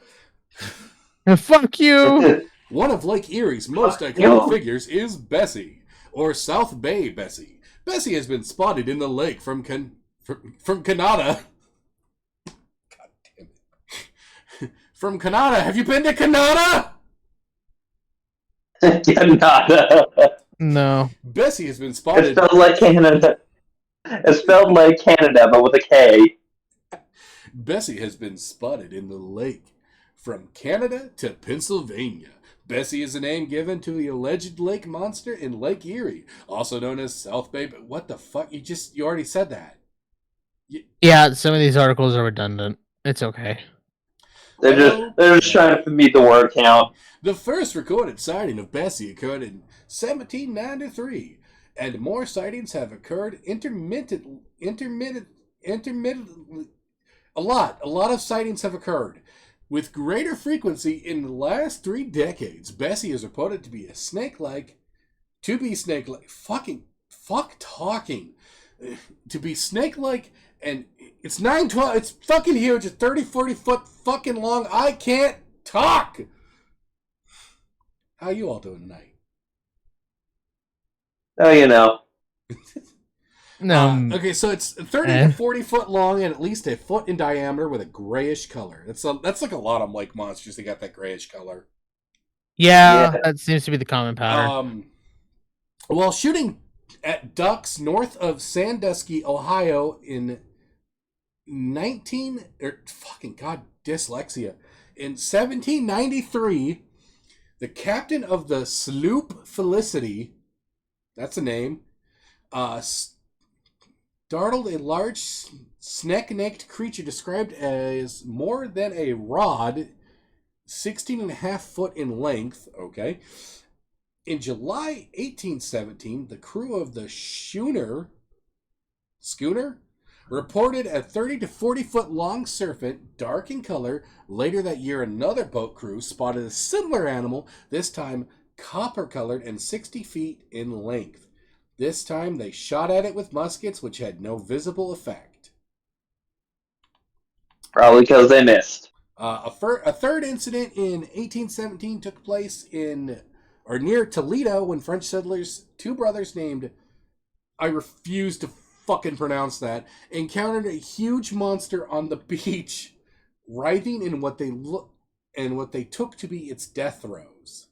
Speaker 2: Fuck you.
Speaker 1: One of Lake Erie's most iconic figures is Bessie, or South Bay Bessie. Bessie has been spotted in the lake from Canada. God damn it. From Canada. Have you been to Canada?
Speaker 3: Canada.
Speaker 2: No.
Speaker 1: Bessie has been spotted.
Speaker 3: It's spelled like Canada. It's spelled like Canada, but with a K.
Speaker 1: Bessie has been spotted in the lake from Canada to Pennsylvania. Bessie is a name given to the alleged lake monster in Lake Erie, also known as South Bay. But what the fuck? You already said that.
Speaker 2: Yeah, some of these articles are redundant. It's okay.
Speaker 3: They're just trying to meet the word count.
Speaker 1: The first recorded sighting of Bessie occurred in 1793, and more sightings have occurred intermittently. A lot of sightings have occurred. With greater frequency in the last 3 decades, Bessie is reported to be snake-like, to be snake-like, and it's 9-12, it's fucking huge, it's 30-40 foot fucking long, I can't talk! How you all doing tonight?
Speaker 3: Oh, you know.
Speaker 2: No.
Speaker 1: Okay, so it's 30 to 40 foot long and at least a foot in diameter with a grayish color. That's like a lot of lake monsters. They got that grayish color.
Speaker 2: Yeah, that seems to be the common pattern.
Speaker 1: While shooting at ducks north of Sandusky, Ohio, in 1793, the captain of the sloop Felicity, that's a name, startled a large snake-necked creature described as more than a rod, 16.5 foot in length. Okay. In July 1817, the crew of the schooner reported a 30 to 40 foot long serpent, dark in color. Later that year, another boat crew spotted a similar animal, this time copper colored and 60 feet in length. This time, they shot at it with muskets, which had no visible effect.
Speaker 3: Probably because they missed.
Speaker 1: A third incident in 1817 took place near Toledo when French settlers, 2 brothers named, I refuse to fucking pronounce that, encountered a huge monster on the beach, writhing in what they took to be its death throes.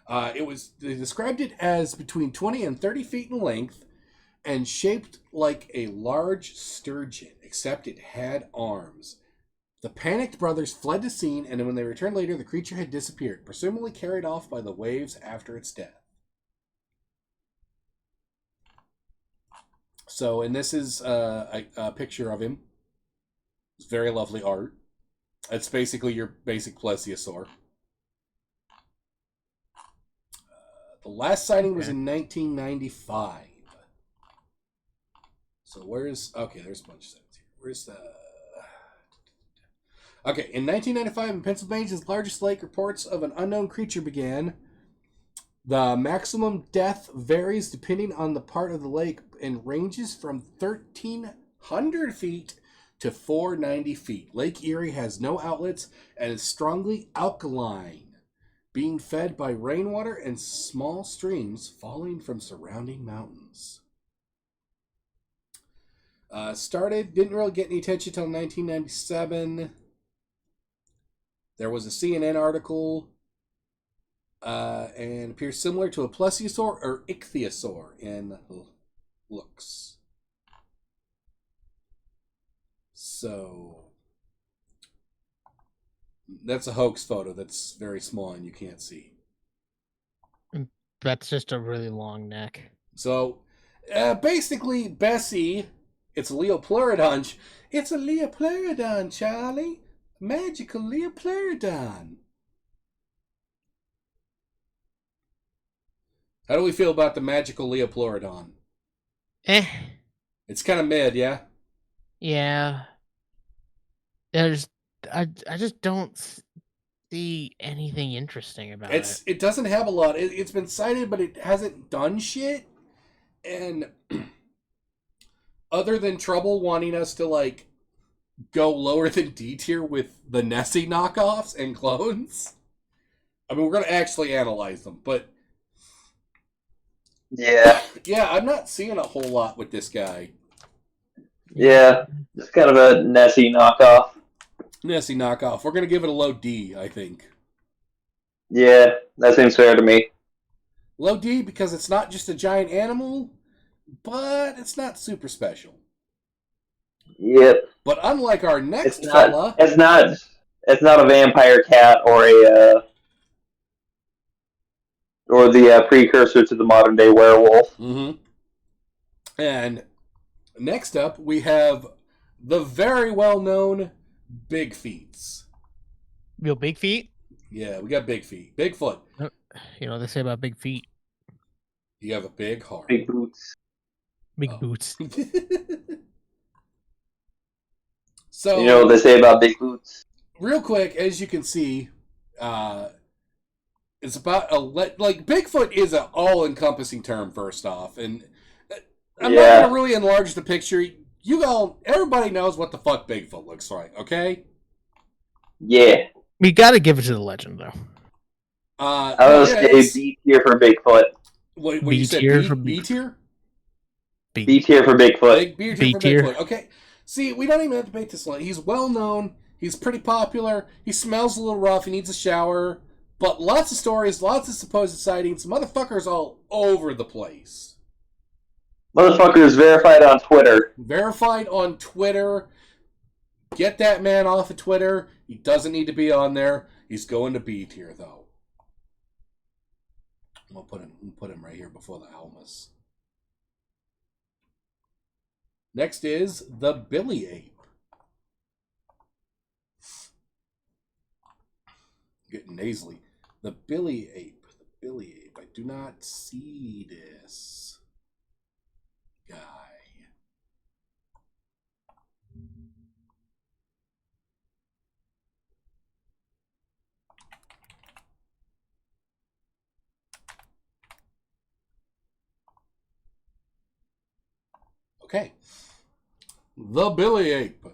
Speaker 1: They described it as between 20 and 30 feet in length and shaped like a large sturgeon, except it had arms. The panicked brothers fled the scene, and when they returned later, the creature had disappeared, presumably carried off by the waves after its death. So, and this is a picture of him. It's very lovely art. It's basically your basic plesiosaur. The last sighting was in 1995. So where's... Okay, there's a bunch of sightings here. Where's the... Okay, in 1995 in Pennsylvania's largest lake, reports of an unknown creature began. The maximum depth varies depending on the part of the lake and ranges from 1,300 feet to 490 feet. Lake Erie has no outlets and is strongly alkaline, being fed by rainwater and small streams falling from surrounding mountains. Didn't really get any attention until 1997. There was a CNN article and appears similar to a plesiosaur or ichthyosaur in looks. So that's a hoax photo that's very small and you can't see.
Speaker 2: That's just a really long neck.
Speaker 1: So basically, Bessie, it's a Leopleurodon. It's a Leopleurodon, Charlie. Magical Leopleurodon. How do we feel about the magical Leopleurodon? It's kind of mid, yeah?
Speaker 2: Yeah. I just don't see anything interesting about it.
Speaker 1: It doesn't have a lot. It's been cited, but it hasn't done shit. And other than trouble wanting us to, like, go lower than D tier with the Nessie knockoffs and clones. I mean, we're going to actually analyze them, but...
Speaker 3: Yeah.
Speaker 1: Yeah, I'm not seeing a whole lot with this guy.
Speaker 3: Yeah, it's kind of a Nessie knockoff.
Speaker 1: Nessie knockoff. We're going to give it a low D, I think.
Speaker 3: Yeah, that seems fair to me.
Speaker 1: Low D because it's not just a giant animal, but it's not super special.
Speaker 3: Yep.
Speaker 1: But unlike our next
Speaker 3: It's
Speaker 1: fella...
Speaker 3: not a vampire cat or the precursor to the modern day werewolf.
Speaker 1: Mm-hmm. And next up, we have the very well-known Big Feets.
Speaker 2: Real big feet?
Speaker 1: Yeah, we got Big Feet. Bigfoot.
Speaker 2: You know, they say about big feet.
Speaker 1: You have a big heart.
Speaker 3: Big boots.
Speaker 2: Big boots.
Speaker 1: So,
Speaker 3: you know what they say about big boots?
Speaker 1: Real quick, as you can see, it's about like Bigfoot is an all-encompassing term. First off, and I'm not going to really enlarge the picture. Everybody knows what the fuck Bigfoot looks like, okay?
Speaker 3: Yeah.
Speaker 2: We got to give it to the legend, though.
Speaker 3: I was say B tier for Bigfoot.
Speaker 1: What
Speaker 2: B
Speaker 1: you said?
Speaker 2: tier
Speaker 1: B,
Speaker 2: for
Speaker 1: B tier?
Speaker 3: B tier for Bigfoot.
Speaker 1: B tier for Bigfoot. Okay. See, we don't even have to debate this one. He's well known. He's pretty popular. He smells a little rough. He needs a shower. But lots of stories, lots of supposed sightings. Motherfuckers all over the place.
Speaker 3: Motherfuckers verified on Twitter.
Speaker 1: Verified on Twitter. Get that man off of Twitter. He doesn't need to be on there. He's going to B tier, though. I'm gonna put him right here before the Almas. Next is the Billy Ape. Getting nasally. The Billy Ape. The Billy Ape. I do not see this guy. Okay. The Billy Ape.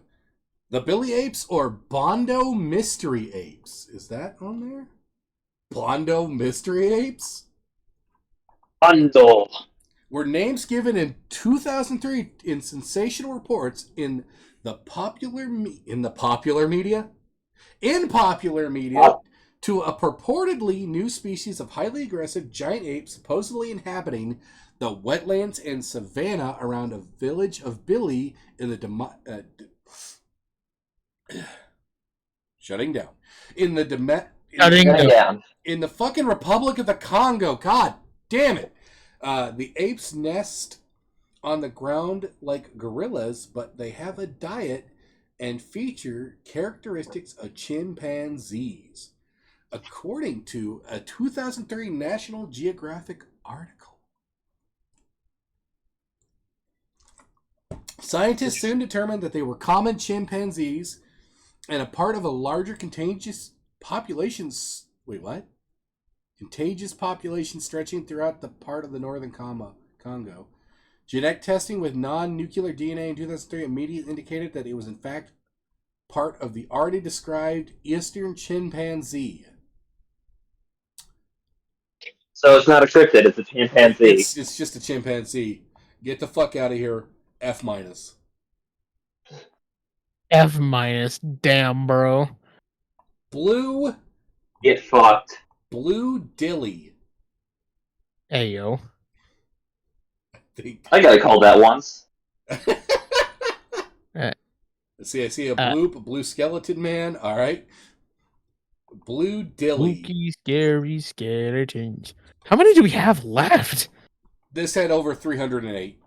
Speaker 1: The Billy Apes or Bondo Mystery Apes. Is that on there? Bondo Mystery Apes?
Speaker 3: Bondo.
Speaker 1: Were names given in 2003 in sensational reports in popular media to a purportedly new species of highly aggressive giant ape supposedly inhabiting the wetlands and savanna around a village of Billy in the shutting down in the fucking Republic of the Congo. God damn it! The apes nest on the ground like gorillas, but they have a diet and feature characteristics of chimpanzees. according to a 2003 National Geographic article. Scientists soon determined that they were common chimpanzees and a part of a larger contagious populations. Wait, what? Contagious population stretching throughout the part of the northern Congo. Genetic testing with non-nuclear DNA in 2003 immediately indicated that it was in fact part of the already described eastern chimpanzee.
Speaker 3: So it's not a cryptid, it's a chimpanzee.
Speaker 1: It's just a chimpanzee. Get the fuck out of here. F-.
Speaker 2: F-. Damn, bro.
Speaker 1: Blue.
Speaker 3: Get fucked.
Speaker 1: Blue Dilly.
Speaker 2: Hey, yo.
Speaker 3: I got called that once.
Speaker 1: See, I see a blue skeleton man. All right. Blue Dilly.
Speaker 2: Spooky, scary skeletons. How many do we have left?
Speaker 1: This had over 308.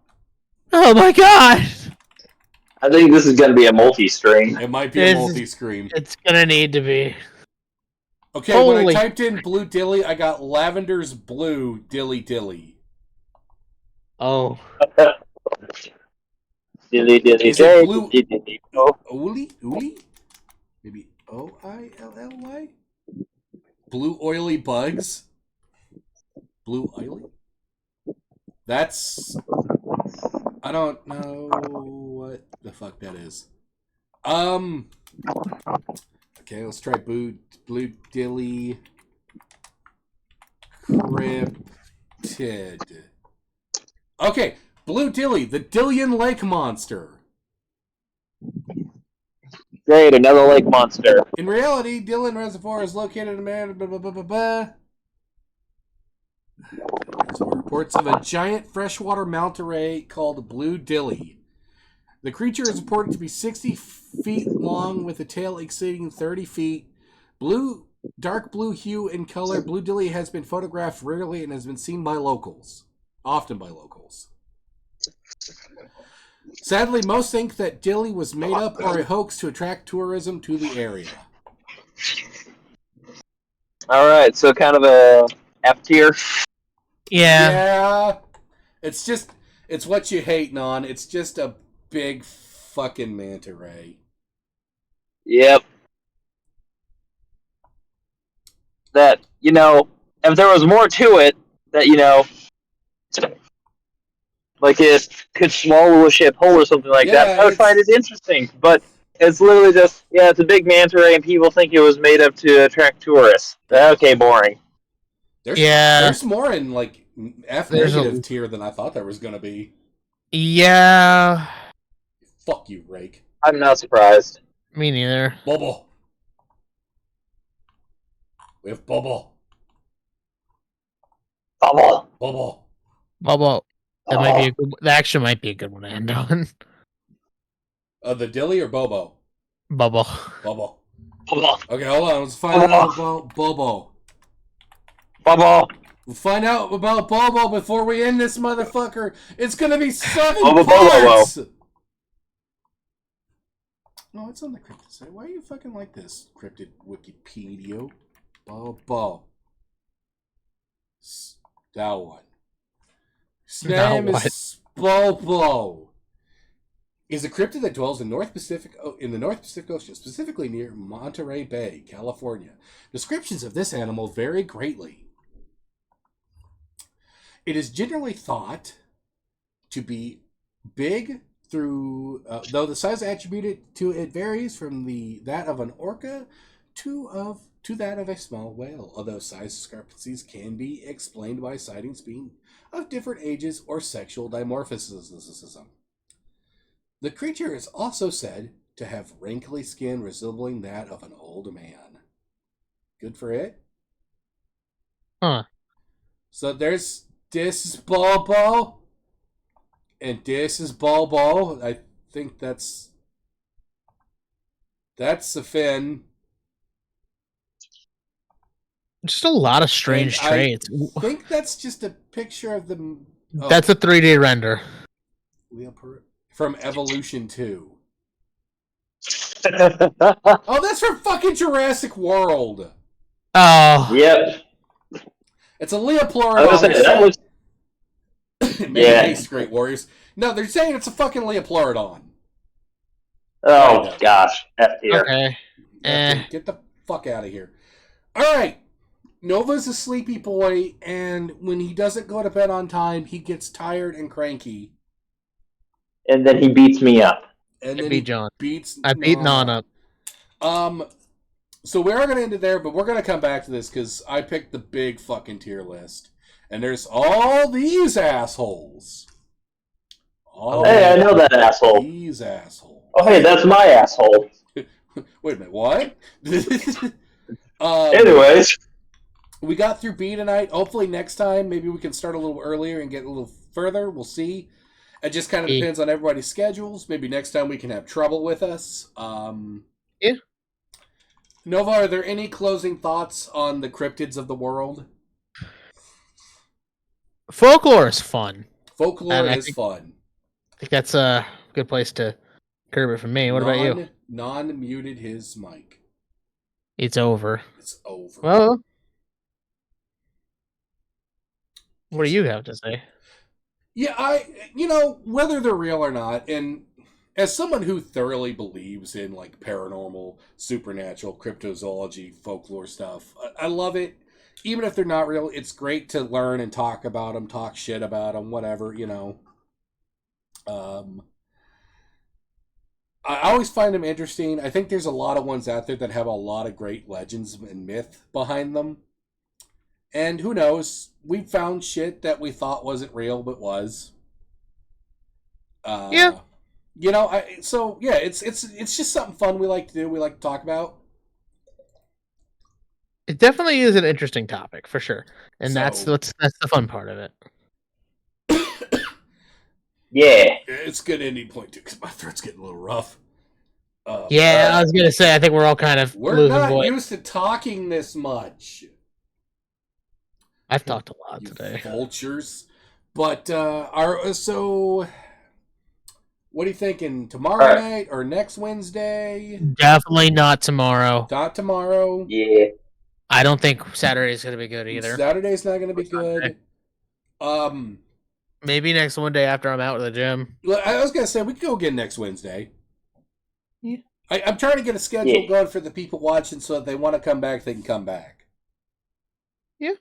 Speaker 2: Oh my god!
Speaker 3: I think this is going to be a multi-string.
Speaker 1: It might be a multi-scream.
Speaker 2: It's gonna need to be.
Speaker 1: Okay, when I typed in Blue Dilly, I got Lavender's Blue Dilly Dilly.
Speaker 2: Oh.
Speaker 3: Dilly Dilly
Speaker 1: Is it blue?
Speaker 3: Oh.
Speaker 1: Oily? Maybe O-I-L-L-Y? Blue Oily Bugs? Blue Oily? That's... I don't know what the fuck that is. Okay, let's try Blue Dilly Cryptid. Okay, Blue Dilly, the Dillion Lake Monster.
Speaker 3: Great, another lake monster.
Speaker 1: In reality, Dillon Reservoir is located in reports of a giant freshwater manta ray called Blue Dilly. The creature is reported to be 60 feet long with a tail exceeding 30 feet. Dark blue hue and color, Blue Dilly has been photographed rarely and has been seen by locals. Often by locals. Sadly, most think that Dilly was made up or a hoax to attract tourism to the area.
Speaker 3: Alright, so kind of a F tier.
Speaker 2: Yeah.
Speaker 1: It's what you hate, Non. It's just a big fucking manta ray.
Speaker 3: Yep. That, if there was more to it, that, like it could swallow a ship whole or something like that, I would find it interesting. But it's literally just, it's a big manta ray and people think it was made up to attract tourists. Okay, boring.
Speaker 1: There's more in, like, F negative tier than I thought there was going to be.
Speaker 2: Yeah.
Speaker 1: Fuck you, Rake.
Speaker 3: I'm not surprised.
Speaker 2: Me neither.
Speaker 1: Bubble. We have Bubble.
Speaker 3: Bubble.
Speaker 1: Bubble.
Speaker 2: Bubble. That actually might be a good one to end on.
Speaker 1: The Dilly or Bobo?
Speaker 2: Bubble.
Speaker 3: Bubble.
Speaker 1: Okay, hold on. Let's find out about Bobo.
Speaker 3: Bubble.
Speaker 1: We'll find out about Bobo before we end this motherfucker. It's gonna be 7
Speaker 3: Bobo.
Speaker 1: parts! No, it's on the Cryptid site. Why are you fucking like this, Cryptid Wikipedia? Bobo. That one. His name is Bobo. Is a cryptid that dwells in the North Pacific Ocean, specifically near Monterey Bay, California. Descriptions of this animal vary greatly. It is generally thought to be big though the size attributed to it varies from that of an orca to that of a small whale, although size discrepancies can be explained by sightings being of different ages or sexual dimorphism. The creature is also said to have wrinkly skin resembling that of an old man. Good for it.
Speaker 2: Huh.
Speaker 1: So this is Bobo, and this is Bobo. I think that's the fin.
Speaker 2: Just a lot of strange traits.
Speaker 1: I think that's just a picture of the...
Speaker 2: Oh. That's a 3D render.
Speaker 1: From Evolution 2. Oh, that's from fucking Jurassic World.
Speaker 2: Oh.
Speaker 3: Yep.
Speaker 1: It's a Leopleurodon.
Speaker 3: I was gonna say, that looks...
Speaker 1: Many Great Warriors. No, they're saying it's a fucking Leopleurodon.
Speaker 3: Oh, gosh. F tier.
Speaker 2: Okay.
Speaker 1: Get the fuck out of here. Alright. Nova's a sleepy boy, and when he doesn't go to bed on time, he gets tired and cranky.
Speaker 3: And then he beats me up.
Speaker 1: And then
Speaker 2: I beat John.
Speaker 1: I
Speaker 2: beat Non up.
Speaker 1: So we are going to end it there, but we're going to come back to this because I picked the big fucking tier list. And there's all these assholes.
Speaker 3: Hey, I know that asshole.
Speaker 1: These assholes.
Speaker 3: Oh, hey, that's my asshole.
Speaker 1: Wait a minute, what?
Speaker 3: Anyways.
Speaker 1: We got through B tonight. Hopefully next time, maybe we can start a little earlier and get a little further. We'll see. It just kind of depends on everybody's schedules. Maybe next time we can have trouble with us.
Speaker 2: Yeah.
Speaker 1: Nova, are there any closing thoughts on the cryptids of the world?
Speaker 2: Folklore is fun.
Speaker 1: Folklore is fun.
Speaker 2: I think that's a good place to curb it from me. What about you?
Speaker 1: Non-muted his mic.
Speaker 2: It's over.
Speaker 1: It's over.
Speaker 2: Well, what do you have to say?
Speaker 1: Yeah, whether they're real or not, and as someone who thoroughly believes in like paranormal, supernatural, cryptozoology, folklore stuff, I love it. Even if they're not real, it's great to learn and talk about them, talk shit about them, whatever, I always find them interesting. I think there's a lot of ones out there that have a lot of great legends and myth behind them. And who knows? We found shit that we thought wasn't real, but was.
Speaker 2: Yeah.
Speaker 1: It's just something fun we like to do. We like to talk about.
Speaker 2: It definitely is an interesting topic for sure, and that's the fun part of it.
Speaker 3: Yeah,
Speaker 1: it's good ending point too because my throat's getting a little rough.
Speaker 2: I was gonna say I think we're all kind of
Speaker 1: we're not used to talking this much.
Speaker 2: I've talked a lot today.
Speaker 1: Vultures, but so. What are you thinking? Tomorrow night or next Wednesday?
Speaker 2: Definitely not tomorrow.
Speaker 1: Not tomorrow.
Speaker 3: Yeah.
Speaker 2: I don't think Saturday's gonna be good either.
Speaker 1: Saturday's not gonna be good.
Speaker 2: Maybe next one day after I'm out of the gym.
Speaker 1: I was gonna say we could go again next Wednesday.
Speaker 2: Yeah.
Speaker 1: I'm trying to get a schedule going for the people watching so that they want to come back, they can come back.
Speaker 2: Yeah.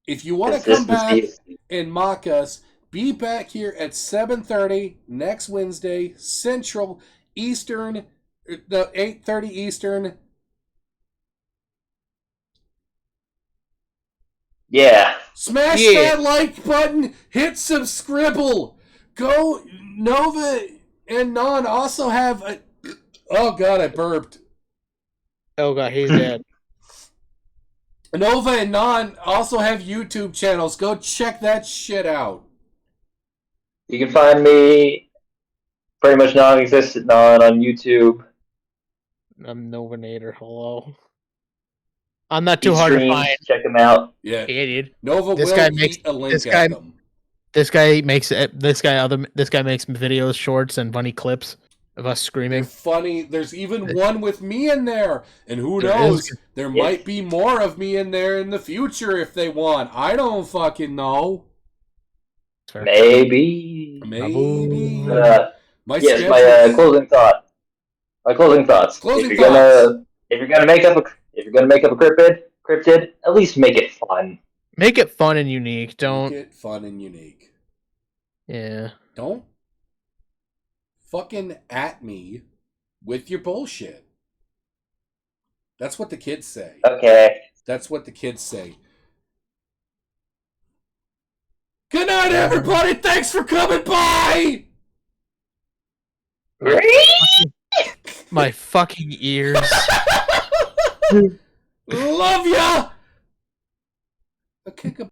Speaker 1: If you want to come back and mock us, be back here at 7:30 next Wednesday, Central, Eastern, 8:30 Eastern.
Speaker 3: Yeah.
Speaker 1: Smash that like button. Hit subscribe. Go. Nova and Non also have a... Oh, God, I burped.
Speaker 2: Oh, God, he's dead.
Speaker 1: Nova and Non also have YouTube channels. Go check that shit out.
Speaker 3: You can find me pretty much Nonexstentnon on YouTube.
Speaker 2: I'm Novanator. Hello. I'm not too hard to find.
Speaker 3: Check him out.
Speaker 1: Yeah,
Speaker 2: dude.
Speaker 1: Nova will eat a link at them.
Speaker 2: This guy makes videos, shorts, and funny clips of us screaming.
Speaker 1: They're funny. There's even one with me in there, and who knows? There might be more of me in there in the future if they want. I don't fucking know.
Speaker 3: Maybe.
Speaker 1: My
Speaker 3: closing thought. My closing thoughts. If you're gonna make up a cryptid, at least make it fun.
Speaker 2: Make it fun and unique. Don't
Speaker 1: make it fun and unique.
Speaker 2: Yeah.
Speaker 1: Don't fucking at me with your bullshit. That's what the kids say.
Speaker 3: Okay.
Speaker 1: That's what the kids say. Good night, everybody. Thanks for coming by.
Speaker 2: My fucking ears.
Speaker 1: Love ya. Okay, goodbye.